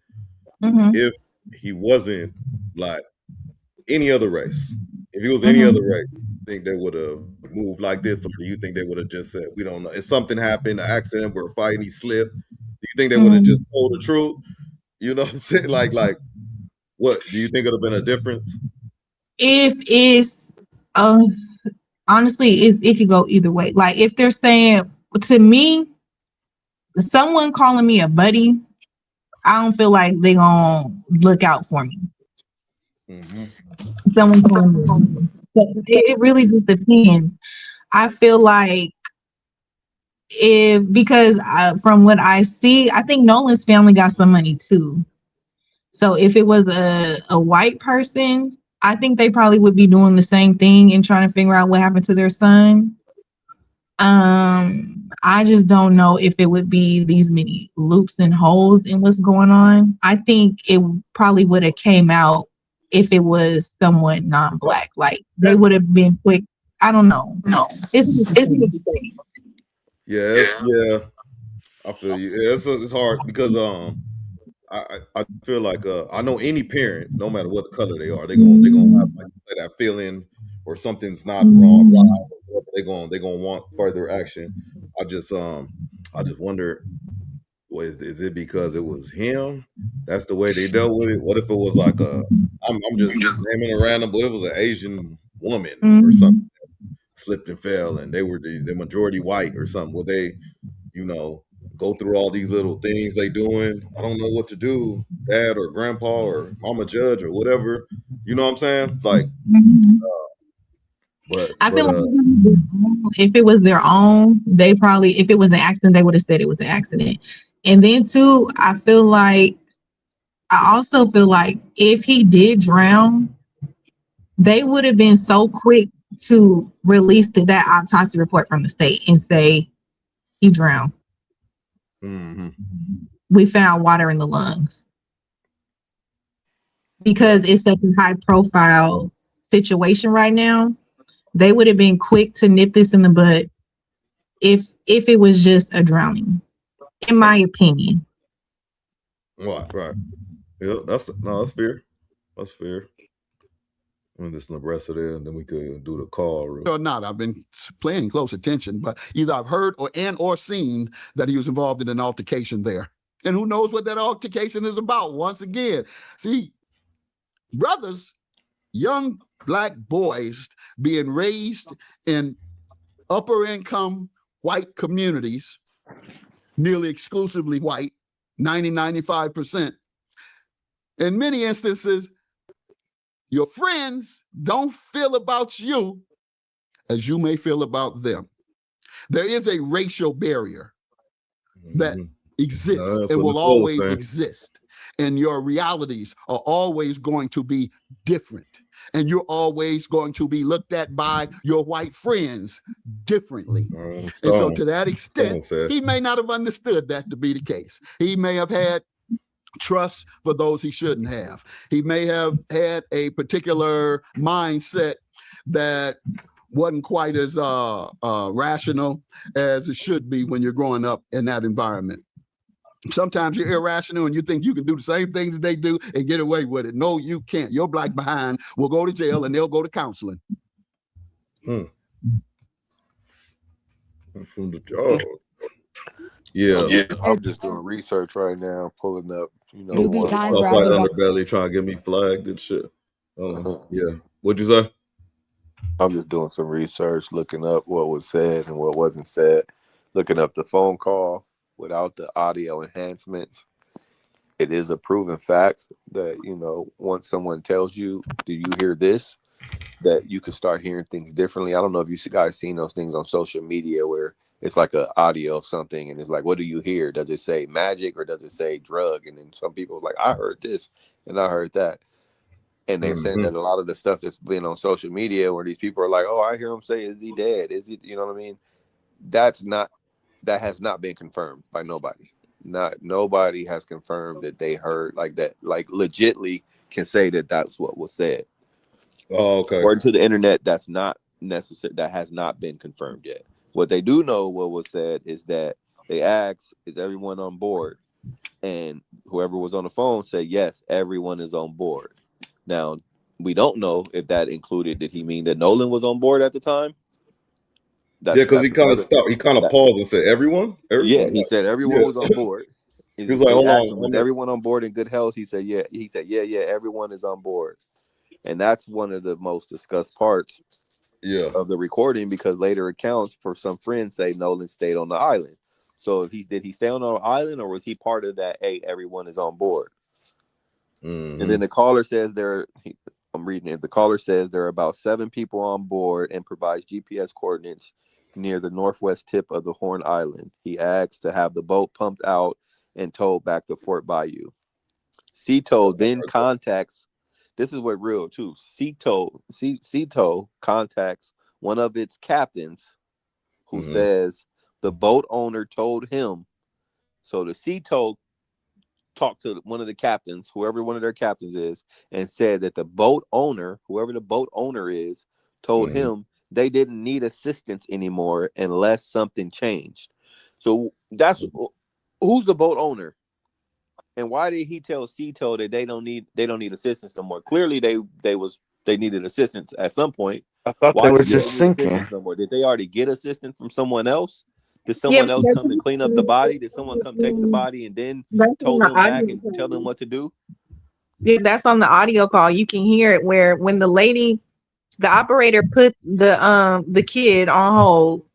If he wasn't like any other race, if he was any other race, do you think they would have moved like this, or do you think they would have just said, we don't know, if something happened, an accident, we're fighting, he slipped, do you think they would have just told the truth? You know what I'm saying? Like what do you think it would have been a difference? If it's honestly, it could go either way. Like if they're saying, to me, someone calling me a buddy, I don't feel like they gonna look out for me. Someone calling me a buddy. But it really just depends. I feel like because from what I see, I think Nolan's family got some money too. So if it was a white person, I think they probably would be doing the same thing and trying to figure out what happened to their son. I just don't know if it would be these many loops and holes in what's going on. I think it probably would have came out if it was somewhat non-black. Like they would have been quick. I don't know. No, it's yeah. I feel you. Yeah, it's hard because I feel like I know any parent, no matter what the color they are, they're gonna have like that feeling or something's not wrong. They're gonna want further action. I just wonder, is it because it was him? That's the way they dealt with it. What if it was like I'm just naming a random, but it was an Asian woman or something that slipped and fell, and they were the majority white or something? Would they, go through all these little things they doing? I don't know what to do, dad or grandpa or mama judge or whatever. You know what I'm saying? It's like, I feel like if it was their own, they probably, if it was an accident, they would have said it was an accident. And then too, I also feel like if he did drown, they would have been so quick to release that autopsy report from the state and say he drowned. We found water in the lungs. Because it's such a high profile situation right now, they would have been quick to nip this in the bud if it was just a drowning, in my opinion. Right. Yeah, that's fair. That's fair. And this Nebraska there, and then we could do the call. Or not, I've been paying close attention, but either I've heard or seen that he was involved in an altercation there. And who knows what that altercation is about? Once again, see, brothers, young Black boys being raised in upper income white communities, nearly exclusively white, 95%. In many instances, your friends don't feel about you as you may feel about them. There is a racial barrier that exists and will always exist. And your realities are always going to be different. And you're always going to be looked at by your white friends differently. And so to that extent, he may not have understood that to be the case. He may have had trust for those he shouldn't have. He may have had a particular mindset that wasn't quite as rational as it should be when you're growing up in that environment. Sometimes you're irrational and you think you can do the same things they do and get away with it. No, you can't. Your black behind will go to jail and they'll go to counseling. From the job. Yeah. I'm just doing research right now, pulling up, Stuff like Underbelly trying to get me flagged and shit. Yeah. What'd you say? I'm just doing some research, looking up what was said and what wasn't said, looking up the phone call without the audio enhancements. It is a proven fact that, once someone tells you, do you hear this? That you can start hearing things differently. I don't know if you guys seen those things on social media where it's like an audio of something and it's like, what do you hear? Does it say magic or does it say drug? And then some people are like, I heard this and I heard that. And they're saying that a lot of the stuff that's been on social media where these people are like, oh, I hear him say, is he dead? Is he, you know what I mean? That has not been confirmed by nobody. Nobody has confirmed that they heard like that, like legitly can say that that's what was said. Oh, okay. According to the internet, that's not necessary. That has not been confirmed yet. What they do know, what was said, is that they asked, is everyone on board? And whoever was on the phone said, yes, everyone is on board. Now, we don't know if that included, did he mean that Nolan was on board at the time? Because he kind of stopped. He kind of paused and said, everyone? Yeah, he said everyone was on board. He was like, hold on. Was everyone on board in good health? He said, yeah. He said, yeah, everyone is on board. And that's one of the most discussed parts of the recording, because later accounts for some friends say Nolan stayed on the island. So did he stay on the island, or was he part of that? Hey, everyone is on board. And then the caller says I'm reading it. The caller says there are about 7 people on board and provides GPS coordinates near the northwest tip of the Horn Island. He asks to have the boat pumped out and towed back to Fort Bayou. SODO then contacts. This is what real too. SODO contacts one of its captains, who says the boat owner told him. So the SODO talked to one of the captains, whoever one of their captains is, and said that the boat owner, whoever the boat owner is, told him they didn't need assistance anymore unless something changed. So that's who's the boat owner. And why did he tell SODO that they don't need assistance no more? Clearly, they needed assistance at some point. I thought they was just sinking. No more? Did they already get assistance from someone else? Did someone else come and clean up the body? Did someone come take the body and then told them back and tell them what to do? Yeah, that's on the audio call. You can hear it where when the operator put the kid on hold.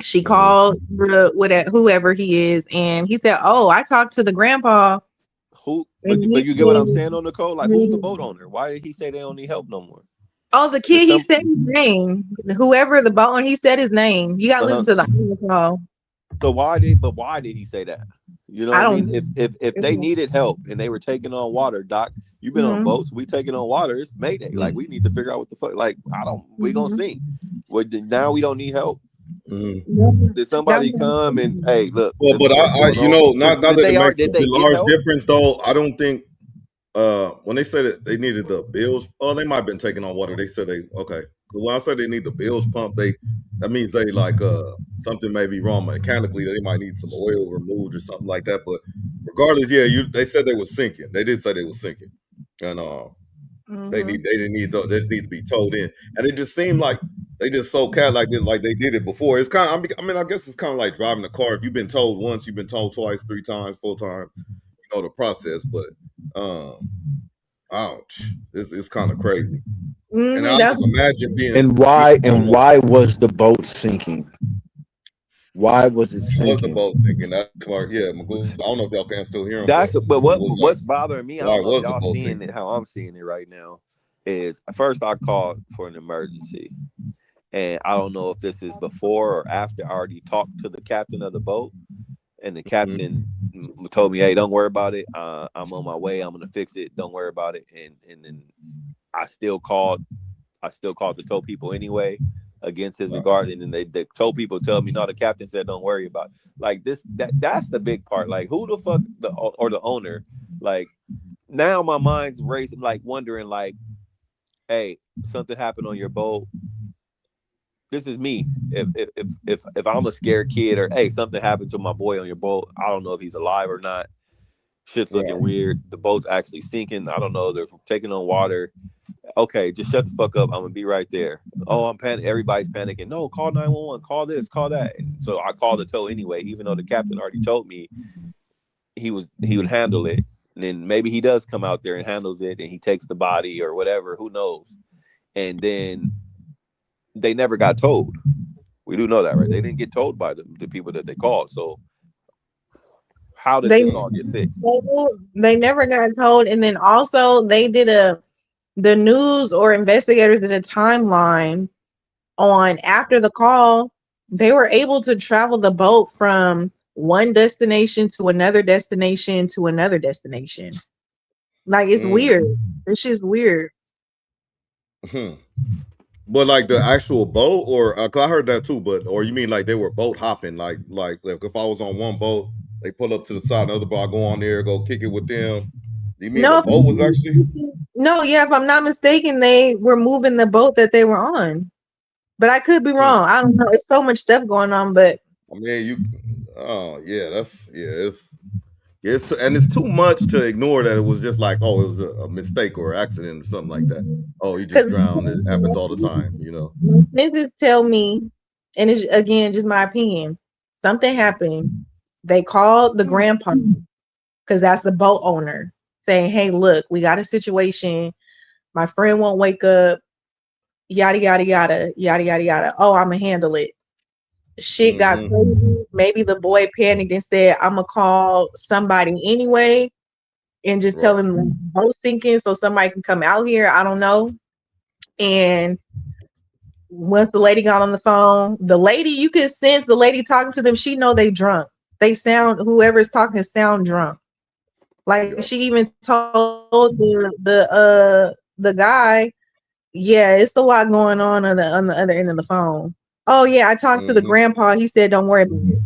She called whoever he is, and he said, "Oh, I talked to the grandpa." But you get what I'm saying on Nicole? Like, who's the boat owner? Why did he say they don't need help no more? Oh, the kid. He said his name. Whoever the boat owner, he said his name. You got to listen to the audio call. So why did he say that? You know what I mean? If they needed help and they were taking on water, Doc, you've been on boats. We taking on water. It's Mayday. Like, we need to figure out what the fuck. Like, we gonna sink. Now we don't need help. Did somebody come and hey look? Well, but not that it makes a large difference though. I don't think when they said that they needed the bills, they might have been taking on water. They said okay. When I said they need the bills pumped, that means they like something may be wrong mechanically. They might need some oil removed or something like that. But regardless, they said they were sinking. They did say they were sinking, and they just need to be towed in. And it just seemed like they just so like they did it before. It's kind of, I mean, I guess it's kind of like driving a car. If you've been told once, you've been told twice, 3 times, 4 times, you know the process. But ouch, it's kind of crazy. And I just imagine being. And why was the boat sinking? Why was it sinking? Was the boat sinking? That's smart. Yeah, McGlover. I don't know if y'all can still hear him. But what's bothering me? I don't know if y'all seeing it how I'm seeing it right now. Is first I called for an emergency, and I don't know if this is before or after I already talked to the captain of the boat, and the captain told me, "Hey, don't worry about it. I'm on my way. I'm gonna fix it. Don't worry about it." And then I still called the tow people anyway against his regard, and then the tow people tell me, "No, the captain said don't worry about it." Like that's the big part. Like, who the fuck the owner Like now my mind's racing, like wondering, like, hey, something happened on your boat. This is me. If I'm a scared kid, or hey, something happened to my boy on your boat, I don't know if he's alive or not. Shit's looking weird. The boat's actually sinking. I don't know. They're taking on water. Okay, just shut the fuck up. I'm gonna be right there. Oh, I'm panicking. Everybody's panicking. No, call 911. Call this. Call that. And so I called the tow anyway, even though the captain already told me he would handle it. And then maybe he does come out there and handles it, and he takes the body or whatever. Who knows? And then they never got told. We do know that, right? They didn't get told by the people that they called. So how did this all get fixed? They never got told. And then also they did the news or investigators did a timeline on after the call. They were able to travel the boat from one destination to another destination to another destination. Like, it's weird. It's just weird. But like the actual boat, or 'cause I heard that too. But or you mean like they were boat hopping? Like if I was on one boat, they pull up to the side, another boat, I go on there, go kick it with them. You mean the boat was actually? No, yeah, if I'm not mistaken, they were moving the boat that they were on. But I could be wrong. I don't know. It's so much stuff going on, but I mean, it's too much to ignore that it was just like, oh, it was a mistake or accident or something like that. Oh, you just drowned. It happens all the time, you know. Mrs. tell me, and it's again just my opinion. Something happened. They called the grandpa because that's the boat owner, saying, "Hey, look, we got a situation. My friend won't wake up. Yada yada yada yada yada yada. Oh, I'ma handle it." Shit got crazy. Maybe the boy panicked and said, "I'ma call somebody anyway, and just tell them the boat sinking so somebody can come out here." I don't know. And once the lady got on the phone, the lady, you can sense the lady talking to them. She know they drunk. They sound, whoever's talking sound drunk. Like she even told the guy, yeah, it's a lot going on the other end of the phone. Oh yeah, I talked to the grandpa. He said, "Don't worry about it."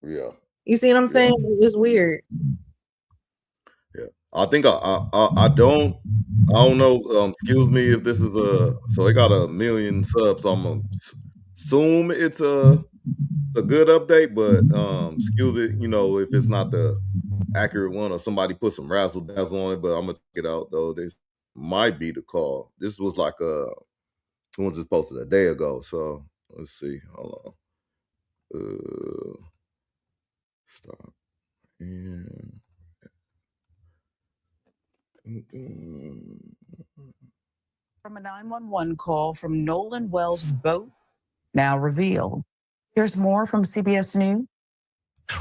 Yeah. You see what I'm saying? It's weird. Yeah. I think I don't know. Excuse me if this is so it got 1 million subs. So I'm gonna assume it's a good update, but excuse it, you know, if it's not the accurate one or somebody put some razzle dazzle on it, but I'm gonna check it out though. This might be the call. This was like when was it posted a day ago? So let's see. Hold on. Stop. And from a 911 call from Nolan Wells' boat, now revealed. Here's more from CBS News.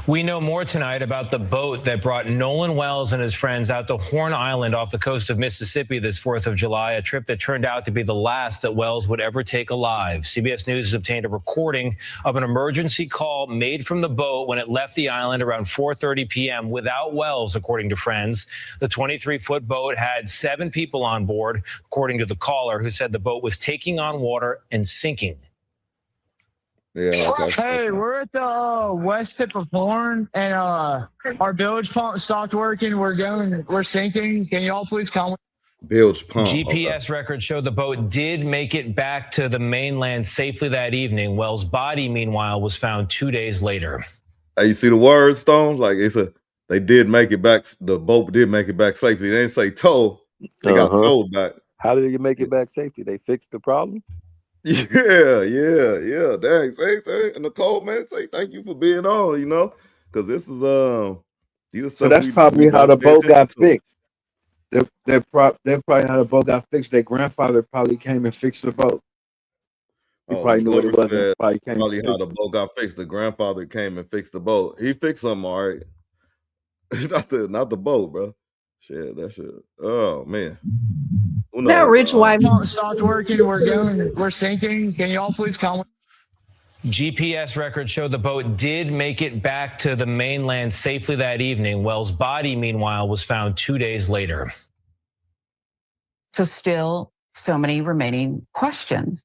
We know more tonight about the boat that brought Nolan Wells and his friends out to Horn Island off the coast of Mississippi this 4th of July, a trip that turned out to be the last that Wells would ever take alive. CBS News has obtained a recording of an emergency call made from the boat when it left the island around 4:30 p.m. without Wells, according to friends. The 23-foot boat had 7 people on board, according to the caller, who said the boat was taking on water and sinking. Yeah, okay. Hey, we're at the west tip of Horn, and our bilge pump stopped working. We're sinking. Can y'all please come? Bilge pump. GPS records show the boat did make it back to the mainland safely that evening. Wells' body, meanwhile, was found 2 days later. Hey, you see the words, Stone? Like they did make it back. The boat did make it back safely. They didn't say tow. They got towed back. How did you make it back safely? They fixed the problem? Yeah. Dang, say, Nicole, man, say thank you for being on, you know, because this is so that's probably how the boat got fixed. That's probably how the boat got fixed. Their grandfather probably came and fixed the boat. He probably knew what it was. Probably how the boat got fixed. The grandfather came and fixed the boat. He fixed something, all right. not the boat, bro. Shit, that shit. Oh man. That rich white man stopped working. We're sinking. Can y'all please come? GPS records show the boat did make it back to the mainland safely that evening. Wells' body, meanwhile, was found 2 days later. So still so many remaining questions.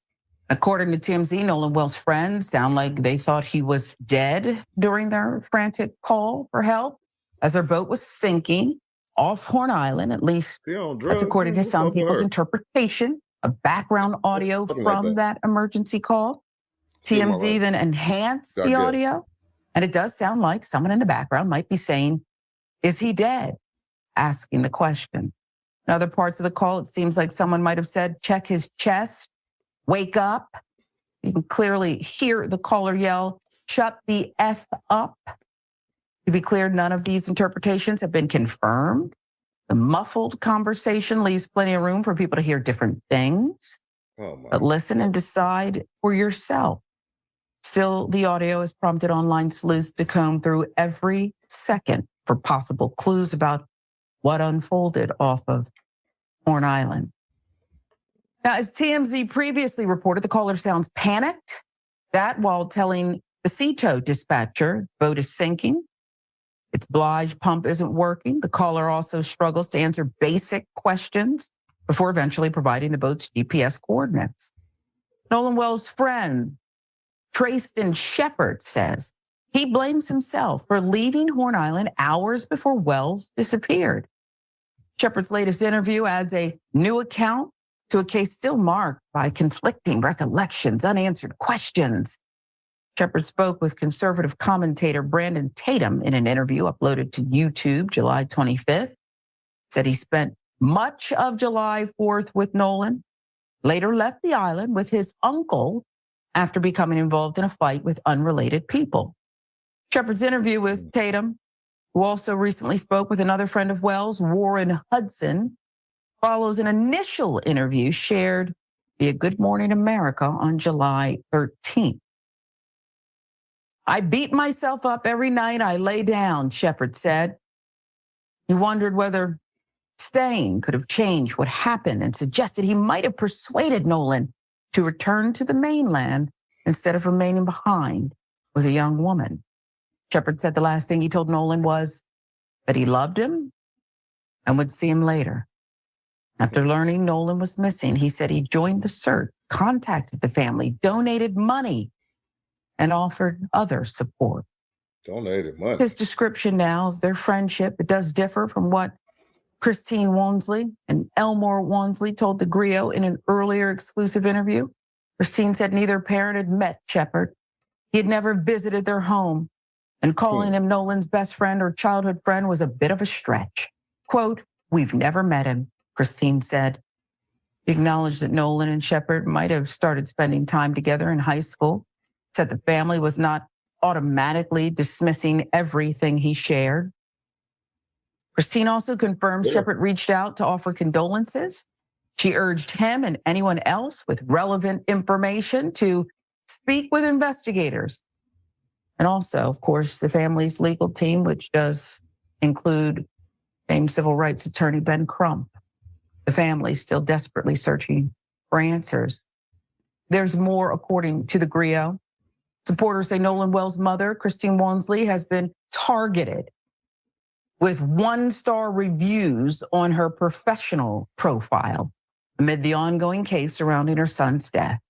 According to TMZ, Nolan Wells' friends sound like they thought he was dead during their frantic call for help. as their boat was sinking off Horn Island. At least that's according to some people's interpretation of background audio from that emergency call. TMZ even enhanced the audio, and it does sound like someone in the background might be saying, "Is he dead?" asking the question. In other parts of the call, it seems like someone might have said, "Check his chest, wake up." You can clearly hear the caller yell, "Shut the F up." To be clear, none of these interpretations have been confirmed. The muffled conversation leaves plenty of room for people to hear different things. But listen and decide for yourself. Still, the audio has prompted online sleuths to comb through every second for possible clues about what unfolded off of Horn Island. Now, as TMZ previously reported, the caller sounds panicked. That while telling the SODO dispatcher, boat is sinking. Its Blige pump isn't working. The caller also struggles to answer basic questions before eventually providing the boat's GPS coordinates. Nolan Wells' friend, Trayston Shepard, says he blames himself for leaving Horn Island hours before Wells disappeared. Shepard's latest interview adds a new account to a case still marked by conflicting recollections, unanswered questions. Shepard spoke with conservative commentator Brandon Tatum in an interview uploaded to YouTube July 25th. Said he spent much of July 4th with Nolan, later left the island with his uncle after becoming involved in a fight with unrelated people. Shepard's interview with Tatum, who also recently spoke with another friend of Wells, Warren Hudson, follows an initial interview shared via Good Morning America on July 13th. "I beat myself up every night I lay down," Shepard said. He wondered whether staying could have changed what happened and suggested he might have persuaded Nolan to return to the mainland instead of remaining behind with a young woman. Shepard said the last thing he told Nolan was that he loved him and would see him later. After learning Nolan was missing, he said he joined the search, contacted the family, donated money, and offered other support. Donated money. His description now of their friendship, it does differ from what Christine Walmsley and Elmore Walmsley told the Griot in an earlier exclusive interview. Christine said neither parent had met Shepard. He had never visited their home, and calling him Nolan's best friend or childhood friend was a bit of a stretch. Quote, "We've never met him," Christine said. He acknowledged that Nolan and Shepard might have started spending time together in high school. Said the family was not automatically dismissing everything he shared. Christine also confirmed Shepard reached out to offer condolences. She urged him and anyone else with relevant information to speak with investigators. And also, of course, the family's legal team, which does include famed civil rights attorney Ben Crump. The family still desperately searching for answers. There's more, according to the Griot. Supporters say Nolan Wells' mother, Christine Walmsley, has been targeted with 1-star reviews on her professional profile amid the ongoing case surrounding her son's death.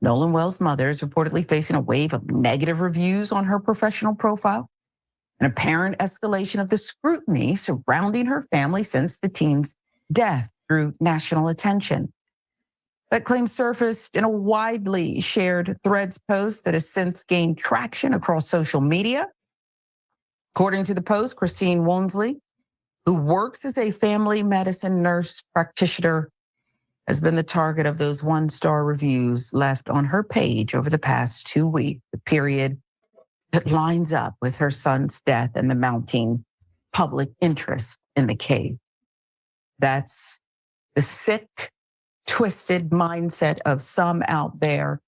Nolan Wells' mother is reportedly facing a wave of negative reviews on her professional profile, an apparent escalation of the scrutiny surrounding her family since the teen's death drew national attention. That claim surfaced in a widely shared Threads post that has since gained traction across social media. According to the post, Christine Walmsley, who works as a family medicine nurse practitioner, has been the target of those 1-star reviews left on her page over the past 2 weeks, the period that lines up with her son's death and the mounting public interest in the case. That's the sick, twisted mindset of some out there,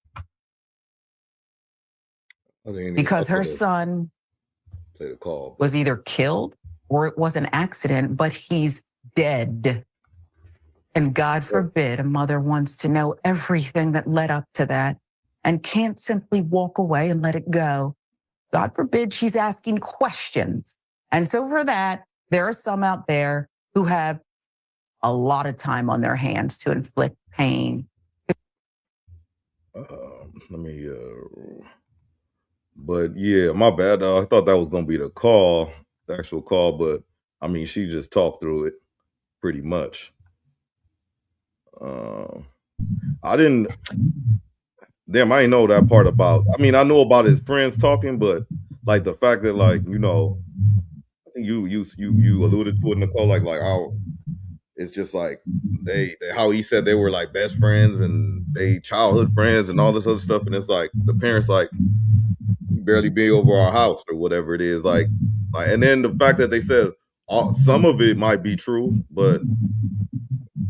because her son was either killed or it was an accident, but he's dead. And God forbid a mother wants to know everything that led up to that and can't simply walk away and let it go. God forbid she's asking questions. And so for that, there are some out there who have a lot of time on their hands to inflict pain. But yeah, my bad. I thought that was gonna be the call. actual call, but I mean, she just talked through it pretty much. I didn't know that part about. I mean, I know about his friends talking, but like the fact that, like, you know, I think you alluded to it, Nicole, like how it's just like they how he said they were like best friends and they childhood friends and all this other stuff, and it's like the parents like barely be over our house or whatever it is, like, and then the fact that they said some of it might be true, but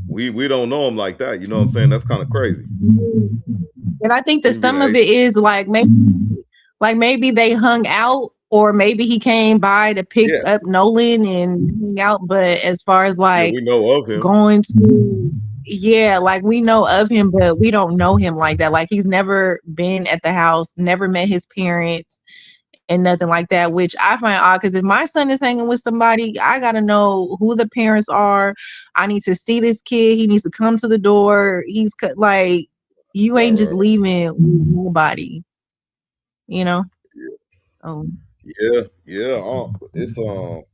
we don't know him like that. You know what I'm saying? That's kind of crazy. And I think that some of it is like maybe they hung out, or maybe he came by to pick up Nolan and hang out. But as far as like we know of him going to, like we know of him, but we don't know him like that. Like he's never been at the house, never met his parents and nothing like that, which I find odd, because if my son is hanging with somebody, I got to know who the parents are. I need to see this kid. He needs to come to the door. He's like, you ain't just leaving with nobody, you know? Yeah. It's man,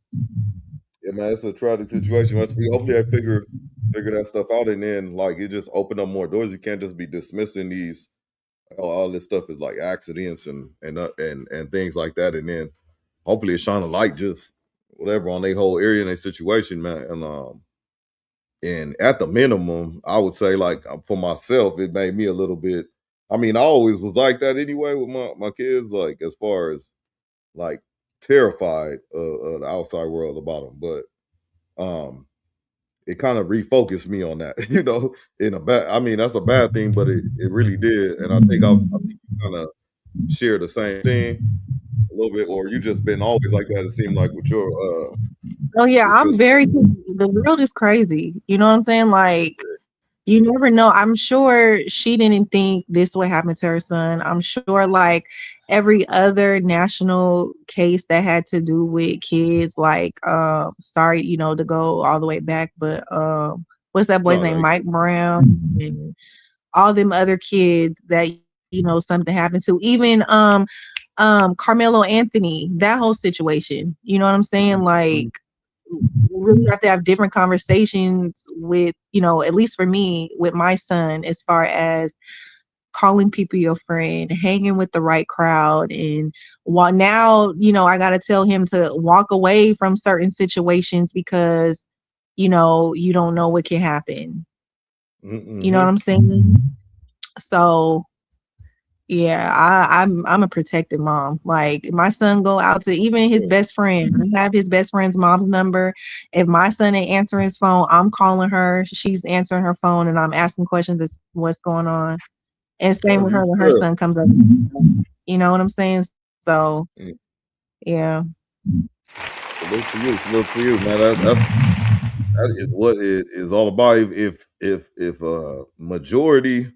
it's a tragic situation. Hopefully I figure that stuff out, and then like it just opened up more doors. You can't just be dismissing these all this stuff is like accidents and things like that, and then hopefully it shine a light just whatever on their whole area and their situation, man. And at the minimum, I would say, like, for myself, it made me a little bit. I mean, I always was like that anyway with my kids, like as far as like terrified of the outside world about them, but it kind of refocused me on that, you know, in a bad. I mean, that's a bad thing, but it really did, and I think you kind of share the same thing a little bit, or you just been always like that. It seemed like with your I'm very. The world is crazy. You know what I'm saying? Like, you never know. I'm sure she didn't think this would happen to her son. I'm sure, like every other national case that had to do with kids, like, sorry, you know, to go all the way back, but what's that boy's name? Mike Brown, and all them other kids that, you know, something happened to. Even Carmelo Anthony, that whole situation. You know what I'm saying? Like, we really have to have different conversations with, you know, at least for me, with my son, as far as calling people your friend, hanging with the right crowd. And while now, you know, I got to tell him to walk away from certain situations because, you know, you don't know what can happen. You know what I'm saying? So yeah, I'm a protected mom. Like, if my son go out to even his best friend, I have his best friend's mom's number. If my son ain't answering his phone, I'm calling her. She's answering her phone, and I'm asking questions as what's going on. And same with her when her son comes up. You know what I'm saying? So yeah. Salute to you, man. That is what it is all about. If majority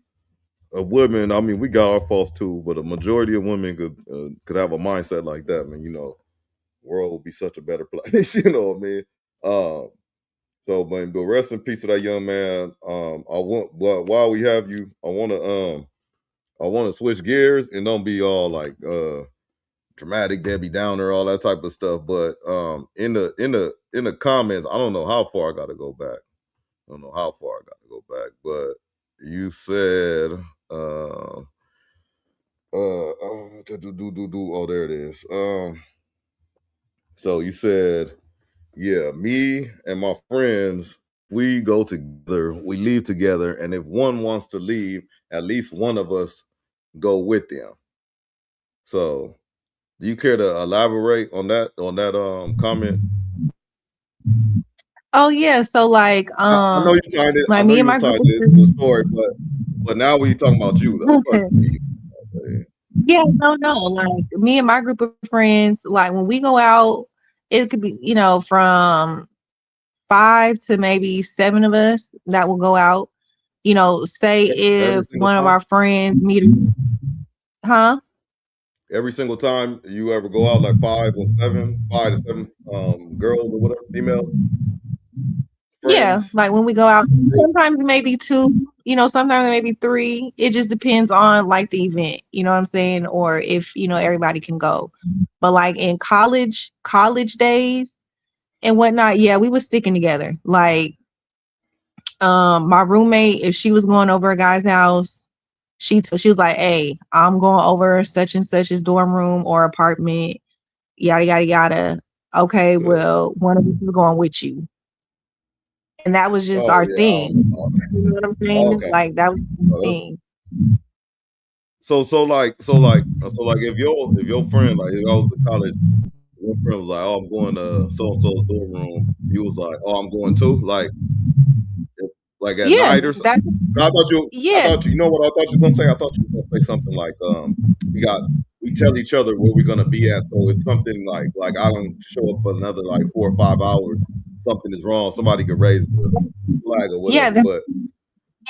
of women, I mean, we got our faults too, but a majority of women could have a mindset like that, man. You know, the world would be such a better place. You know what I mean? So, man, but rest in peace to that young man. While we have you, I want to switch gears and don't be all like dramatic, Debbie Downer, all that type of stuff. But in the comments, I don't know how far I got to go back. But you said, oh, there it is. So you said, yeah, me and my friends, we go together, we leave together, and if one wants to leave, at least one of us go with them. So, do you care to elaborate on that comment? Oh yeah, so like I know you tied it. like I know me and you my tied group it to the story, but now we're talking about you though. Yeah, no. Like, me and my group of friends, like when we go out, it could be, you know, from 5 to maybe 7 of us that will go out. You know, say if one of our friends meet, Every single time you ever go out, like 5 to 7 girls or whatever, female friends. Yeah, like when we go out, sometimes maybe 2. You know, sometimes there may be 3. It just depends on like the event, you know what I'm saying? Or if, you know, everybody can go. But like in college days and whatnot, yeah, we were sticking together. Like, my roommate, if she was going over a guy's house, she was like, "Hey, I'm going over such and such's dorm room or apartment, yada yada yada. Okay, well, one of us is going with you." And that was just our thing. You know what I'm saying? Okay. Like that was the thing. So like if your friend, like if I was in college, your friend was like, "Oh, I'm going to so and so's dorm room," you was like, "Oh, I'm going too," like at Yeah, night or something. I thought you you know what I thought you were gonna say? I thought you were gonna say something like we tell each other where we're gonna be at, so it's something like I don't show up for another like 4 or 5 hours, something is wrong, somebody could raise the flag or whatever. Yeah, But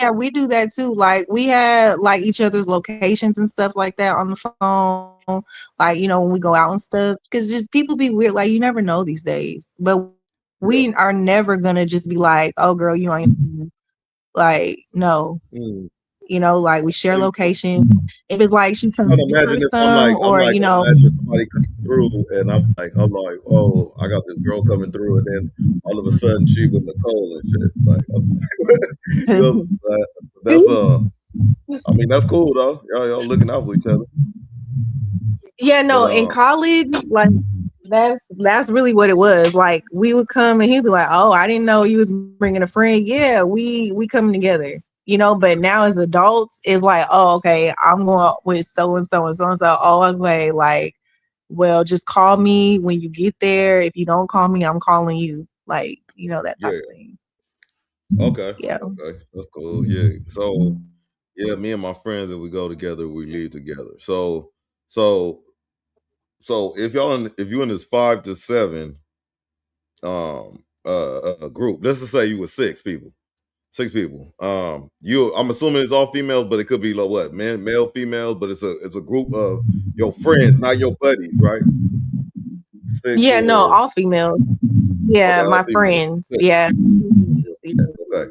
yeah, we do that too. Like we had like each other's locations and stuff like that on the phone. Like, you know, when we go out and stuff, because just people be weird. Like you never know these days. But we are never gonna just be like, "Oh, girl, you ain't." Like, no. You know, like we share location. If it's like she's I'm trying to get imagine her if some, or you know, imagine somebody coming through, and I'm like, oh, I got this girl coming through, and then all of a sudden she with Nicole and shit. Like, you know, that's I mean, that's cool though. Y'all looking out for each other. Yeah, no, in college, like that's really what it was. Like we would come and he'd be like, "Oh, I didn't know you was bringing a friend." Yeah, we coming together, you know. But now as adults, it's like, "Oh, okay, I'm going with so and so and so and so." Oh, okay, like, well, just call me when you get there. If you don't call me, I'm calling you. Like, you know, that type of thing. Okay. Yeah. Okay. That's cool. Yeah. So yeah, me and my friends, if we go together, we leave together. So if you're in this 5 to 7 group, let's just say you were 6 people. 6 people. I'm assuming it's all females, but it could be like what? Male, females, but it's a group of your friends, not your buddies, right? 6 Yeah, no, or all females. Yeah, okay, all my females. friends. 6. Yeah. Okay.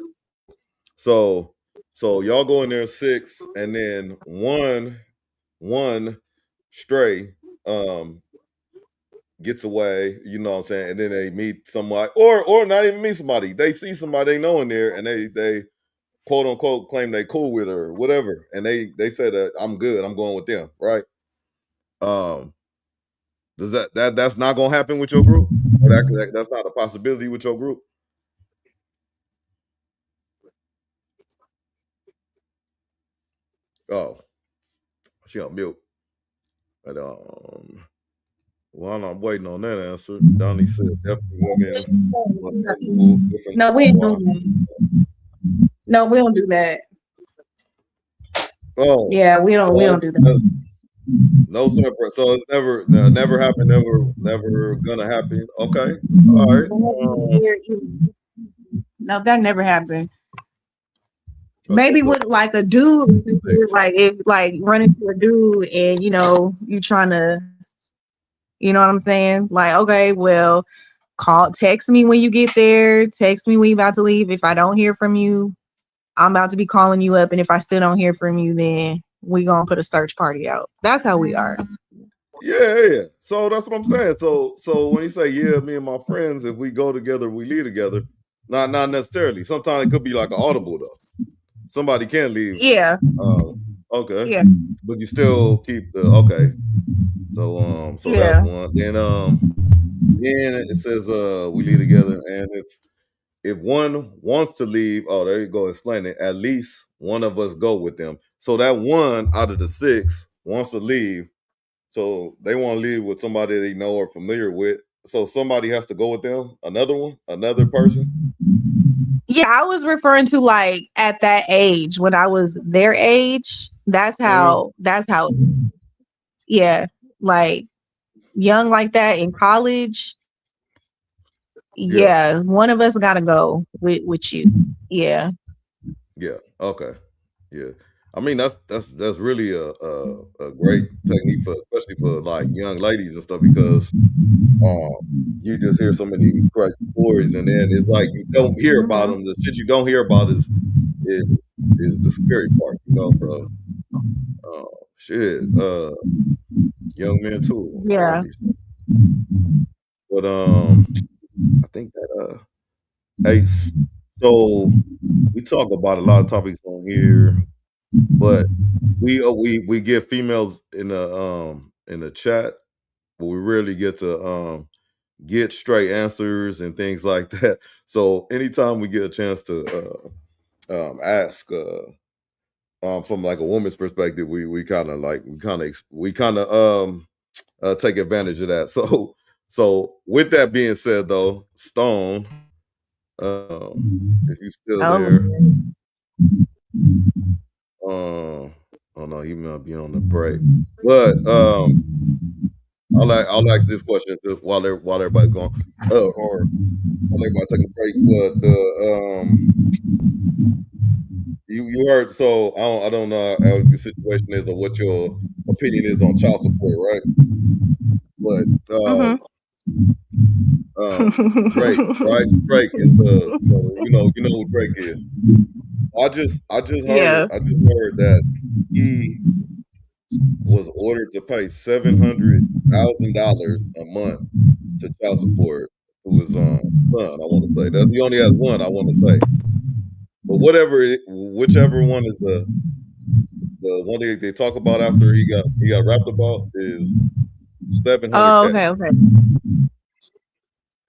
So y'all go in there 6, and then one stray gets away, you know what I'm saying, and then they meet somebody, or not even meet somebody. They see somebody they know in there, and they quote unquote claim they cool with her or whatever, and they said I'm good, I'm going with them, right? Does that's not gonna happen with your group? Or that's not a possibility with your group? Oh, she on mute. But while I'm waiting on that answer, Donnie said definitely women. No, we ain't doing that. No, we don't do that. Oh, yeah, we don't do that. No separate. So it's never happened. Never gonna happen. Okay, all right. No, that never happened. Maybe with like a dude, like if like run into a dude and you know you trying to, you know what I'm saying? Like, okay, well, text me when you get there. Text me when you about to leave. If I don't hear from you, I'm about to be calling you up, and if I still don't hear from you, then we gonna put a search party out. That's how we are. Yeah. So that's what I'm saying. So when you say me and my friends, if we go together, we leave together. Not necessarily. Sometimes it could be like an audible though. Somebody can leave. Yeah. Okay. Yeah. But you still keep the okay. So that's one. Then it says we leave together, and if one wants to leave, oh, there you go, explain it. At least one of us go with them. So that one out of the 6 wants to leave. So they want to leave with somebody they know or familiar with. So somebody has to go with them. Another person. Yeah, I was referring to like at that age when I was their age. That's how. Yeah, like young like that in college. Yeah, one of us got to go with you. Yeah. Yeah. Okay. Yeah. I mean that's really a great technique especially for like young ladies and stuff, because you just hear so many crazy stories, and then it's like you don't hear about them. The shit you don't hear about is is the scary part, you know, bro. Shit, young men too. Yeah. But I think that hey, so we talk about a lot of topics on here, but we give females in the chat, but we rarely get to get straight answers and things like that. So anytime we get a chance to ask from like a woman's perspective, we kind of take advantage of that. So with that being said, though, Stone, if you still there, oh no, he might be on the break. But I'll ask this question while everybody's going, or while everybody taking a break. But you heard, so I don't know how the situation is or what your opinion is on child support, right? But Drake, right? Drake is you know who Drake is. I just heard that he was ordered to pay $700,000 a month to child support to his son. I want to say that he only has one. I want to say, but whichever one is the one they talk about after he got rapped about is $700K. Oh, okay.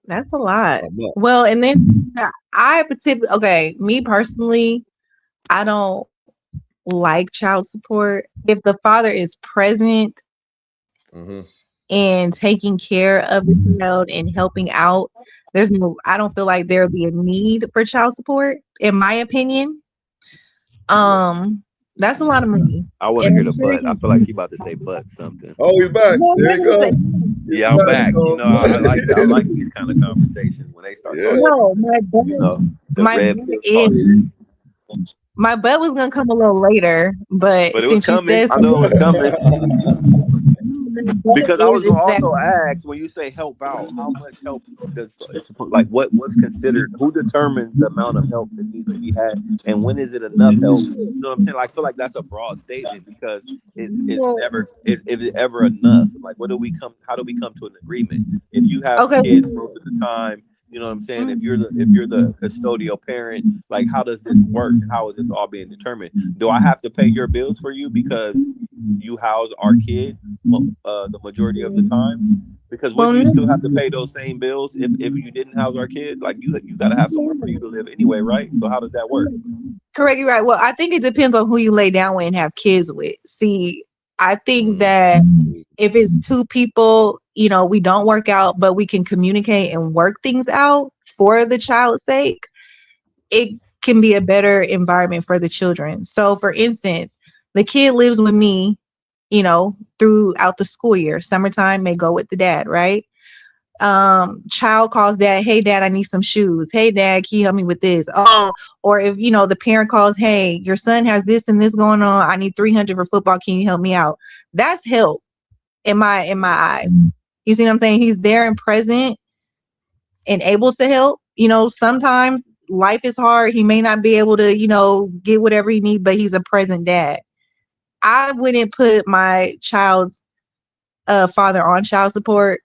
That's a lot. Well, and then me personally, I don't like child support. If the father is present and taking care of the child and helping out, I don't feel like there would be a need for child support, in my opinion. That's a lot of money. I want to hear the butt. I feel like she about to say butt something. Oh, he's back. There you go. Yeah, I'm back. You know, I like these kind of conversations when they start talking. No, my butt, my butt was gonna come a little later, but it was coming. I know it was coming. Because I was gonna also ask, when you say help out, how much help does what's considered? Who determines the amount of help that needs to be had, and when is it enough help? You know what I'm saying? Like, I feel like that's a broad statement because it's never is it ever enough? Like, how do we come to an agreement? If you have kids most of the time, you know what I'm saying? If you're the custodial parent, like, how does this work? How is this all being determined? Do I have to pay your bills for you because you house our kid the majority of the time? Because would you still have to pay those same bills if you didn't house our kid? Like, you got to have somewhere for you to live anyway, right? So how does that work? Correct, you're right. Well, I think it depends on who you lay down with and have kids with. See, I think that if it's two people, you know, we don't work out, but we can communicate and work things out for the child's sake, it can be a better environment for the children. So, for instance, the kid lives with me, you know, throughout the school year. Summertime may go with the dad, right? Child calls dad, hey dad, I need some shoes. Hey dad, can you help me with this? Oh, or if, you know, the parent calls, hey, your son has this and this going on, I need 300 for football, can you help me out? That's help in my eye. You see what I'm saying? He's there and present and able to help. You know, sometimes life is hard, he may not be able to, you know, get whatever he needs, but he's a present dad. I wouldn't put my child's father on child support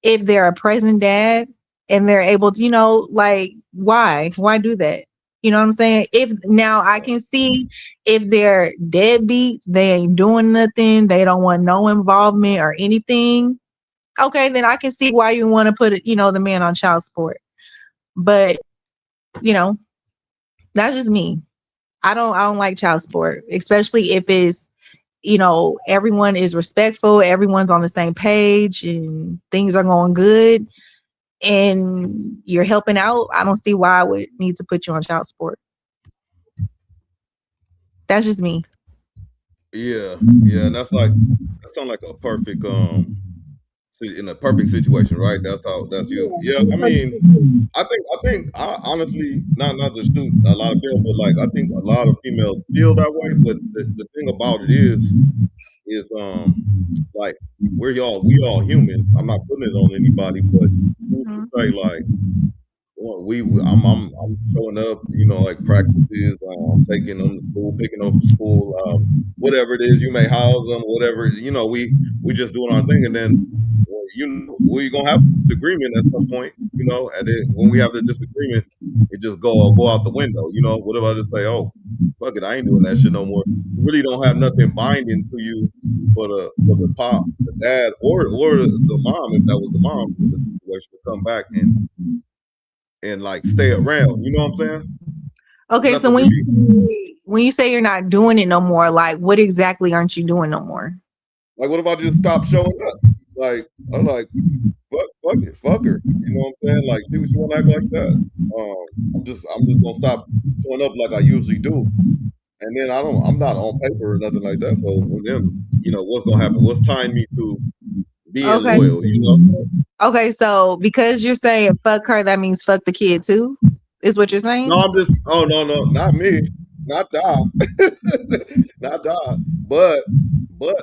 if they're a present dad and they're able to, you know, like, why do that? You know what I'm saying? If now I can see if they're deadbeats, they ain't doing nothing, they don't want no involvement or anything. Okay, then I can see why you want to put, you know, the man on child support. But, you know, that's just me. I don't like child support, especially if it's, you know, everyone is respectful, everyone's on the same page and things are going good and you're helping out. I don't see why I would need to put you on child support. That's just me. Yeah, and that sounds like a perfect in a perfect situation, right? That's you. Yeah, I mean, I think I honestly, not to shoot a lot of people, but like I think a lot of females feel that way. But the thing about it is like we all human. I'm not putting it on anybody, but who's to say, like, I'm showing up, you know, like practices, taking them to school, picking them from school, whatever it is, you may house them, whatever, you know, we just doing our thing, and then, well, you know, we're gonna have a disagreement at some point, you know, and then when we have the disagreement, it just go out the window, you know. What if I just say, oh, fuck it, I ain't doing that shit no more? You really don't have nothing binding to you for the pop, the dad, or the mom, if that was the mom in the situation, to come back and like stay around. You know what I'm saying? Okay, so when you say you're not doing it no more, like what exactly aren't you doing no more? Like, what if I just stop showing up? Like, I'm like, fuck it, fuck her. You know what I'm saying? Like, she want to act like that. I'm just gonna stop showing up like I usually do. And then I'm not on paper or nothing like that. So with them, you know, what's gonna happen? What's tying me to being loyal? You know? Okay, so because you're saying fuck her, that means fuck the kid too? Is what you're saying? No, I'm just. Oh no, not me, not Da, not Da. But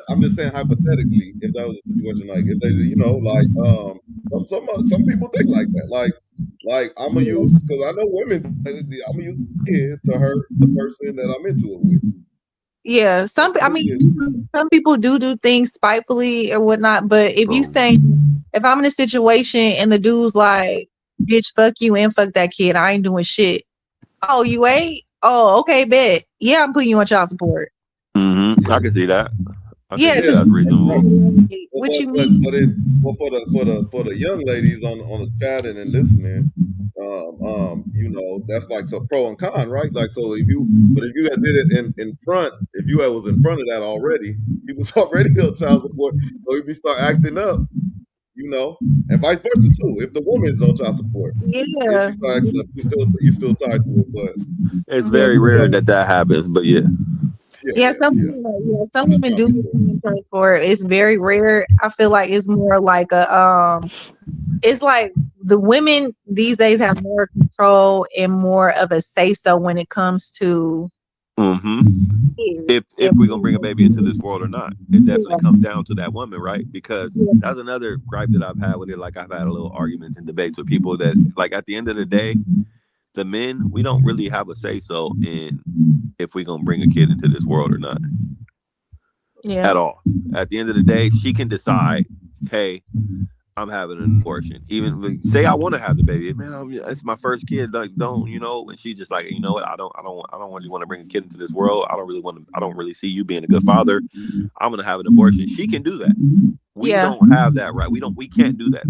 I'm just saying hypothetically, if that was a situation, like if they, you know, like some people think like that, like I'm gonna use, because I know women, I'm gonna use the kid to hurt the person that I'm into it with. Yeah, some people do things spitefully or whatnot, but if you say, if I'm in a situation and the dude's like, bitch, fuck you and fuck that kid, I ain't doing shit. Oh, you ain't? Oh, okay, bet. Yeah, I'm putting you on child support. Mm-hmm. I can see that. Yeah, that's reasonable. What you mean? But for the young ladies on the chat and listening, you know, that's like a pro and con, right? Like, so if you had did it in front, if you was in front of that already, you was already on child support. So if you start acting up, you know, and vice versa too. If the woman's on child support, if she start acting up, you still tied to it. But it's very rare that happens. But yeah. Some women do get on child support. It's very rare. I feel like it's more like a it's like the women these days have more control and more of a say so when it comes to if we're gonna bring a baby into this world or not. It definitely comes down to that woman, right? Because that's another gripe that I've had with it. Like, I've had a little arguments and debates with people that, like, at the end of the day, the men, we don't really have a say so in if we're gonna bring a kid into this world or not. At all. At the end of the day, she can decide, hey, I'm having an abortion. Even say I want to have the baby, man, it's my first kid. Like, don't, you know? And she just like, you know what? I don't really want to bring a kid into this world. I don't really see you being a good father. I'm gonna have an abortion. She can do that. We don't have that right. We can't do that.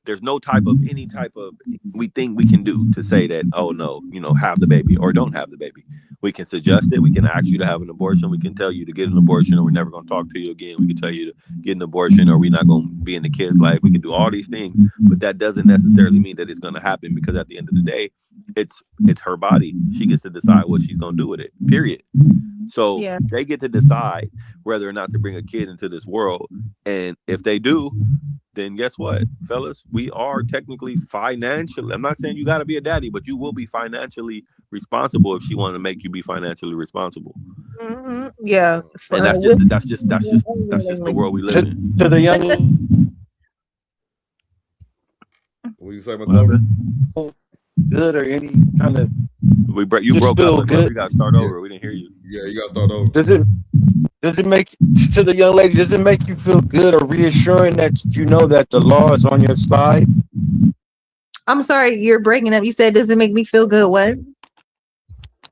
There's no type of any type of we think we can do to say that, oh no, you know, have the baby or don't have the baby. We can suggest it. We can ask you to have an abortion. We can tell you to get an abortion, or we're never going to talk to you again. We can tell you to get an abortion, or we're not going to be in the kid's life. We can do all these things, but that doesn't necessarily mean that it's going to happen, because at the end of the day, it's her body. She gets to decide what she's going to do with it, period. So they get to decide whether or not to bring a kid into this world. And if they do, then guess what, fellas? We are technically financially, I'm not saying you got to be a daddy, but you will be financially responsible if she wanted to make you be financially responsible. Yeah. And that's just the world we live in. To the young, what do you say, McGlover? Good or any kind of you broke up, good. You got to start over. We didn't hear you. Yeah, you got to start over. Does it make, to the young lady, does it make you feel good or reassuring that you know that the law is on your side? I'm sorry, you're breaking up. You said, does it make me feel good? What?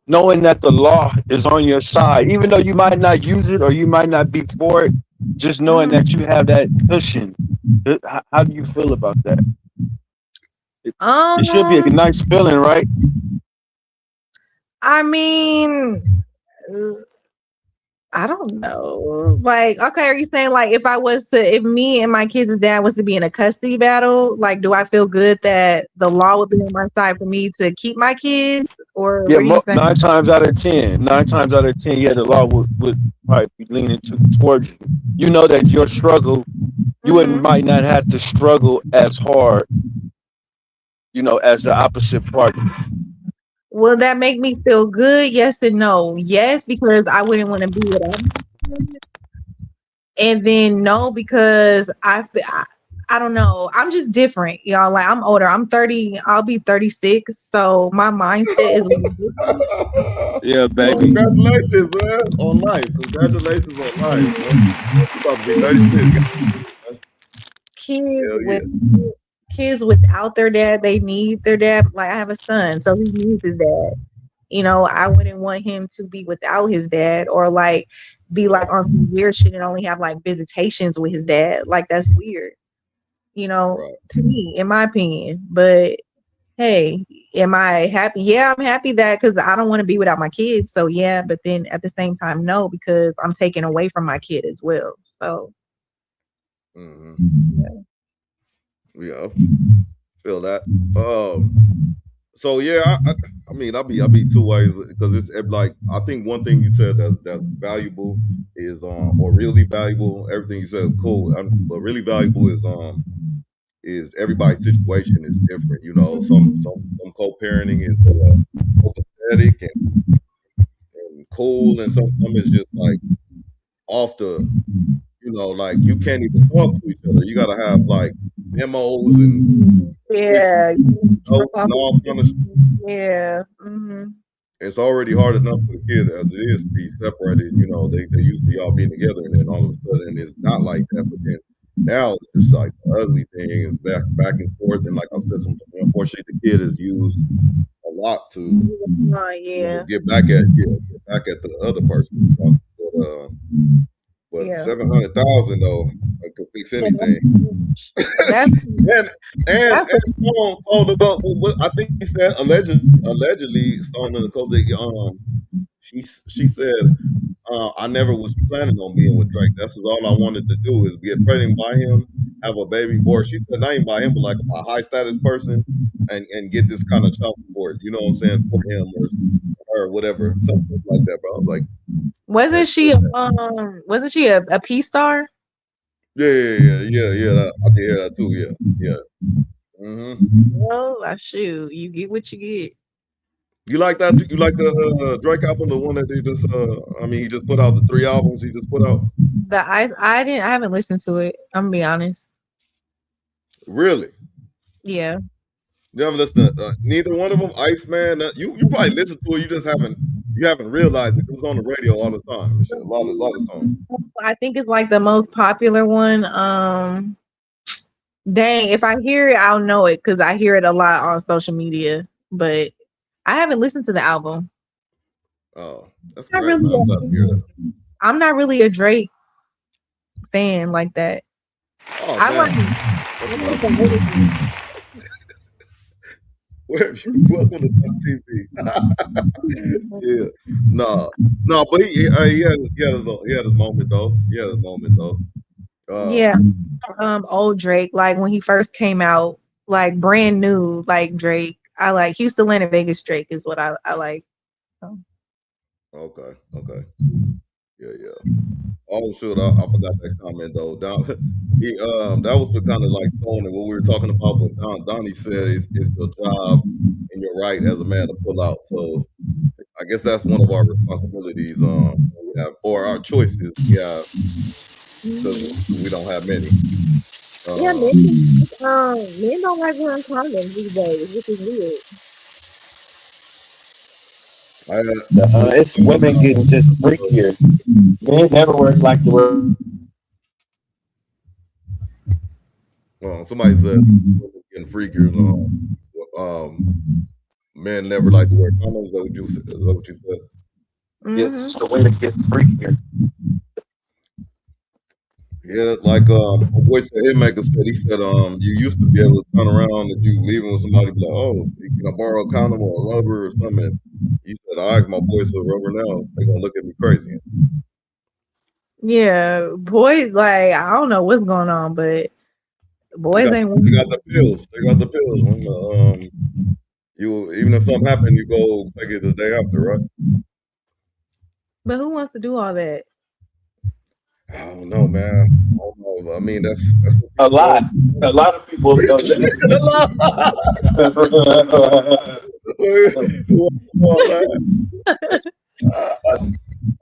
Knowing that the law is on your side, even though you might not use it or you might not be for it, just knowing that you have that cushion. How do you feel about that? It should be a nice feeling, right? I mean, I don't know. Like, okay, are you saying like if me and my kids' dad was to be in a custody battle, like, do I feel good that the law would be on my side for me to keep my kids? Or yeah, what are you saying? 9 times out of 10, yeah, the law would probably be leaning towards you. You know that your struggle, you might not have to struggle as hard, you know, as the opposite party. Will that make me feel good? Yes and no. Yes, because I wouldn't want to be without. And then no, because I I don't know. I'm just different, y'all. Like I'm older. I'm 30. I'll be 36. So my mindset is a little different. Yeah, Well, baby. congratulations, man, on life. Congratulations on life, man. You about to be 36. Kids Hell with yeah. kids without their dad, they need their dad. Like I have a son, so he needs his dad. You know, I wouldn't want him to be without his dad or like be like on some weird shit and only have like visitations with his dad. Like that's weird. You know, to me, in my opinion. But hey, am I happy? Yeah, I'm happy that because I don't want to be without my kids. So yeah, but then at the same time, no, because I'm taking away from my kid as well. So Yeah, feel that. So yeah, I mean, I'll be two ways because it's like I think one thing you said that's valuable is or really valuable. Everything you said cool, but really valuable is everybody's situation is different. You know, some co-parenting is copacetic and cool, and some is just like off the, you know, like you can't even talk to each other. You gotta have like memos and yeah, notes and all kind of shit. yeah. It's already hard enough for the kid as it is to be separated. You know, they used to y'all being together, and then all of a sudden it's not like that. But then now it's just like the ugly thing is back and forth. And like I said, unfortunately the kid is used a lot to you know, get back at the other person. You know? But 700,000 though, I could fix anything. and Stone told about I think he said allegedly Stone and Nicole, she said, I never was planning on being with Drake. That's all I wanted to do is get pregnant by him, have a baby, or she said not even by him, but like a high status person, and get this kind of child support. You know what I'm saying, for him or whatever, something like that, bro. I was like, wasn't she a P star? Yeah. I did hear that too. Yeah. Well, shoot, you get what you get. You like that? You like the Drake album, the one that they just I mean, he just put out the 3 albums he just put out. I haven't listened to it. I'm gonna be honest. Really? Yeah. You haven't listened to neither one of them? Iceman? You probably listen to it. You haven't realized it. It was on the radio all the time. And shit. A lot of songs. I think it's like the most popular one. Dang, if I hear it, I'll know it because I hear it a lot on social media. But I haven't listened to the album. Oh, that's great. Man. I'm glad to hear that. I'm not really a Drake fan like that. Oh, welcome to TV. Yeah, no, but he had his moment though. Yeah, old Drake, like when he first came out, like brand new, like Drake. I like Houston, Atlanta, Vegas Drake is what I like. So. Okay. Yeah. Oh shoot, I forgot that comment though. That was the kind of like tone and what we were talking about. But Donnie said it's your job and your right as a man to pull out. So I guess that's one of our responsibilities. We have, or our choices. Yeah, because we don't have many. Yeah, men don't like wearing condoms these days, which is weird. It's women getting just freakier. Men never work like the work. Well, somebody said women getting freakier. Men never like to wear condoms. Is that what you said? It's the way to get freakier. Yeah, like my boy said, Hitmaker said, he said, you used to be able to turn around if you leaving with somebody, be like, oh, can I borrow a condom or a rubber or something? He said, I asked my boys for a rubber now. They're gonna look at me crazy. Yeah, boys, like I don't know what's going on, but boys they got the pills. They got the pills. When you even if something happened, you go take it the day after, right? But who wants to do all that? I don't know, man. I don't know. I mean, that's a lot. A lot of people have done that.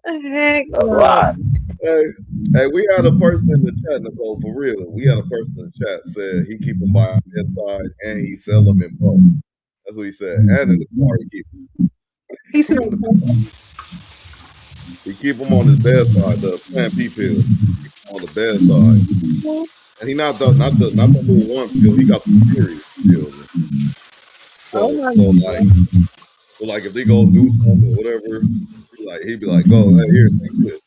Heck a lot. Hey, we had a person in the chat, Nicole, for real. We had a person in the chat said he keep them by his bedside and he sell them in bulk. That's what he said. And in the car, he keep them. He keep them on his bedside, the Plan P pills. Keep them on the bedside. And he not the little one pill. He got the serious pills. So like if they go do something or whatever, he'd be like, go, hey, here, take this.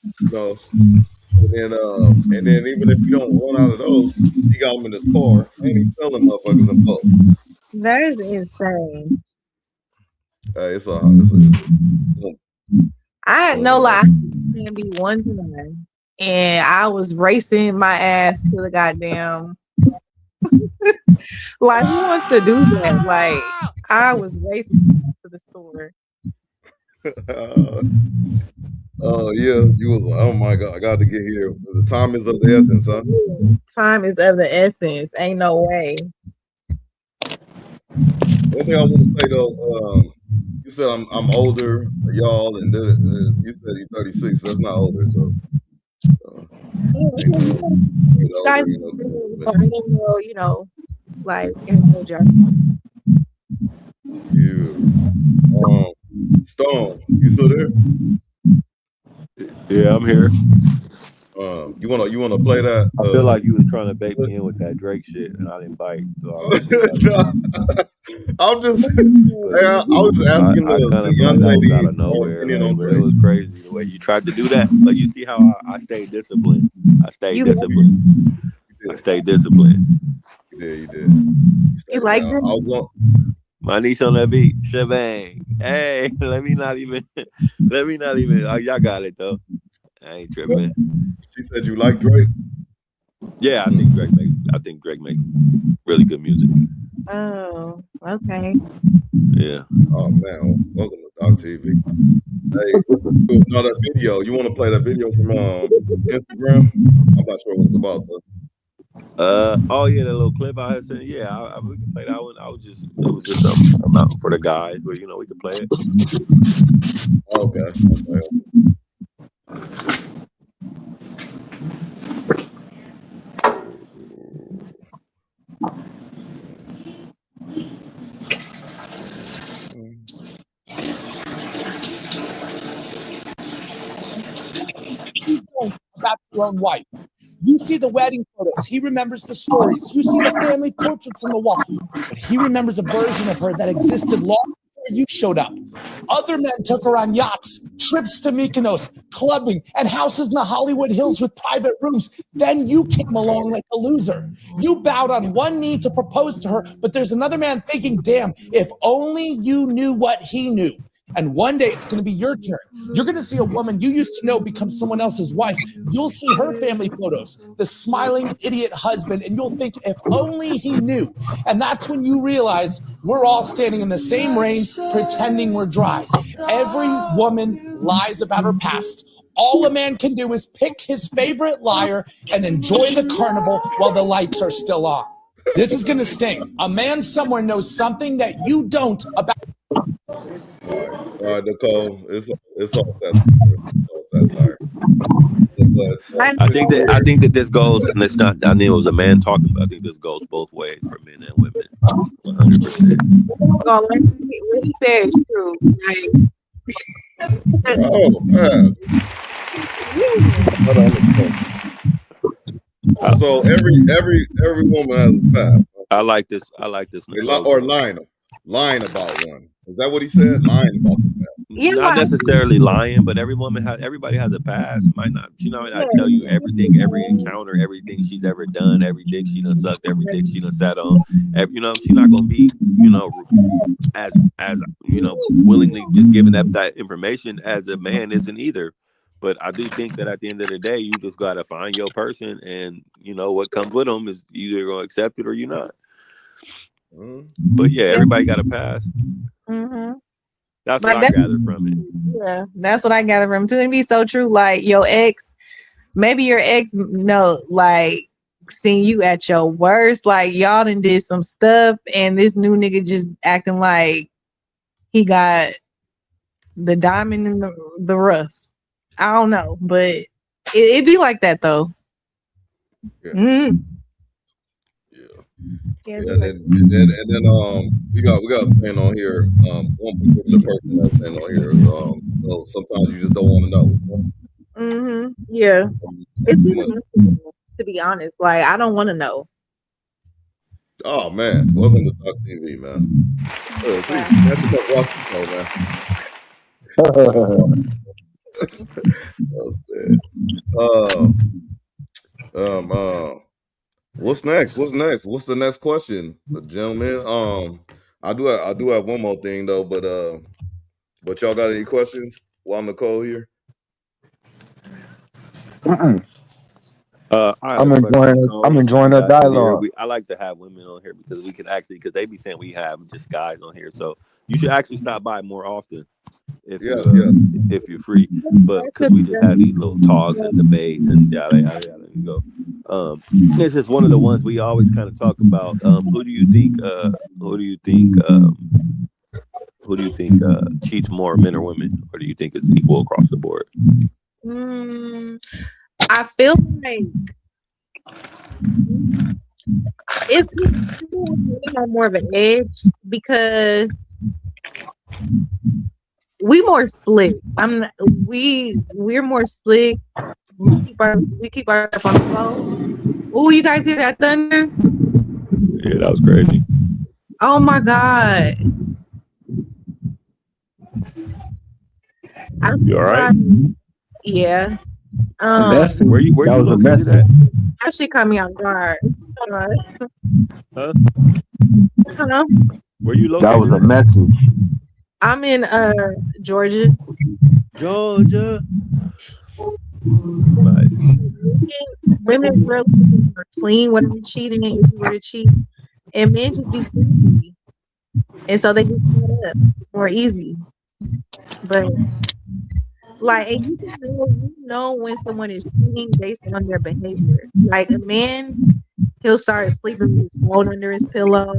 You know. And then even if you don't run out of those, he got them in his car and he's selling motherfuckers in bulk. That is insane. I had no lie. Can be one time, and I was racing my ass to the goddamn. Like, who wants to do that? Like, I was racing to the store. Oh yeah, you was like, oh my god, I got to get here. The time is of the essence, huh? Time is of the essence. Ain't no way. One thing I want to say though, you said I'm older, y'all, and you said you're 36. That's not older, so. You know, like Stone, you still there? Yeah, I'm here. You wanna play that? I feel like you was trying to bait me in with that Drake shit, and I didn't bite. So I'm just, I was asking the young lady out of nowhere, like, but it was crazy the way you tried to do that. But you see how I stayed disciplined. I stayed disciplined. You did. You like I was going. My niece on that beat, shebang. Hey, let me not even. Oh, y'all got it though. I ain't tripping. She said you like Drake. Yeah, I think Drake makes really good music. Oh, okay. Yeah. Oh man, welcome to Doc TV. Hey, another video. You want to play that video from Instagram? I'm not sure what it's about though. Oh yeah, that little clip I had said. Yeah, we can play that one. It was just something out for the guys, but you know we could play it. Okay. About your own wife. You see the wedding photos. He remembers the stories. You see the family portraits on the wall. But he remembers a version of her that existed long before you showed up. Other men took her on yachts, trips to Mykonos, clubbing, and houses in the Hollywood Hills with private rooms. Then you came along like a loser. You bowed on one knee to propose to her, but there's another man thinking, damn, if only you knew what he knew. And one day it's going to be your turn. You're going to see a woman you used to know become someone else's wife. You'll see her family photos, the smiling idiot husband, and you'll think, if only he knew. And that's when you realize we're all standing in the same rain, pretending we're dry. Every woman lies about her past. All a man can do is pick his favorite liar and enjoy the carnival while the lights are still on. This is going to sting. A man somewhere knows something that you don't about. All right, Nicole. It's all satire. I think that this goes, and it's not. I mean, it was a man talking, but I think this goes both ways for men and women. 100%. What he said is true. Oh man. So every woman has a past. I like this. Or lying about one. Is that what he said? Lying about that. Not necessarily lying, but everybody has a past. Might not tell you everything, every encounter, everything she's ever done, every dick she done sucked, every dick she done sat on. She's not gonna be, as willingly just giving up that information as a man isn't either. But I do think that at the end of the day, you just gotta find your person, and what comes with them is either gonna accept it or you're not. But yeah, everybody got a past. Mm-hmm. That's what I gathered from it. Yeah, that's what I gathered from it too. It'd be so true. Like maybe your ex seeing you at your worst. Like y'all done did some stuff, and this new nigga just acting like he got the diamond in the rough. I don't know, but It be like that though. Yeah. Mm. Yeah, and then we got staying on here. One particular person that's staying on here. So sometimes you just don't want to know. Yeah. It's Too much. impossible, to be honest. Like I don't want to know. Oh man, welcome to Talk TV, man. Geez, that's enough watching show, man. What's next? What's next? What's the next question, gentlemen? I do have one more thing though, but y'all got any questions while Nicole here? I'm enjoying the dialogue. I like to have women on here because we can actually, because they be saying we have just guys on here. So you should actually stop by more often if you're free. But because we just have these little talks and debates and yada yada yada. You go. This is one of the ones we always kind of talk about. Who do you think cheats more, men or women, or do you think it's equal across the board? I feel like it's more of an edge because we more slick. We're more slick. We keep our stuff on the floor. Oh, you guys hear that thunder? Yeah, that was crazy. Oh my god. You all right? Yeah. Where you located at? That shit caught me off guard. Huh? Huh? Where you located? That was a message. I'm in Georgia. Georgia. Nice. Women really are clean when they're cheating, if you were to cheat, and men just be sneaky, and so they just get up more easy. But like, and you know when someone is cheating based on their behavior. Like a man, he'll start sleeping with his phone under his pillow.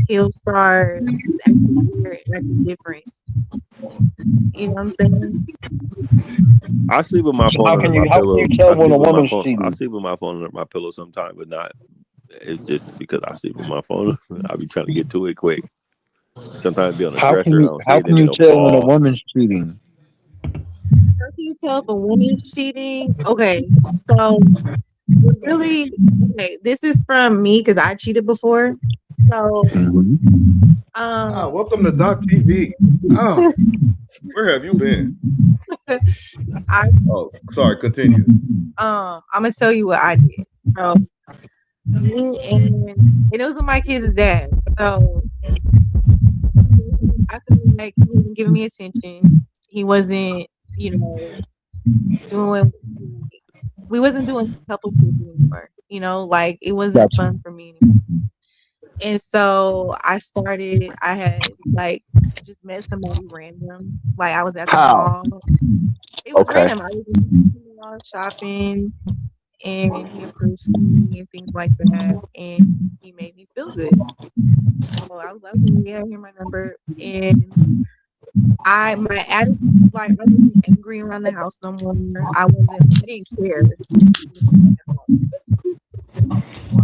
He'll start acting different. You know what I'm saying? I sleep with my phone under my pillow. I sleep with my phone under my pillow sometimes, but not. It's just because I sleep with my phone. I be trying to get to it quick. Sometimes be on the dresser. How can you tell when a woman's cheating? How can you tell if a woman's cheating? Okay, so really, this is from me because I cheated before. So, welcome to Doc TV. Where have you been? Sorry, continue. I'm gonna tell you what I did. So, me and it was with my kid's dad. So I feel like he wasn't giving me attention. He wasn't, we wasn't doing couple anymore. Like it wasn't fun for me anymore. And so I had like just met somebody random. Like I was at the mall. It was random. I was in the mall shopping and he approached me and things like that. And he made me feel good. So I was like, yeah, here's my number. And my attitude, like I wasn't angry around the house no more. I didn't care.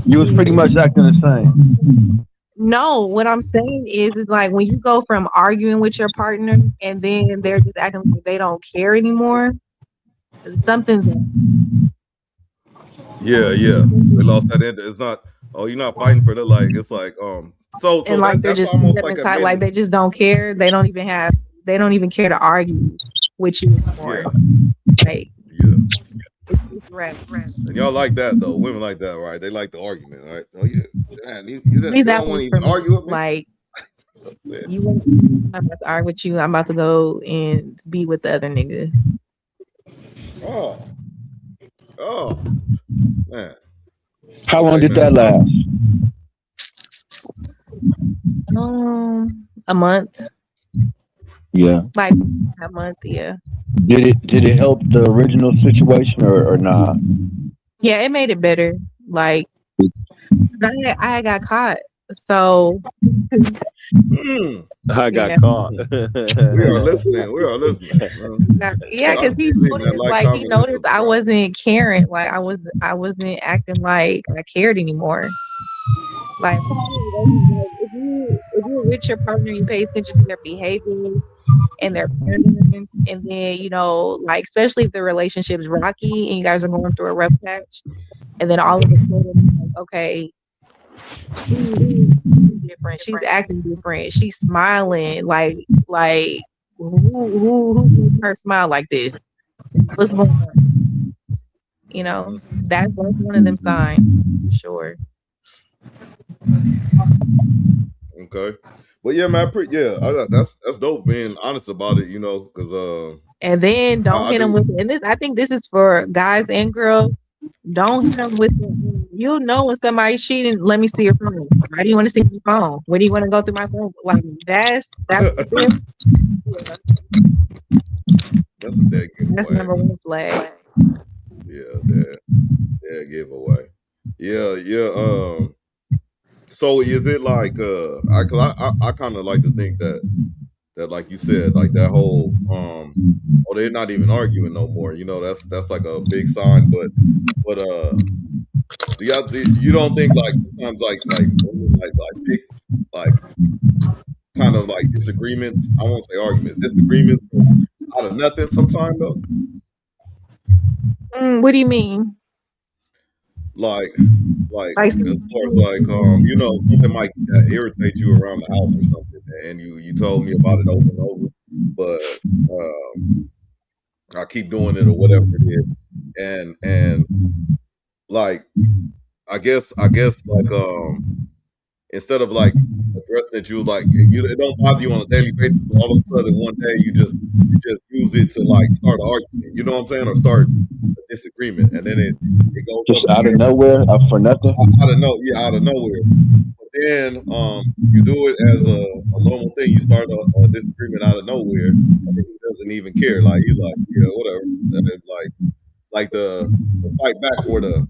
You was pretty much acting the same. No, what I'm saying is like when you go from arguing with your partner and then they're just acting like they don't care anymore, something's Yeah. They lost that end. It's not. Oh, you're not fighting for the like. It's like So and like they're just almost like like they just don't care. They don't even care to argue with you anymore. Like, right. And y'all like that though. Women like that, right? They like the argument, right? Oh yeah. Man, you don't want to even argue with me. Like I'm about to argue with you. I'm about to go and be with the other nigga. Oh man. How long did that last? A month. Yeah. Like a month, yeah. Did it help the original situation or not? Yeah, it made it better. Like I got caught. So I got yeah. caught. We are listening. We are listening. Yeah, because he noticed, like he noticed I wasn't caring, like I wasn't acting like I cared anymore. Like if you're with your partner, you pay attention to their behavior and their patterns, and then like especially if the relationship is rocky and you guys are going through a rough patch, and then all of a sudden, like, okay, she's different, she's acting different, she's smiling, like who made her smile like this? What's going on? That's one of them signs, for sure. Okay, but yeah, man, that's dope being honest about it, because And then don't hit them with it. And I think this is for guys and girls. Don't hit them with it. You'll know when somebody's cheating. Let me see your phone. Why do you want to see your phone? Where do you want to go through my phone? Like that's That's a dead giveaway. That's number one flag. Yeah, dead giveaway. Yeah. So is it like I kind of like to think that like you said, like that whole they're not even arguing no more. That's like a big sign. But you don't think like sometimes like pick like kind of like disagreements? I won't say arguments, disagreements out of nothing sometimes though. What do you mean? Like as far as like something might irritate you around the house or something, and you told me about it over and over, but I keep doing it or whatever it is, and like I guess like instead of like addressing it, it don't bother you on a daily basis, but all of a sudden one day you just use it to like start an argument, you know what I'm saying, or start a disagreement, and then it goes just up out of nowhere, for nothing. out of nowhere. But then you do it as a normal thing. You start a disagreement out of nowhere, and then he doesn't even care. Like he's like, yeah, whatever. And then like the fight back or the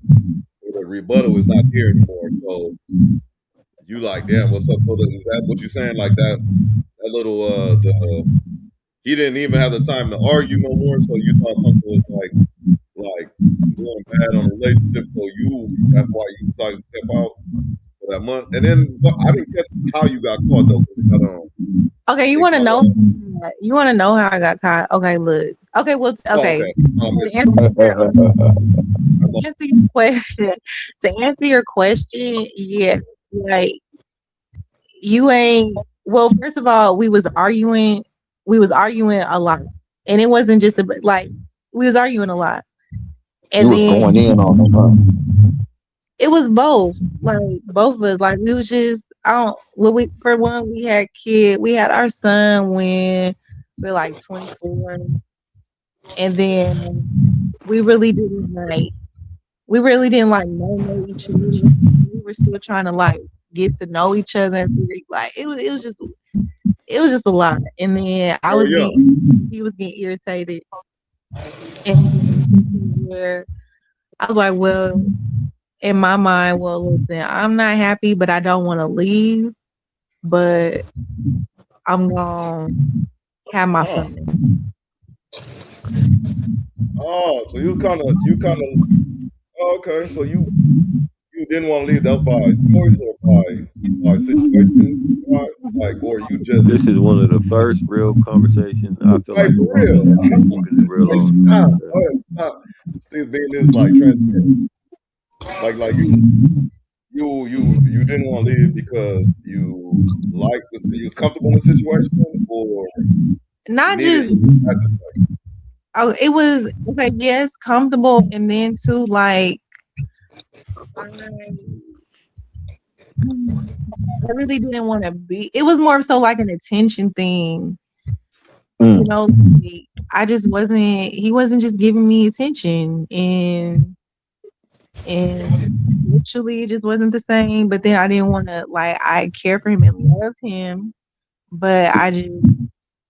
rebuttal is not there anymore. So you like, damn, what's up? So is that what you're saying? Like that little he didn't even have the time to argue no more. So you thought something was like going bad on the relationship. So that's why you decided to step out for that month. And then I didn't catch how you got caught though. Okay, you want to know? You want to know how I got caught? Okay, look. Okay, well, okay. To answer your question. To answer your question, yeah, like you ain't. Well, first of all, we was arguing a lot, and it wasn't just like we was arguing a lot. And you was going in on them, huh? It was both. Like both of us. Like we was just for one, we had our son when we were like 24. And then we really didn't know each other. We were still trying to like get to know each other. Like it was just a lot. And then he was getting irritated. And where I was like, well, in my mind, well, listen, I'm not happy, but I don't want to leave. But I'm gonna have my fun. Oh, so you kind of okay. So you didn't want to leave. That was by choice or by situation, like, or you just. This is one of the first real conversations I feel like for real. Keeping it real long. She's being this like transparent. Like you didn't want to leave because you was comfortable in the situation, or not just. Oh, it was okay. Yes, comfortable, and then too, like I really didn't want to be. It was more so like an attention thing, you know. Like, I just wasn't. He wasn't just giving me attention, and literally, it just wasn't the same. But then I didn't want to like. I cared for him and loved him, but I just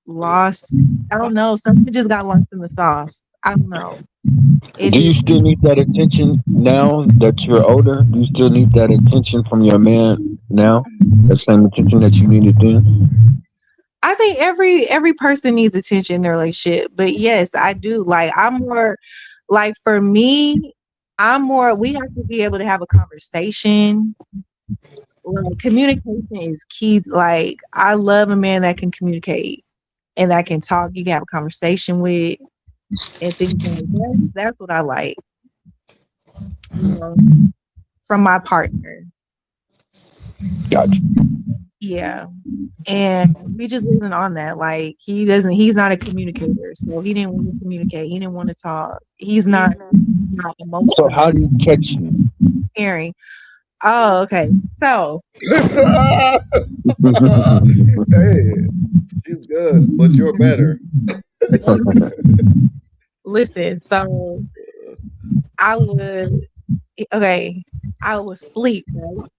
lost. I don't know. Something just got lost in the sauce. I don't know. Do you still need that attention now that you're older? Do you still need that attention from your man now? That same attention that you needed then? I think every person needs attention in their relationship, but yes, I do. Like I'm more like for me, I'm more. We have to be able to have a conversation. Like communication is key. Like I love a man that can communicate and that can talk. You can have a conversation with and things like that. That's what I like. You know, from my partner. Gotcha. Yeah. And we just wasn't on that. Like he's not a communicator. So he didn't want to communicate. He didn't want to talk. He's not emotional. So how do you catch me? Caring. Oh, okay. So hey, she's good, but you're better. Listen, so I was asleep, right?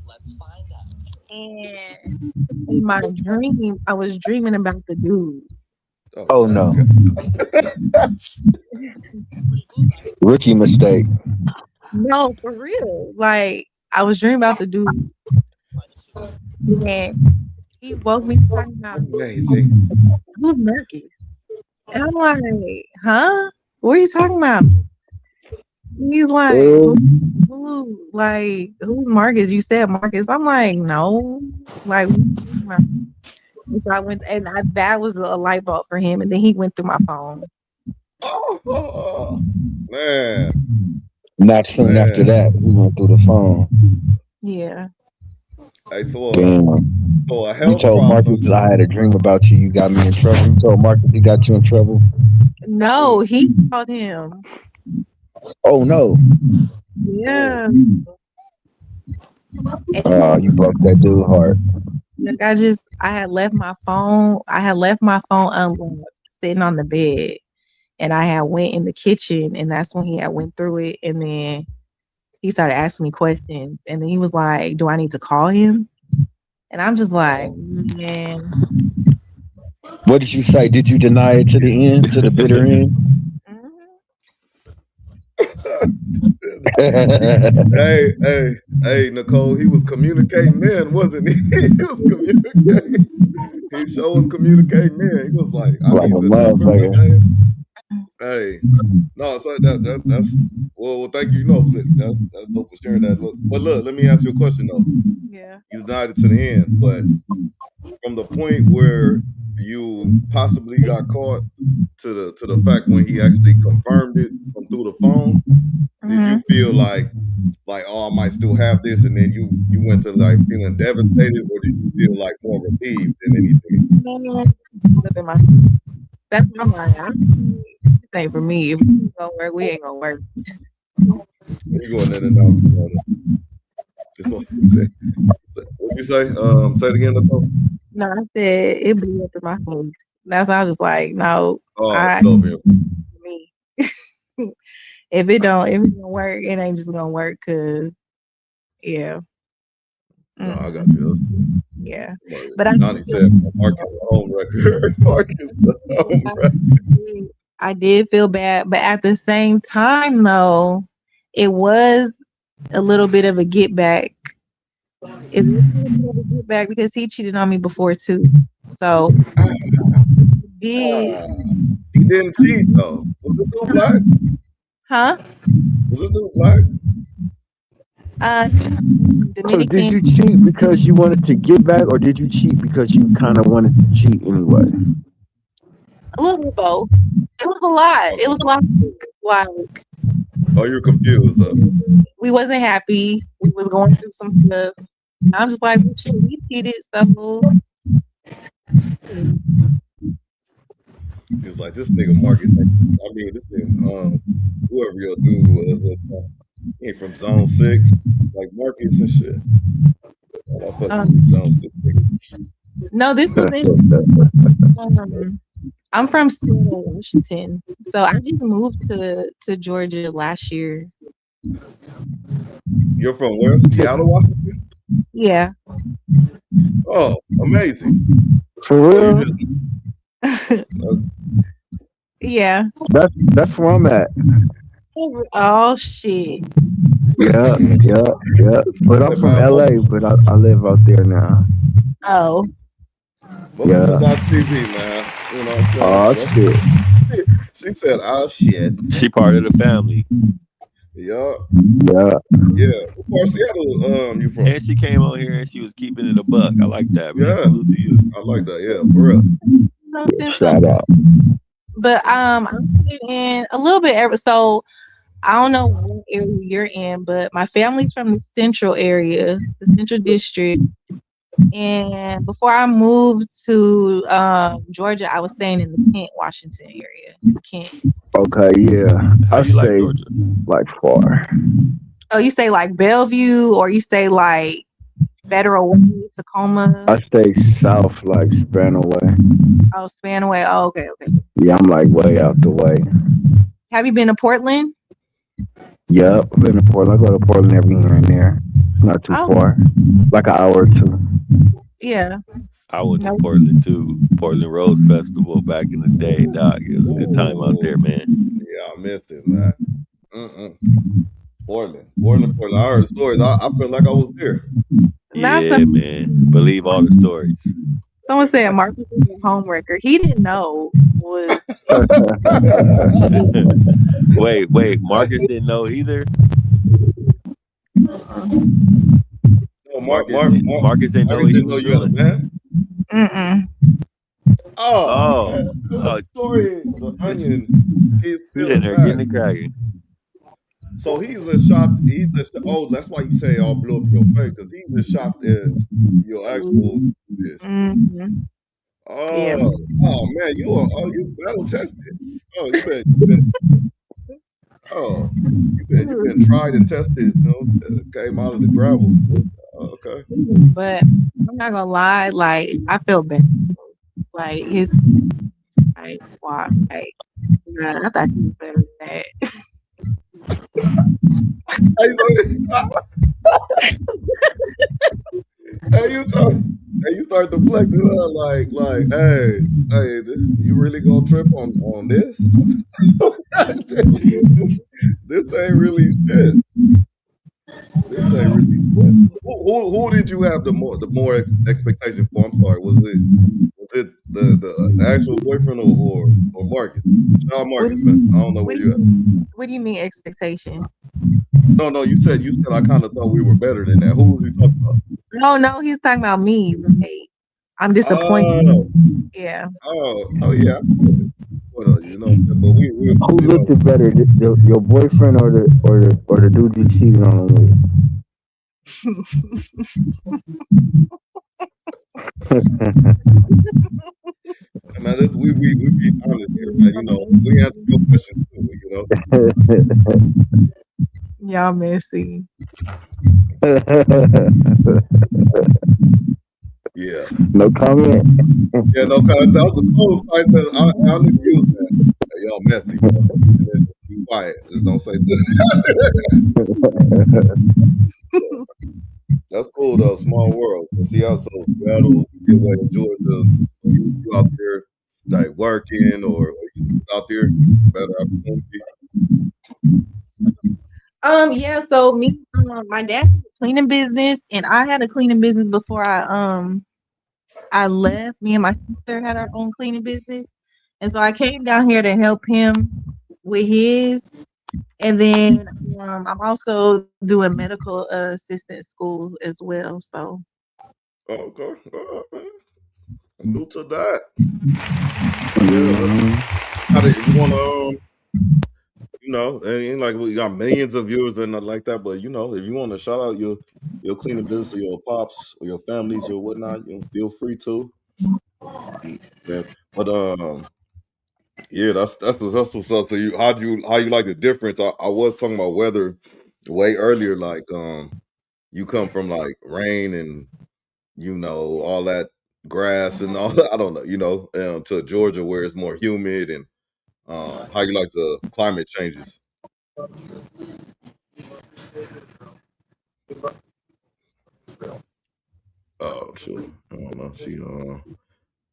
Let's find out. And in my dream, I was dreaming about the dude. Oh no. Rookie mistake. No, for real. Like I was dreaming about the dude. And he woke me talking about who's Marcus? And I'm like, huh? What are you talking about? He's like, who's Marcus? You said Marcus. I'm like, no. Like, what are you talking about? And so I went, and that was a light bulb for him. And then he went through my phone. Oh, man. Not soon after that, we went through the phone. Yeah. Hey, so You a health told problem. Marcus I had a dream about you. You got me in trouble. You told Marcus he got you in trouble. No, he called him. Oh no. Yeah. You broke that dude's heart. Like I had left my phone. I had left my phone unlocked, sitting on the bed, and I had went in the kitchen, and that's when he had went through it, and then he started asking me questions, and then he was like, "Do I need to call him?" And I'm just like, man. What did you say? Did you deny it to the end, to the bitter end? hey, Nicole, he was communicating then, wasn't he? He was communicating. He sure was communicating then. He was like, I need the number, the name. Hey, no, so that's well, thank you. You know, that's dope for sharing that. But look, let me ask you a question though. Yeah. You denied it to the end, but from the point where you possibly got caught to the fact when he actually confirmed it from through the phone, did you feel like oh, I might still have this, and then you went to like feeling devastated, or did you feel like more relieved than anything? That's my mind. This ain't for me. If we ain't gonna work, we ain't gonna work. You going in and out? What you say? Say it again, Nicole. No, I said it blew up in my face. That's why I was just like, no. Me. If it don't work, it ain't just gonna work. Cause yeah. No, I got you. Yeah, but Donnie said Marcus home record. Marcus home record. I did feel bad, but at the same time, though, it was a little bit of a get back. It was a little bit of a get back because he cheated on me before too. So he didn't cheat though. Was this dude black? Huh? Was this dude black? Dominican. So did you cheat because you wanted to get back, or did you cheat because you kind of wanted to cheat anyway? A little bit of both. It was a lot. It was a lot. Like, oh, you're confused though. We wasn't happy. We was going through some stuff. I'm just like, well, shit, we cheated, so. He was like, this nigga Marcus. I mean, this nigga, whoever your dude was, he ain't from Zone 6, like Marcus and shit. I fucking Zone 6 nigga. No, this was in. I'm from Seattle, Washington, so I just moved to Georgia last year. You're from where? Seattle, Washington? Yeah. Oh, amazing. For real? Yeah. That's where I'm at. Oh shit. Yeah. But I'm from LA, but I live out there now. Oh. Welcome to Dot TV, man. You know what I'm saying? Oh shit. She said, "Oh shit." She part of the family. Yeah. Yeah. What part of Seattle you from? And she came on here and she was keeping it a buck. I like that, man. Yeah. Salute to you. I like that. Yeah, for real. No sense. Shout out. But I'm in a little bit so I don't know what area you're in, but my family's from the central area, the central district. And before I moved to Georgia, I was staying in the Kent, Washington area. Kent. Okay, yeah. How I you like stay Georgia? like far. Oh, you stay like Bellevue, or you stay like Federal Way, Tacoma? I stay south, like Spanaway. Oh, Spanaway. Oh, okay. Yeah, I'm like way out the way. Have you been to Portland? Yeah, I've been to Portland. I go to Portland every here and there. Not too far. Like an hour or two. Yeah. I went to Portland too. Portland Rose Festival back in the day, dog. It was a good time out there, man. Yeah, I missed it, man. Portland. I heard stories. I feel like I was there. Yeah, man. Believe all the stories. Someone said Marcus was a homewrecker. He didn't know was. Wait. Marcus didn't know either. No, Marcus didn't know he was you had a band. Oh. The story, the Onion. He's in there getting it cracking. So he's as shocked. Oh, that's why you say all blew up in your face, because he's as shocked as your actual is. Yeah. Oh man, you battle tested. Oh, you've been tried and tested. Came out of the gravel. Okay. But I'm not gonna lie, like I feel bad. Like his, like why? Like, I thought he was better than that. You start deflecting like, hey, you really gonna trip on this? This ain't really shit. This ain't really what. Who did you have the more expectation for? I'm sorry, was it the actual boyfriend or Marcus? Shout out Marcus, man. I don't know where you at. What do you mean expectation? No, you said I kind of thought we were better than that. Who was you talking about? No, he's talking about me. Like, I'm disappointed. Yeah. Oh yeah. But who looked it better, your boyfriend or the dude you cheated on him with? Man, we be honest here, man. We answer your questions too, Y'all messy. Yeah. No comment. Yeah, no comment. That was a cool site that I need to use that. Y'all messy. Be quiet. Just don't say that. That's cool though. Small world. Seattle, Seattle, get away in Georgia. You out there like working or you out there, better opportunity. Yeah, so my dad had a cleaning business and I had a cleaning business before I left. Me and my sister had our own cleaning business. And so I came down here to help him with his. And then I'm also doing medical assistant school as well. So Okay. New to that. Yeah. You wanna and like we got millions of viewers and nothing like that, but if you want to shout out your cleaning business or your pops or your families or whatnot, feel free to. Yeah. But yeah, that's what's up. So how you like the difference? I was talking about weather way earlier, like you come from like rain and all that grass and all that, I don't know, to Georgia where it's more humid, and how you like the climate changes. Oh, sure. I don't know.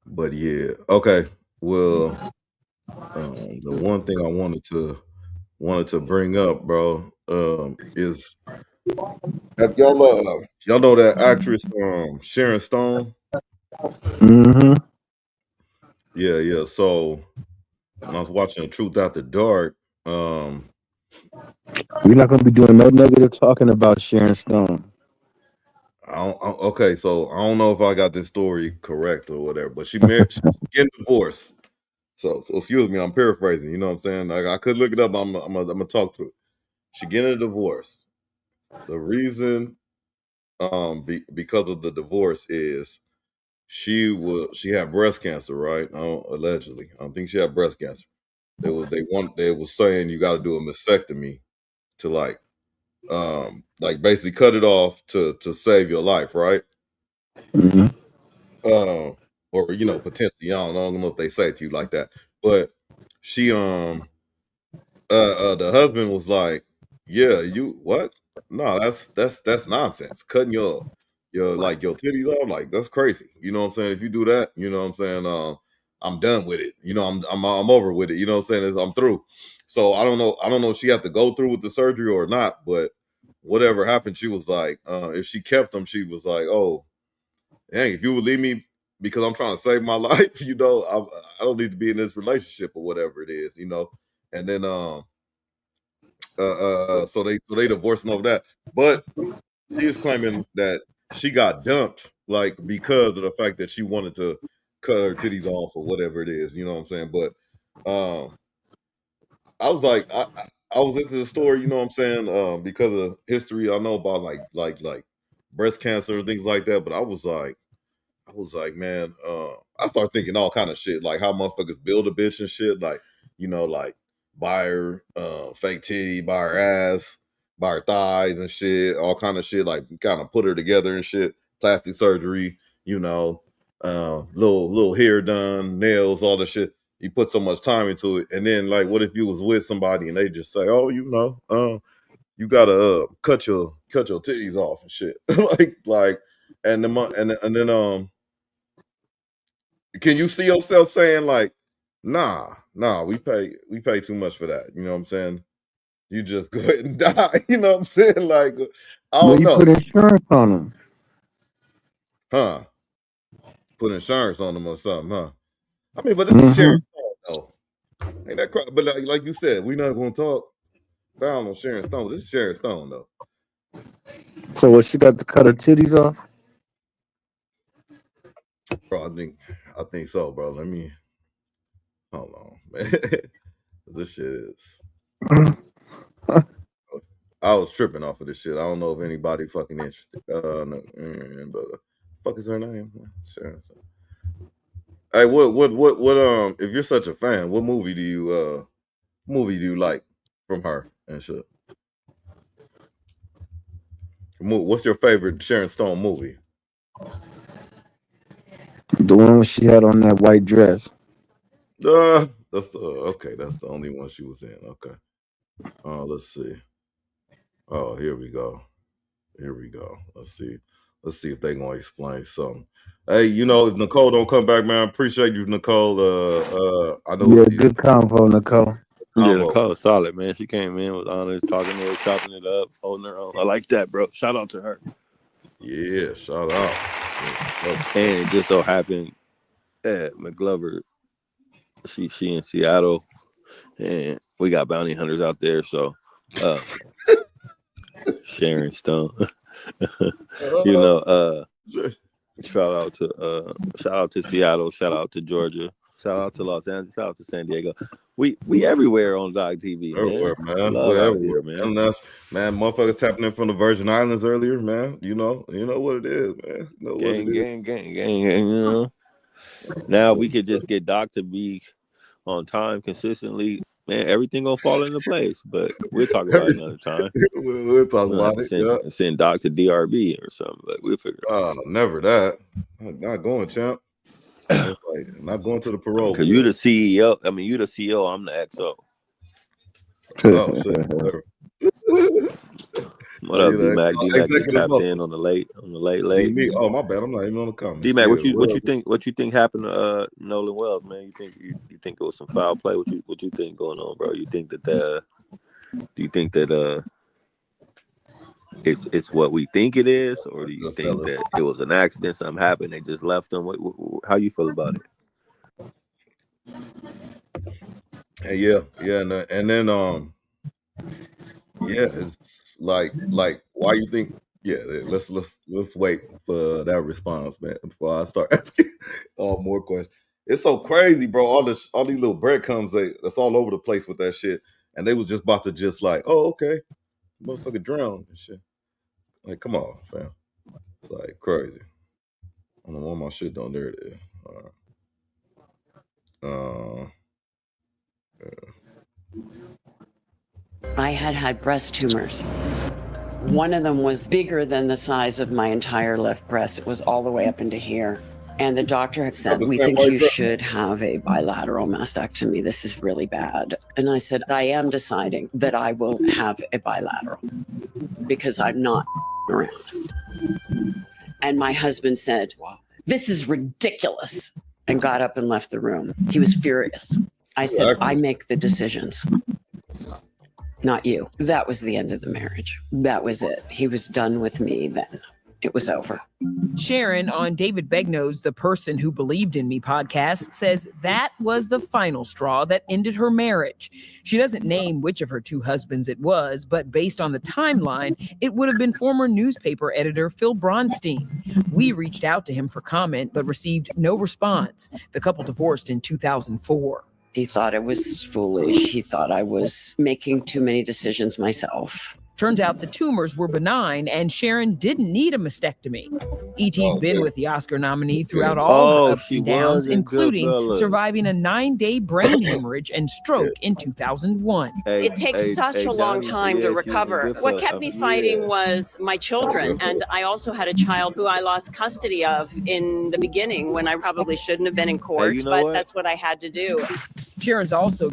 But yeah. Okay. Well, The one thing I wanted to bring up, bro, is have y'all know that actress Sharon Stone? Mm-hmm. Yeah. So when I was watching The Truth After Dark, We're not gonna be doing no negative talking about Sharon Stone. okay, so I don't know if I got this story correct or whatever, but she's getting divorced. So excuse me, I'm paraphrasing. You know what I'm saying? Like, I could look it up. I'm gonna talk to it. She getting a divorce. The reason, because of the divorce is she had breast cancer, right? Allegedly, I don't think she had breast cancer. They was saying you got to do a mastectomy to like basically cut it off to save your life, right? Mm-hmm. Or potentially, I don't know if they say it to you like that, but she the husband was like, yeah, you what? No, that's nonsense. Cutting your titties off, like, that's crazy. You know what I'm saying? If you do that, you know what I'm saying, I'm done with it. You know, I'm over with it. You know what I'm saying? I'm through. So I don't know if she had to go through with the surgery or not, but whatever happened, she was like, if she kept them, she was like, oh, dang, if you would leave me because I'm trying to save my life, I don't need to be in this relationship or whatever it is, And then so they divorcing over that. But she is claiming that she got dumped, like, because of the fact that she wanted to cut her titties off or whatever it is, you know what I'm saying? But I was like, I was listening to the story, you know what I'm saying? Because of history, I know about like breast cancer and things like that, but I was like, man, I started thinking all kind of shit, like how motherfuckers build a bitch and shit, like, like buy her fake titty, buy her ass, buy her thighs and shit, all kind of shit, like kind of put her together and shit, plastic surgery, little hair done, nails, all the shit. You put so much time into it, and then like, what if you was with somebody and they just say, oh, you gotta cut your titties off and shit, like, and then can you see yourself saying like, nah, we pay too much for that? You know what I'm saying? You just go ahead and die. You know what I'm saying? Like, I Well, don't you know, put insurance on them. huh? Put insurance on them or something, huh? I mean, but this is Sharon Mm-hmm. Stone, though. Ain't that but like you said, we're not going to talk down on Sharon Stone. This is Sharon Stone, though. So what? She got to cut her titties off. Bro, I think so, bro. Let me hold on, man. This shit is. I was tripping off of this shit. I don't know if anybody fucking interested. No, but fuck is her name? Sharon. Hey, what? If you're such a fan, what movie do you like from her and shit? What's your favorite Sharon Stone movie? The one where she had on that white dress. That's the okay. That's the only one she was in. Okay. Let's see. Oh, here we go. Let's see if they gonna explain something. Hey, if Nicole don't come back, man, I appreciate you, Nicole. I know Yeah, good convo, Nicole. Yeah, Nicole was solid, man. She came in, was honest, talking to her, chopping it up, holding her own. I like that, bro. Shout out to her. Yeah, shout out. And it just so happened that McGlover, she in Seattle, and we got bounty hunters out there. So, Sharon Stone, shout out to Seattle, shout out to Georgia, shout out to Los Angeles, shout out to San Diego. We everywhere on Dog TV, Everywhere, man. Love We're out everywhere, here, man. Man, motherfuckers tapping in from the Virgin Islands earlier, man. You know what it is, man. You know what it is. Gang. Now we could just get Doc to be on time consistently. Man, everything gonna fall into place. But we'll talk about it another time. We'll talk about it. Send Doc to DRB or something, but we'll figure it out. Never that. Not going, champ. Not going to the parole. Cause you the CEO. I mean, you the CEO. I'm the XO. Oh shit. What up, D-Mac? D-Mac just tapped muscles. in on the late. Me? Oh, my bad. I'm not even on the comments. D-Mac, Yeah, what you think happened to Nolan Wells, man? You think it was some foul play? What you think going on, bro? You think that do you think that it's what we think it is, or do you think that it was an accident, something happened, they just left him? How you feel about it? Hey, yeah, and then yeah, it's like why you think? Yeah, let's wait for that response, man, before I start asking more questions. It's so crazy, bro. All these little breadcrumbs that's all over the place with that shit, and they was just about to just like, oh, okay, motherfucker drown and shit. Like, come on, fam. It's like crazy. I don't know why my shit down there. It is. I had breast tumors. One of them was bigger than the size of my entire left breast. It was all the way up into here. And the doctor had said, we think you should have a bilateral mastectomy. This is really bad. And I said, I am deciding that I will have a bilateral because I'm not around. And my husband said, this is ridiculous, and got up and left the room. He was furious. I said, I make the decisions, not you. That was the end of the marriage. That was it. He was done with me then. It was over. Sharon on David Begnaud's The Person Who Believed in Me podcast says that was the final straw that ended her marriage. She doesn't name which of her two husbands it was, but based on the timeline, it would have been former newspaper editor Phil Bronstein. We reached out to him for comment, but received no response. The couple divorced in 2004. He thought it was foolish. He thought I was making too many decisions myself. Turns out the tumors were benign and Sharon didn't need a mastectomy. E.T.'s been with the Oscar nominee throughout all her ups and downs, including surviving a 9-day brain hemorrhage and stroke in 2001. It takes such a long time to recover. What kept me fighting was my children. And I also had a child who I lost custody of in the beginning when I probably shouldn't have been in court, but that's what I had to do. Sharon's also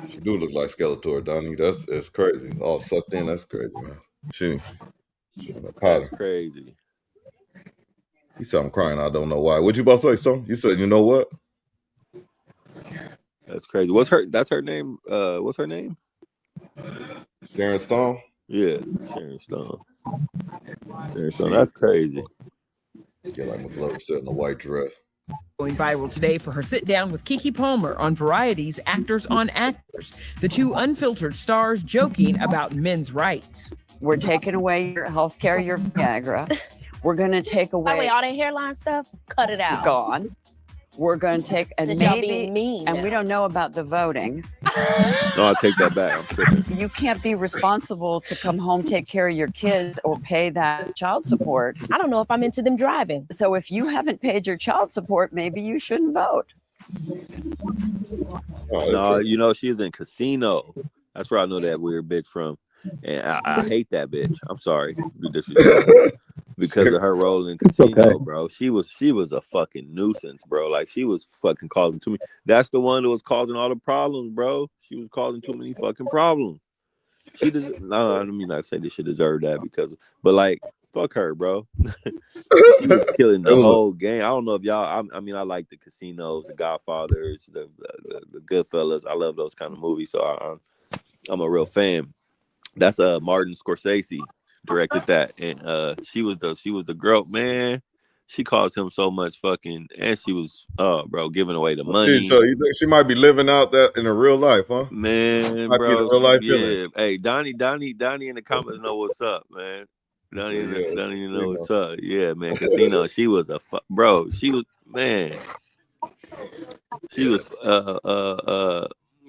She do look like Skeletor, Donnie. That's crazy. All sucked in. That's crazy, man. That's crazy. You said I'm crying. I don't know why. What you about to say, son? You said, you know what? That's crazy. That's her name. What's her name? Sharon Stone? Yeah, Sharon Stone. Sharon Stone. That's crazy. Yeah, like McGlover said in a white dress. Going viral today for her sit-down with Keke Palmer on Variety's Actors on Actors. The two unfiltered stars joking about men's rights. We're taking away your health care, your Viagra. We're going to take away... By the way, all that hairline stuff, cut it out. Gone. We're going to take... And maybe... Mean and we don't know about the voting. No, I'll take that back. I'm tripping. You can't be responsible to come home, take care of your kids, or pay that child support. I don't know if I'm into them driving. So if you haven't paid your child support, maybe you shouldn't vote. No, she's in Casino. That's where I know that weird bitch from. And I hate that bitch. I'm sorry. Because of her role in Casino, bro. She was a fucking nuisance, bro. Like, she was fucking causing too many. That's the one that was causing all the problems, bro. She was causing too many fucking problems. I don't mean not to say this shit deserved that but like, fuck her, bro. She was killing the whole game. I don't know if y'all. I mean, I like the Casinos, the Godfathers, the Goodfellas. I love those kind of movies, so I'm a real fan. That's Martin Scorsese directed that, and she was the girl, man. She caused him so much fucking, and she was bro, giving away the money. So you think she might be living out that in a real life, huh? Man, might bro, real life feeling. Hey, Donnie in the comments know what's up, man. Donnie know what's up. Yeah, man. Casino. She was bro. She was, man. She was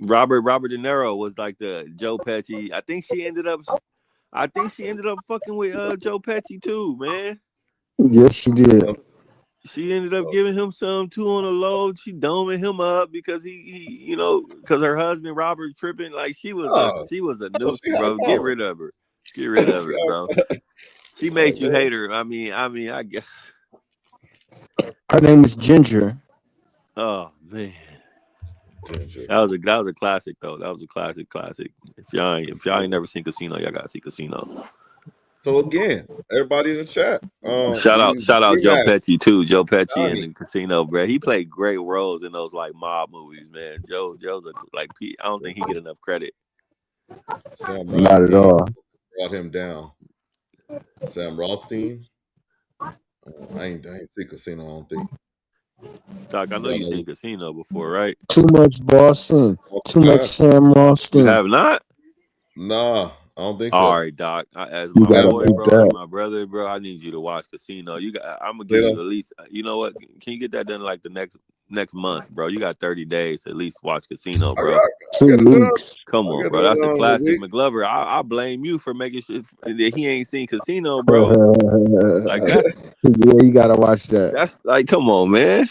Robert De Niro was like the Joe Pesci. I think she ended up fucking with Joe Pesci too, man. Yes, she did. She ended up giving him some too on the low. She doming him up because he because her husband Robert tripping. Like, she was a nuisance, bro. Get rid of her. Get rid of her, bro. She made you hate her. I mean, I guess. Her name is Ginger. Oh man. That was a classic though. That was a classic. If y'all ain't never seen Casino, y'all gotta see Casino. So again, everybody in the chat. Shout out Joe Pesci too. Joe Pesci in the Casino, bro. He played great roles in those like mob movies, man. Joe's I don't think he get enough credit. Sam Not at all. Brought him down. Sam Rothstein. I ain't seen Casino, I don't think. Doc, I know you've seen Casino before, right? Too much Boston. Too much Sam Rothstein. You have not? Nah, I don't think so. All right, Doc. As my boy, bro, my brother, bro, I need you to watch Casino. I'm gonna give you at least. You know what? Can you get that done like the next month, bro? You got 30 days to at least watch Casino, bro. 2 weeks. Come on, bro. That's a classic. McGlover, I blame you for making sure that he ain't seen Casino, bro. Like that's you gotta watch that. That's like, come on, man.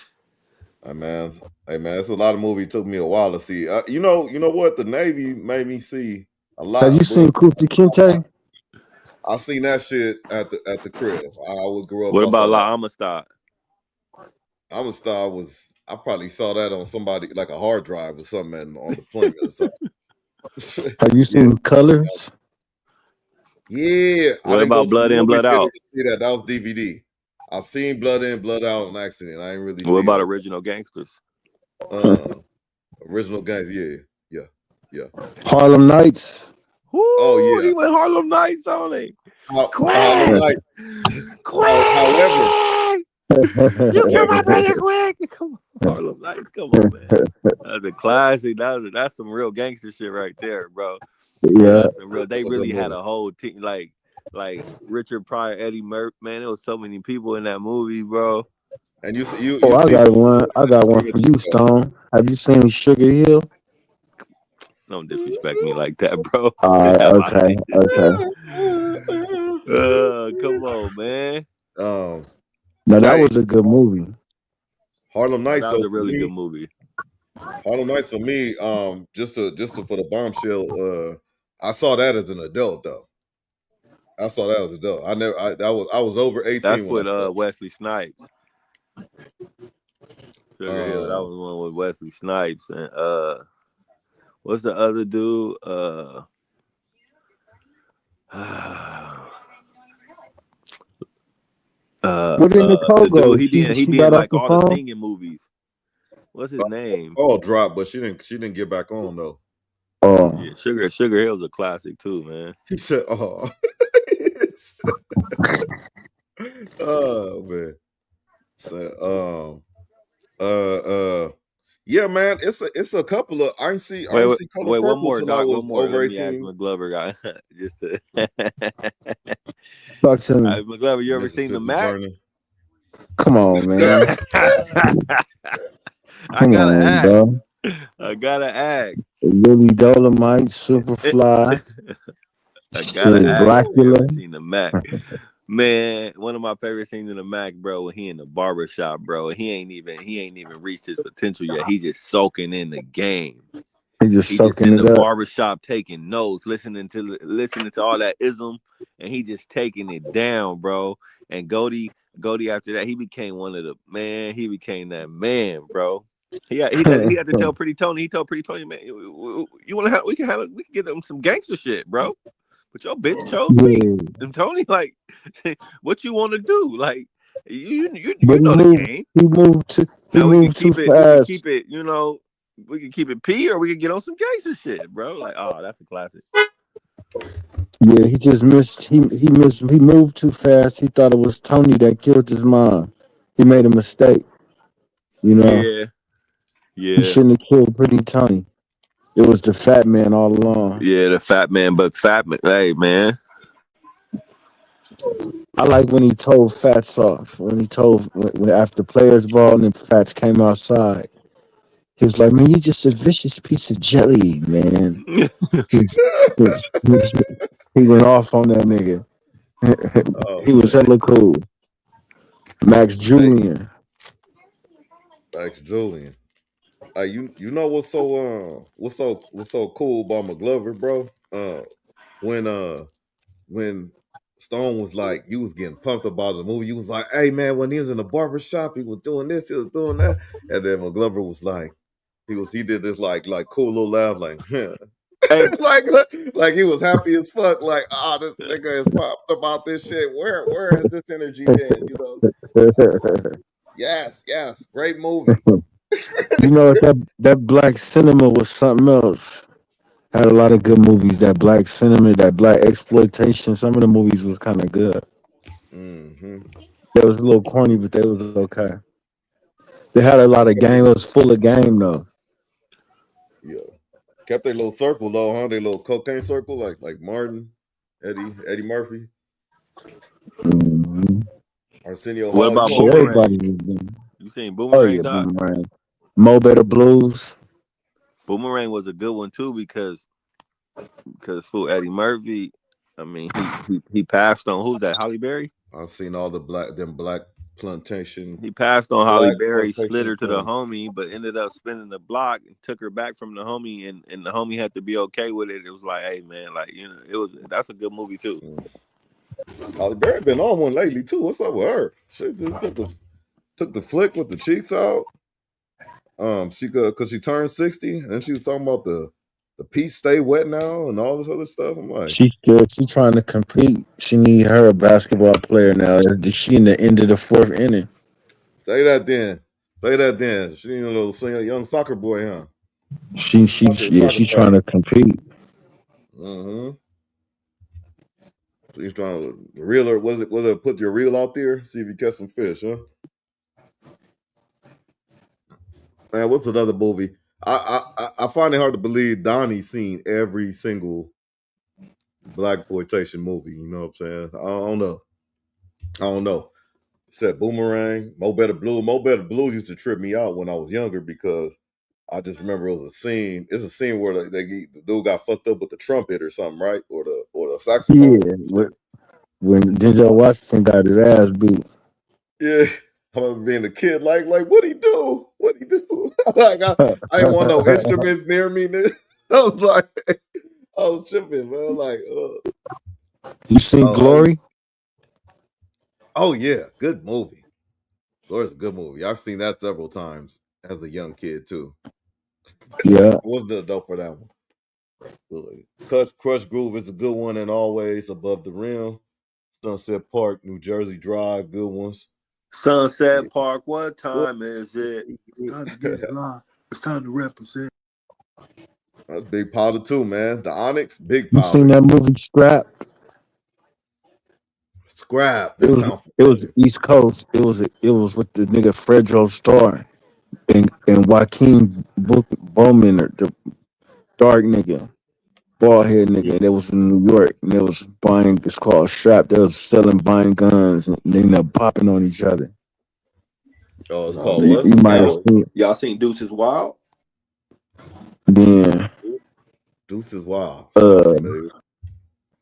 Hey man, it's a lot of movies. It took me a while to see. You know what? The Navy made me see a lot. Have you seen Kuti Kinte? I seen that shit at the crib. I would grow up. What about La Amistad? Amistad was. I probably saw that on somebody like a hard drive or something on deployment or something. Have you seen Colors? Yeah. What about Blood In, Blood Out? That was DVD. I've seen Blood In, Blood Out on accident. I ain't really. What about Original Gangsters? Original Gangsters. Yeah. Harlem Nights. Oh yeah, he went Harlem Nights on it. Harlem Nights. However, you kill my brother quick. Come on, Harlem Nights. Come on, man. That's a classic. That's some real gangster shit right there, bro. Yeah. They really had a whole team like Richard Pryor, Eddie Murphy. Man, there was so many people in that movie, bro. And you I got one. I got one for you, Stone. Have you seen Sugar Hill? Don't disrespect me like that, bro. Okay. Come on, man. No, that was a good movie. Harlem Nights, that was a really good movie. Harlem Nights for me, just to for the bombshell. I saw that as an adult though. I saw that as an adult. I was over 18. That's with Wesley Snipes. Sugar Hill. That was one with Wesley Snipes and what's the other dude? What did Nicole go? He be in like all the singing movies. What's his name? Dropped, but she didn't get back on though. Oh yeah, Sugar Hill's a classic too, man. He said, "Oh, oh man." So, yeah, man. It's a couple of I ain't see Color Purple one more, till I was over 18. McGlover guy, just to talk to me. McGlover, you ever seen the Mac? Come on, man. I gotta act. Willie Dolomite, Superfly. I gotta act. Blackula. Seen the Mac. Man, one of my favorite scenes in the Mac, bro, when he in the barbershop, bro. He ain't even reached his potential yet. He just soaking in the game. He just in the barbershop taking notes, listening to all that ism, and he just taking it down, bro. And Goldie after that, he became that man, bro. He had to tell Pretty Tony. He told Pretty Tony, man, you want to we can get them some gangster shit, bro. But your bitch chose me. And Tony, like, what you want to do? Like, you know the game. He moved too fast. We can keep it, we can keep it P, or we can get on some gangster shit, bro. Like, oh, that's a classic. Yeah, he just missed. He moved too fast. He thought it was Tony that killed his mom. He made a mistake. Yeah. He shouldn't have killed Pretty Tony. It was the fat man all along. Yeah, the fat man, but fat man, hey man. I like when he told Fats off. When after players ball and the Fats came outside. He was like, man, you're just a vicious piece of jelly, man. He went off on that nigga. He was hella cool. Max Julian. You know what's so cool about McGlover, bro? When Stone was like, you was getting pumped about the movie, you was like, hey man, when he was in the barber shop, he was doing this, he was doing that, and then McGlover was like, He did this like cool little laugh, like Hey, like he was happy as fuck. Like, this nigga is pumped about this shit. Where has this energy been? You know? Yes, great movie. You know, that black cinema was something else. Had a lot of good movies. That black cinema, that black exploitation. Some of the movies was kind of good. Mm-hmm. They was a little corny, but they was okay. They had a lot of game. It was full of game though. Yeah, kept their little circle though, huh? Their little cocaine circle, like Martin, Eddie Murphy, Mm-hmm. Arsenio what Hall. about You know, Everybody Boomerang? was doing. You seen Oh Boomerang, yeah, Doc? Boomerang. Mo Better Blues. Boomerang was a good one too because for Eddie Murphy, I mean he passed on who's that? Holly Berry? I've seen all the black plantation. He passed on Holly Black Berry, slid plantation her to the films. homie, but ended up spinning the block and took her back from the homie, and the homie had to be okay with it. It was like, hey man, like that's a good movie too. Holly Berry been on one lately too. What's up with her? She just took the flick with the cheeks out. Cause she turned 60, and she was talking about the piece stay wet now and all this other stuff. I'm like, She trying to compete. She need her a basketball player now. She in the end of the fourth inning. say that then. She a little young soccer boy, huh? She trying to compete. Mm-hmm. She's trying to reel her. Was it put your reel out there? See if you catch some fish, huh? Man, what's another movie? I find it hard to believe Donnie's seen every single black exploitation movie. You know what I'm saying? I don't know. Said Boomerang, Mo Better Blue. Mo Better Blue used to trip me out when I was younger because I just remember it was a scene. It's a scene where the dude got fucked up with the trumpet or something, right? Or the saxophone. Yeah, when Denzel Washington got his ass beat. Yeah. I remember being a kid, like what'd he do? What'd he do? Like I didn't want no instruments near me. I was like, I was tripping, man. Like, You seen Glory? Oh yeah, good movie. Glory's a good movie. I've seen that several times as a young kid too. Yeah. Wasn't adult for that one. Crush Groove is a good one, and Always Above the Rim. Sunset Park, New Jersey Drive, good ones. Sunset Park, what time is it? It's time to get it live. It's time to represent. That's Big Powder too, man. The Onyx, Big You Powder. seen that movie Scrap? Scrap. It was East Coast. It was with the nigga Fredro Starr and Joaquin Bowman, the dark nigga, bald head nigga. That was in New York, and they was buying. It's called Strap. They was buying guns, and they ended up popping on each other. Oh, it's No, called see, what? You might have seen it. y'all seen Deuces Wild? Then Deuces Wild.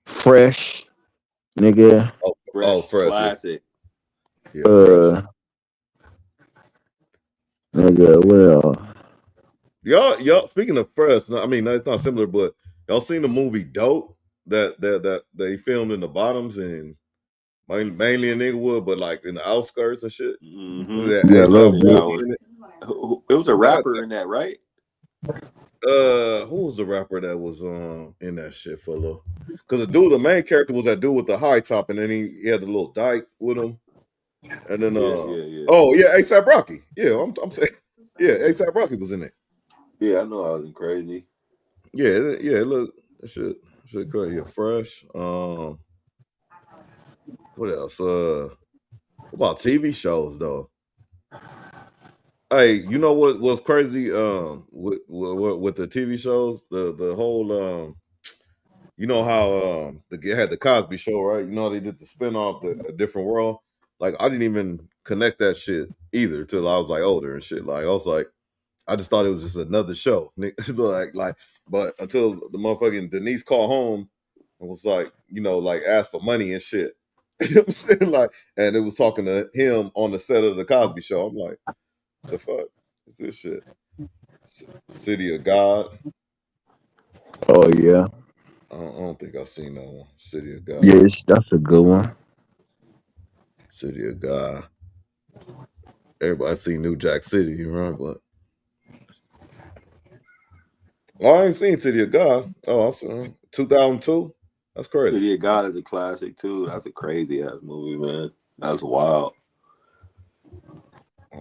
Fresh, nigga. Fresh. Classic. Yeah, nigga. Well, y'all. Speaking of Fresh, I mean it's not similar, but y'all seen the movie Dope that they filmed in the Bottoms and mainly in Inglewood, but like in the outskirts and shit. Mm-hmm. Yeah, It was a rapper in that, right? Who was the rapper that was in that shit for a little? Because the main character was that dude with the high top, and then he had the little dyke with him, and then oh yeah, ASAP Rocky. Yeah, I'm saying ASAP Rocky was in it. Yeah, I know I wasn't crazy. Yeah, look, that shit crazy. Yeah, Fresh. What else? What about TV shows though? Hey, you know what was crazy? With the TV shows, the whole you know how they had the Cosby Show, right? You know they did the spinoff, A Different World. Like I didn't even connect that shit either till I was like older and shit. Like I was like, I just thought it was just another show. But until the motherfucking Denise called home and was like, like asked for money and shit. You know what I'm saying? Like, and it was talking to him on the set of the Cosby Show. I'm like, the fuck is this shit? City of God. Oh yeah. I don't think I've seen that one. City of God. Yes, that's a good one. City of God. Everybody seen New Jack City, right? But Oh, I ain't seen City of God. Oh, awesome. 2002. That's crazy. City of God is a classic too. That's a crazy ass movie, man. That's wild. I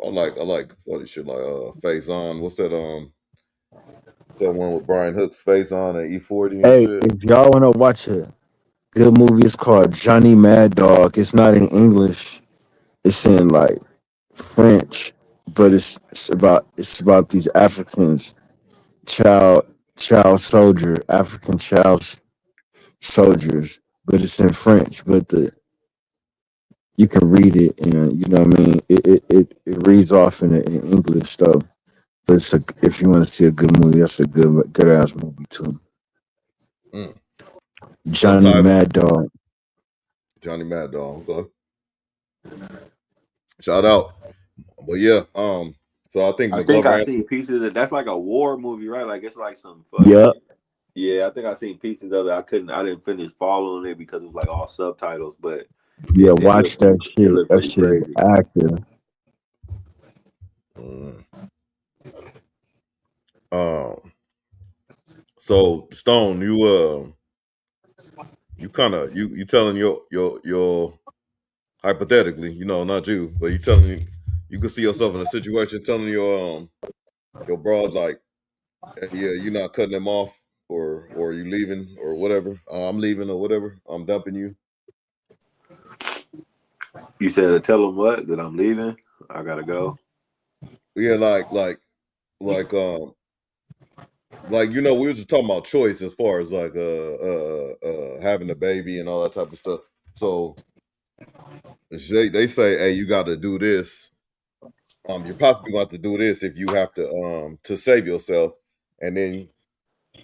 like funny shit like Face On. What's that one with Brian Hook's Face On and E40 and Hey, shit? if y'all want to watch a good movie, it's called Johnny Mad Dog. It's not in English. It's in like French, but it's about these Africans, African child soldiers, but it's in French. But you can read it, and you know what I mean. It reads off in English though. But if you want to see a good movie, that's a good ass movie too. Johnny Mad Dog. Johnny Mad Dog. Okay. Shout out. But yeah, so I think I McGlover seen answered. pieces of that's like a war movie, right? Like it's like some fucking Yep. Yeah, I think I seen pieces of it. I didn't finish following it because it was like all subtitles, but Yeah, it watch looked that shit. That pretty shit is crazy. active. So Stone, you telling your hypothetically, not you, but you telling you could see yourself in a situation telling your broad like, yeah, you're not cutting them off or you leaving or whatever. I'm leaving or whatever. I'm dumping you. You said to tell them what? That I'm leaving? I gotta go. Yeah, like we were just talking about choice as far as like having a baby and all that type of stuff. So they say, hey, you got to do this. You're possibly going to have to do this if you have to save yourself, and then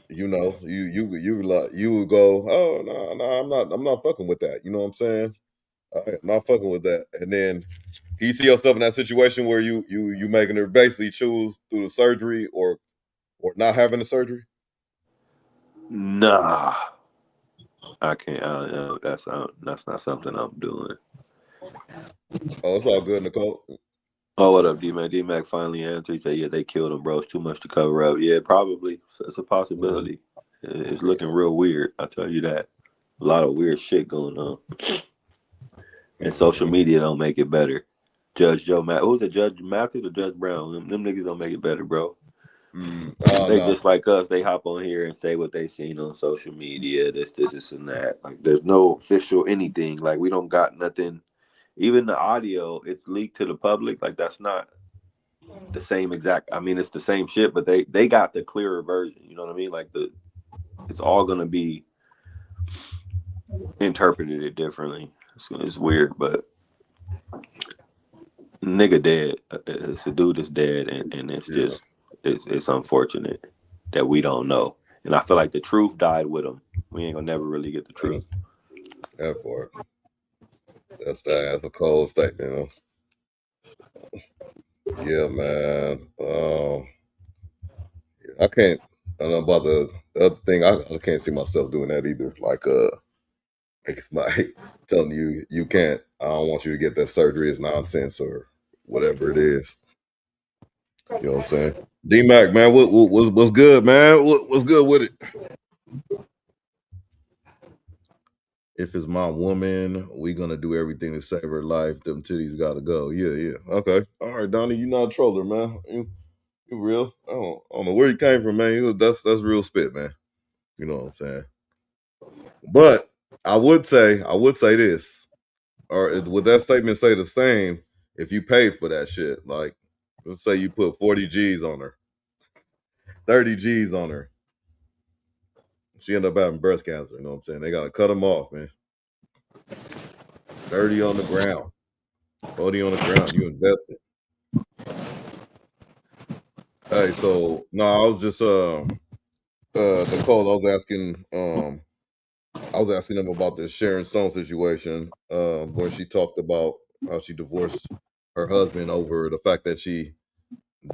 you would go, oh no, I'm not fucking with that. You know what I'm saying? I'm not fucking with that. And then you see yourself in that situation where you making her basically choose through the surgery or not having the surgery. Nah, I can't. That's not something I'm doing. Oh, it's all good, Nicole. Oh, what up, D-Mac? D-Mac finally answered. He said, yeah, they killed him, bro. It's too much to cover up. Yeah, probably. It's a possibility. It's looking real weird. I'll tell you that. A lot of weird shit going on. And social media don't make it better. Judge Joe Mathis. Who's it, Judge Mathis or Judge Brown? Them niggas don't make it better, bro. They just like us. They hop on here and say what they seen on social media. This, and that. Like, there's no official anything. Like, we don't got nothing. Even the audio, it's leaked to the public. Like, that's not the same exact. I mean, it's the same shit, but they got the clearer version. You know what I mean? Like it's all gonna be interpreted differently. It's weird, but nigga dead. It's a dude is dead, and it's just it's unfortunate that we don't know. And I feel like the truth died with him. We ain't gonna never really get the truth. That part. That's a cold statement. Yeah, man. I can't. I don't know about the other thing. I can't see myself doing that either. Like telling you can't. I don't want you to get that surgery is nonsense or whatever it is. You know what I'm saying? D-Mac, man, what's good, man? What's good with it? If it's my woman, we gonna do everything to save her life. Them titties gotta go. Yeah. Okay. All right, Donnie, you not a troller, man. You real. I don't know where you came from, man. That's real spit, man. You know what I'm saying? But I would say this, or would that statement say the same if you paid for that shit? Like, let's say you put 40 G's on her, 30 G's on her. She ended up having breast cancer. You know what I'm saying? They gotta cut them off, man. 30 on the ground, 40 on the ground. You invested. Hey, so no, I was just Nicole. I was asking them about this Sharon Stone situation, where she talked about how she divorced her husband over the fact that she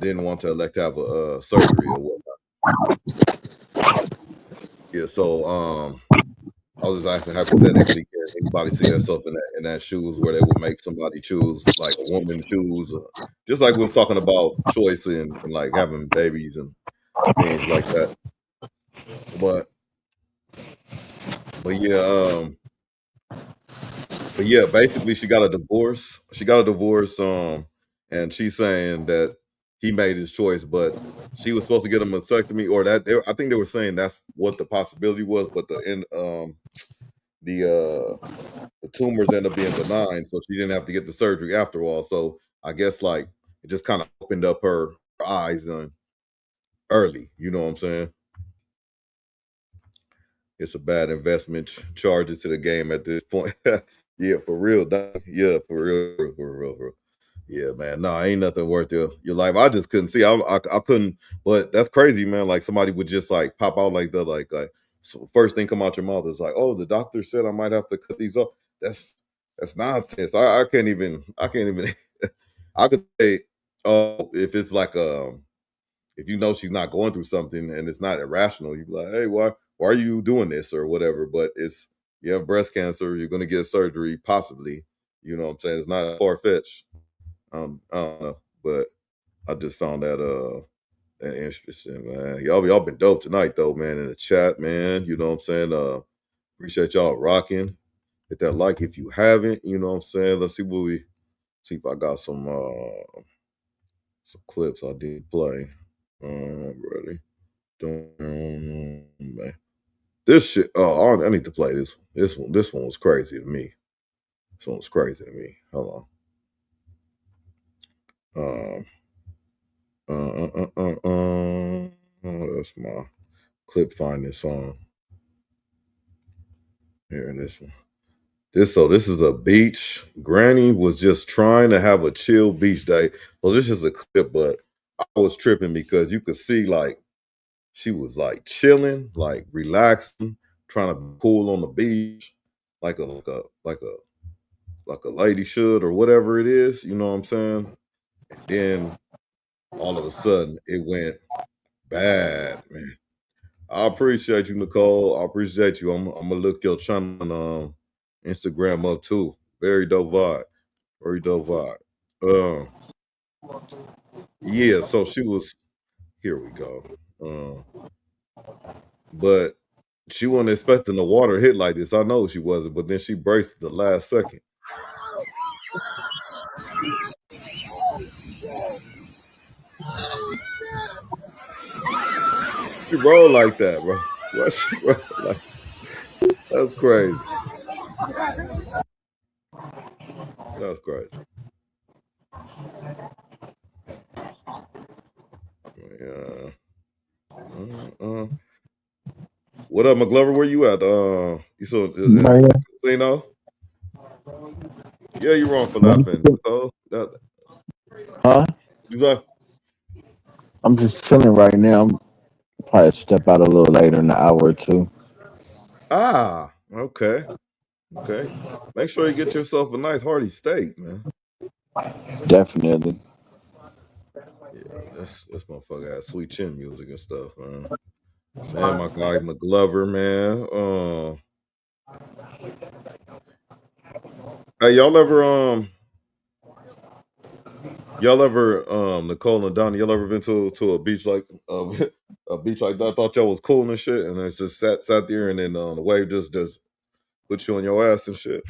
didn't want to elect to have a surgery or whatnot. Yeah, so I was just asking hypothetically, can anybody see themselves in that shoes where they would make somebody choose, like a woman choose, just like we were talking about choice and like having babies and things like that. But yeah, basically she got a divorce. And she's saying that he made his choice, but she was supposed to get a mastectomy, or I think they were saying that's what the possibility was, but the tumors end up being benign, so she didn't have to get the surgery after all. So I guess like it just kind of opened up her eyes on early. You know what I'm saying? It's a bad investment. Charge it to the game at this point. Yeah, for real. Yeah, for real. Yeah, man. No, ain't nothing worth your life. I just couldn't see. I couldn't. But that's crazy, man. Like somebody would just like pop out like that. Like so first thing come out your mouth is like, "Oh, the doctor said I might have to cut these off." That's nonsense. I can't even. I could say, oh, if it's like if you know she's not going through something and it's not irrational, you'd be like, "Hey, why are you doing this or whatever?" But you have breast cancer, you're gonna get surgery, possibly. You know what I'm saying? It's not far fetched. I don't know, but I just found that interesting, man. Y'all been dope tonight though, man. In the chat, man. You know what I'm saying? Appreciate y'all rocking. Hit that like if you haven't. You know what I'm saying? Let's see if I got some clips I did play. Ready? Man. This shit. Oh, I need to play this one. This one was crazy to me. This one was crazy to me. Hold on. That's my clip finding song. Here, this one. This is a beach. Granny was just trying to have a chill beach day. Well, this is a clip, but I was tripping because you could see like she was like chilling, like relaxing, trying to be cool on the beach, like a lady should or whatever it is. You know what I'm saying? And then all of a sudden it went bad, man. I appreciate you, Nicole. I appreciate you. I'm gonna look your channel on Instagram up too. Very dope vibe. Very dope vibe. Yeah, so she was here we go. But she wasn't expecting the water hit like this. I know she wasn't, but then she braced at the last second. She rolled like that, bro. Why she roll like that's crazy. That's crazy. Yeah. What up, McGlover? Where you at? You saw casino? Yeah, you're wrong for laughing. Huh? You like? I'm just chilling right now. I'm probably step out a little later in an hour or two. Ah, okay. Okay. Make sure you get yourself a nice hearty steak, man. Definitely. Yeah, this motherfucker has sweet chin music and stuff, man. Man, my guy McGlover, man. Hey, y'all ever Nicole and Donnie, y'all ever been to a beach like a beach like that? I thought y'all was cool and shit, and it's just sat there, and then the wave just put you on your ass and shit.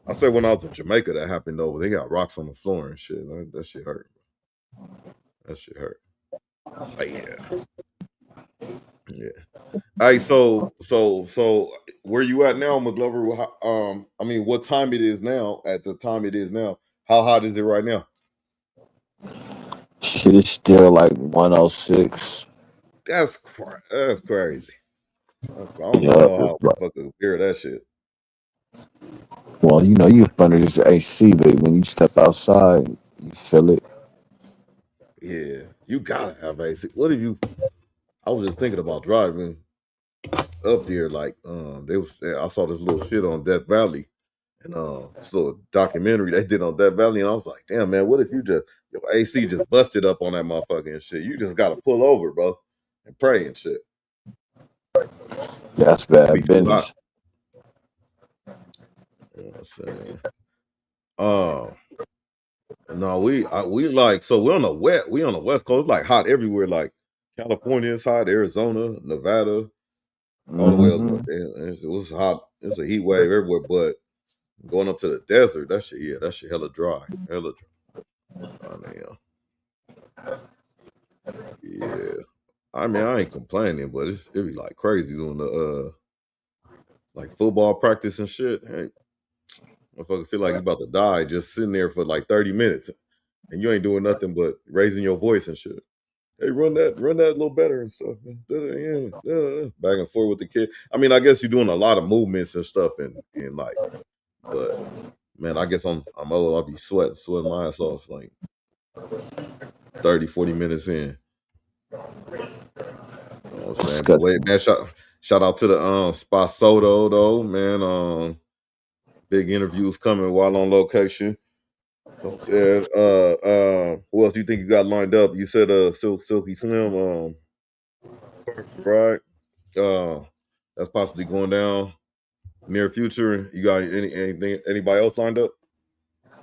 I say when I was in Jamaica, that happened though. They got rocks on the floor and shit. That shit hurt. That shit hurt. But yeah. Hey, so where you at now, McGlover? I mean, what time it is now? At the time it is now, how hot is it right now? Shit is still like 106. That's crazy. I don't know how motherfuckers hear that shit. Well, you up under this AC, but when you step outside, you feel it. Yeah, you gotta have AC. What if you? I was just thinking about driving up there. Like, I saw this little shit on Death Valley, and this little documentary they did on Death Valley, and I was like, damn, man, what if your AC just busted up on that motherfucker and shit? You just gotta pull over, bro, and pray and shit. That's bad business. You know what I'm saying? No, we like, so we're on the west coast. It's like hot everywhere. Like California is hot, Arizona, Nevada, all the way up there. It was hot. It's a heat wave everywhere, but going up to the desert, that shit hella dry. Hella dry. Oh, yeah. I mean, I ain't complaining, but it be like crazy doing the like football practice and shit. Hey, motherfucker feel like you about to die just sitting there for like 30 minutes and you ain't doing nothing but raising your voice and shit. Hey, run that a little better and stuff. Back and forth with the kid. I mean, I guess you're doing a lot of movements and stuff and like, but man, I guess I'm old. I'll be sweating my ass off like 30, 40 minutes in. You know what I'm saying? But wait, man, shout out to the SODO though, man. Big interviews coming while on location. You know what I'm saying? Who else do you think you got lined up? You said Silky Slim, right? That's possibly going down near future. You got anybody else lined up?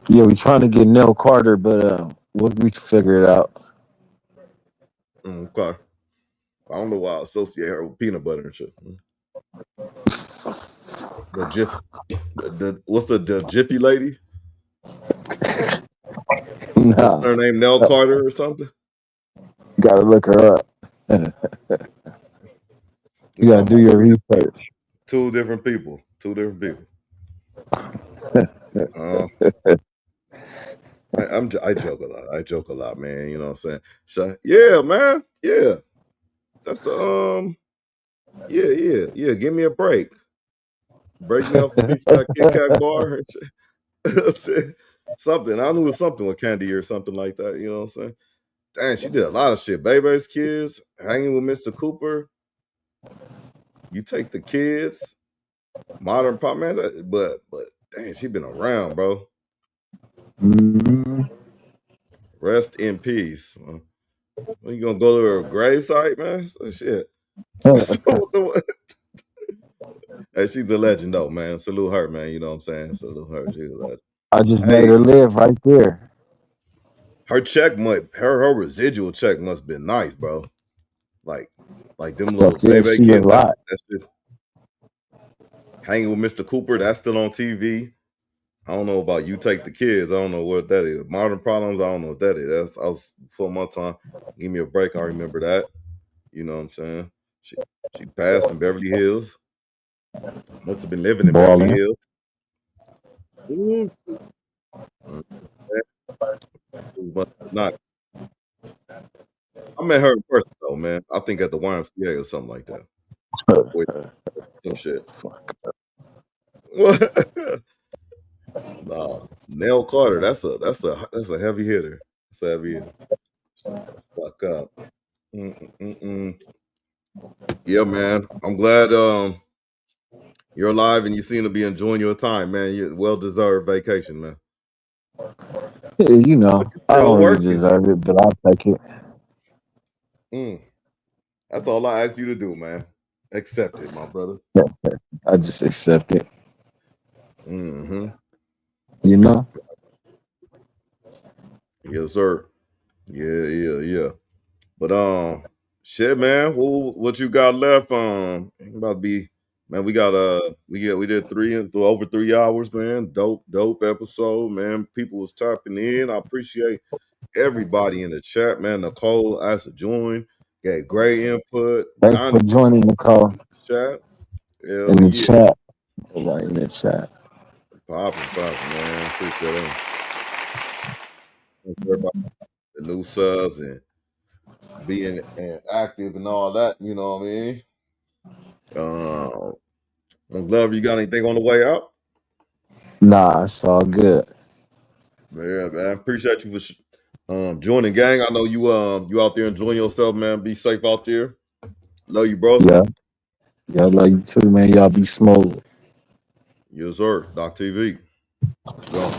Yeah, we trying to get Nell Carter, but we figure it out. Okay. I don't know why I associate her with peanut butter and shit. What's the Jiffy lady? Nah. What's her name? Nell Carter or something? You gotta look her up. You gotta do your research. Two different people. I joke a lot, man. You know what I'm saying? So yeah, man. Yeah. That's the yeah. Give me a break. Break me off a piece of that Kit Kat bar. Something. I knew it was something with candy or something like that. You know what I'm saying? Dang, she did a lot of shit. Baby's Kids, Hanging with Mr. Cooper. You Take the Kids, Modern Pop, man. But dang, she been around, bro. Rest in peace. Are you gonna go to her gravesite, man? Shit. Hey, she's a legend though, man. Salute her, man. You know what I'm saying? Salute her. She's a legend. I just made her live right there. Her check her residual check must have been nice, bro. Like them little baby kids. That shit. Hanging with Mr. Cooper, that's still on TV. I don't know about You Take the Kids. I don't know what that is. Modern Problems, I don't know what that is. I was before my time. Give me a break. I remember that. You know what I'm saying? She passed in Beverly Hills. Must have been living in Beverly Hills. Not. I met her in person though, man. I think at the YMCA or something like that. Some shit. Nah, Nell Carter. That's a heavy hitter. That's a heavy hitter. Fuck up. Yeah, man. I'm glad you're alive and you seem to be enjoying your time, man. You well-deserved vacation, man. Yeah, you know, I don't really deserve it, but I'll take it. That's all I ask you to do, man. Accept it, my brother. I just accept it. You know? Yes, sir. Yeah. But shit, man. What you got left? About to be, man. We got we did over 3 hours, man. Dope episode, man. People was tapping in. I appreciate everybody in the chat, man. Nicole asked to join. Got great input. Thanks for joining, Nicole. Chat. In the chat. Right in the chat. Popping, man. Appreciate it. Thanks for everybody. The new subs and being active and all that, you know what I mean? McGlover, you got anything on the way out? Nah, it's all good. Yeah, man. Appreciate you for joining, gang. I know you out there enjoying yourself, man. Be safe out there. Love you, bro. Yeah, I love you too, man. Y'all be smooth. Yes, sir. Doc TV. Go.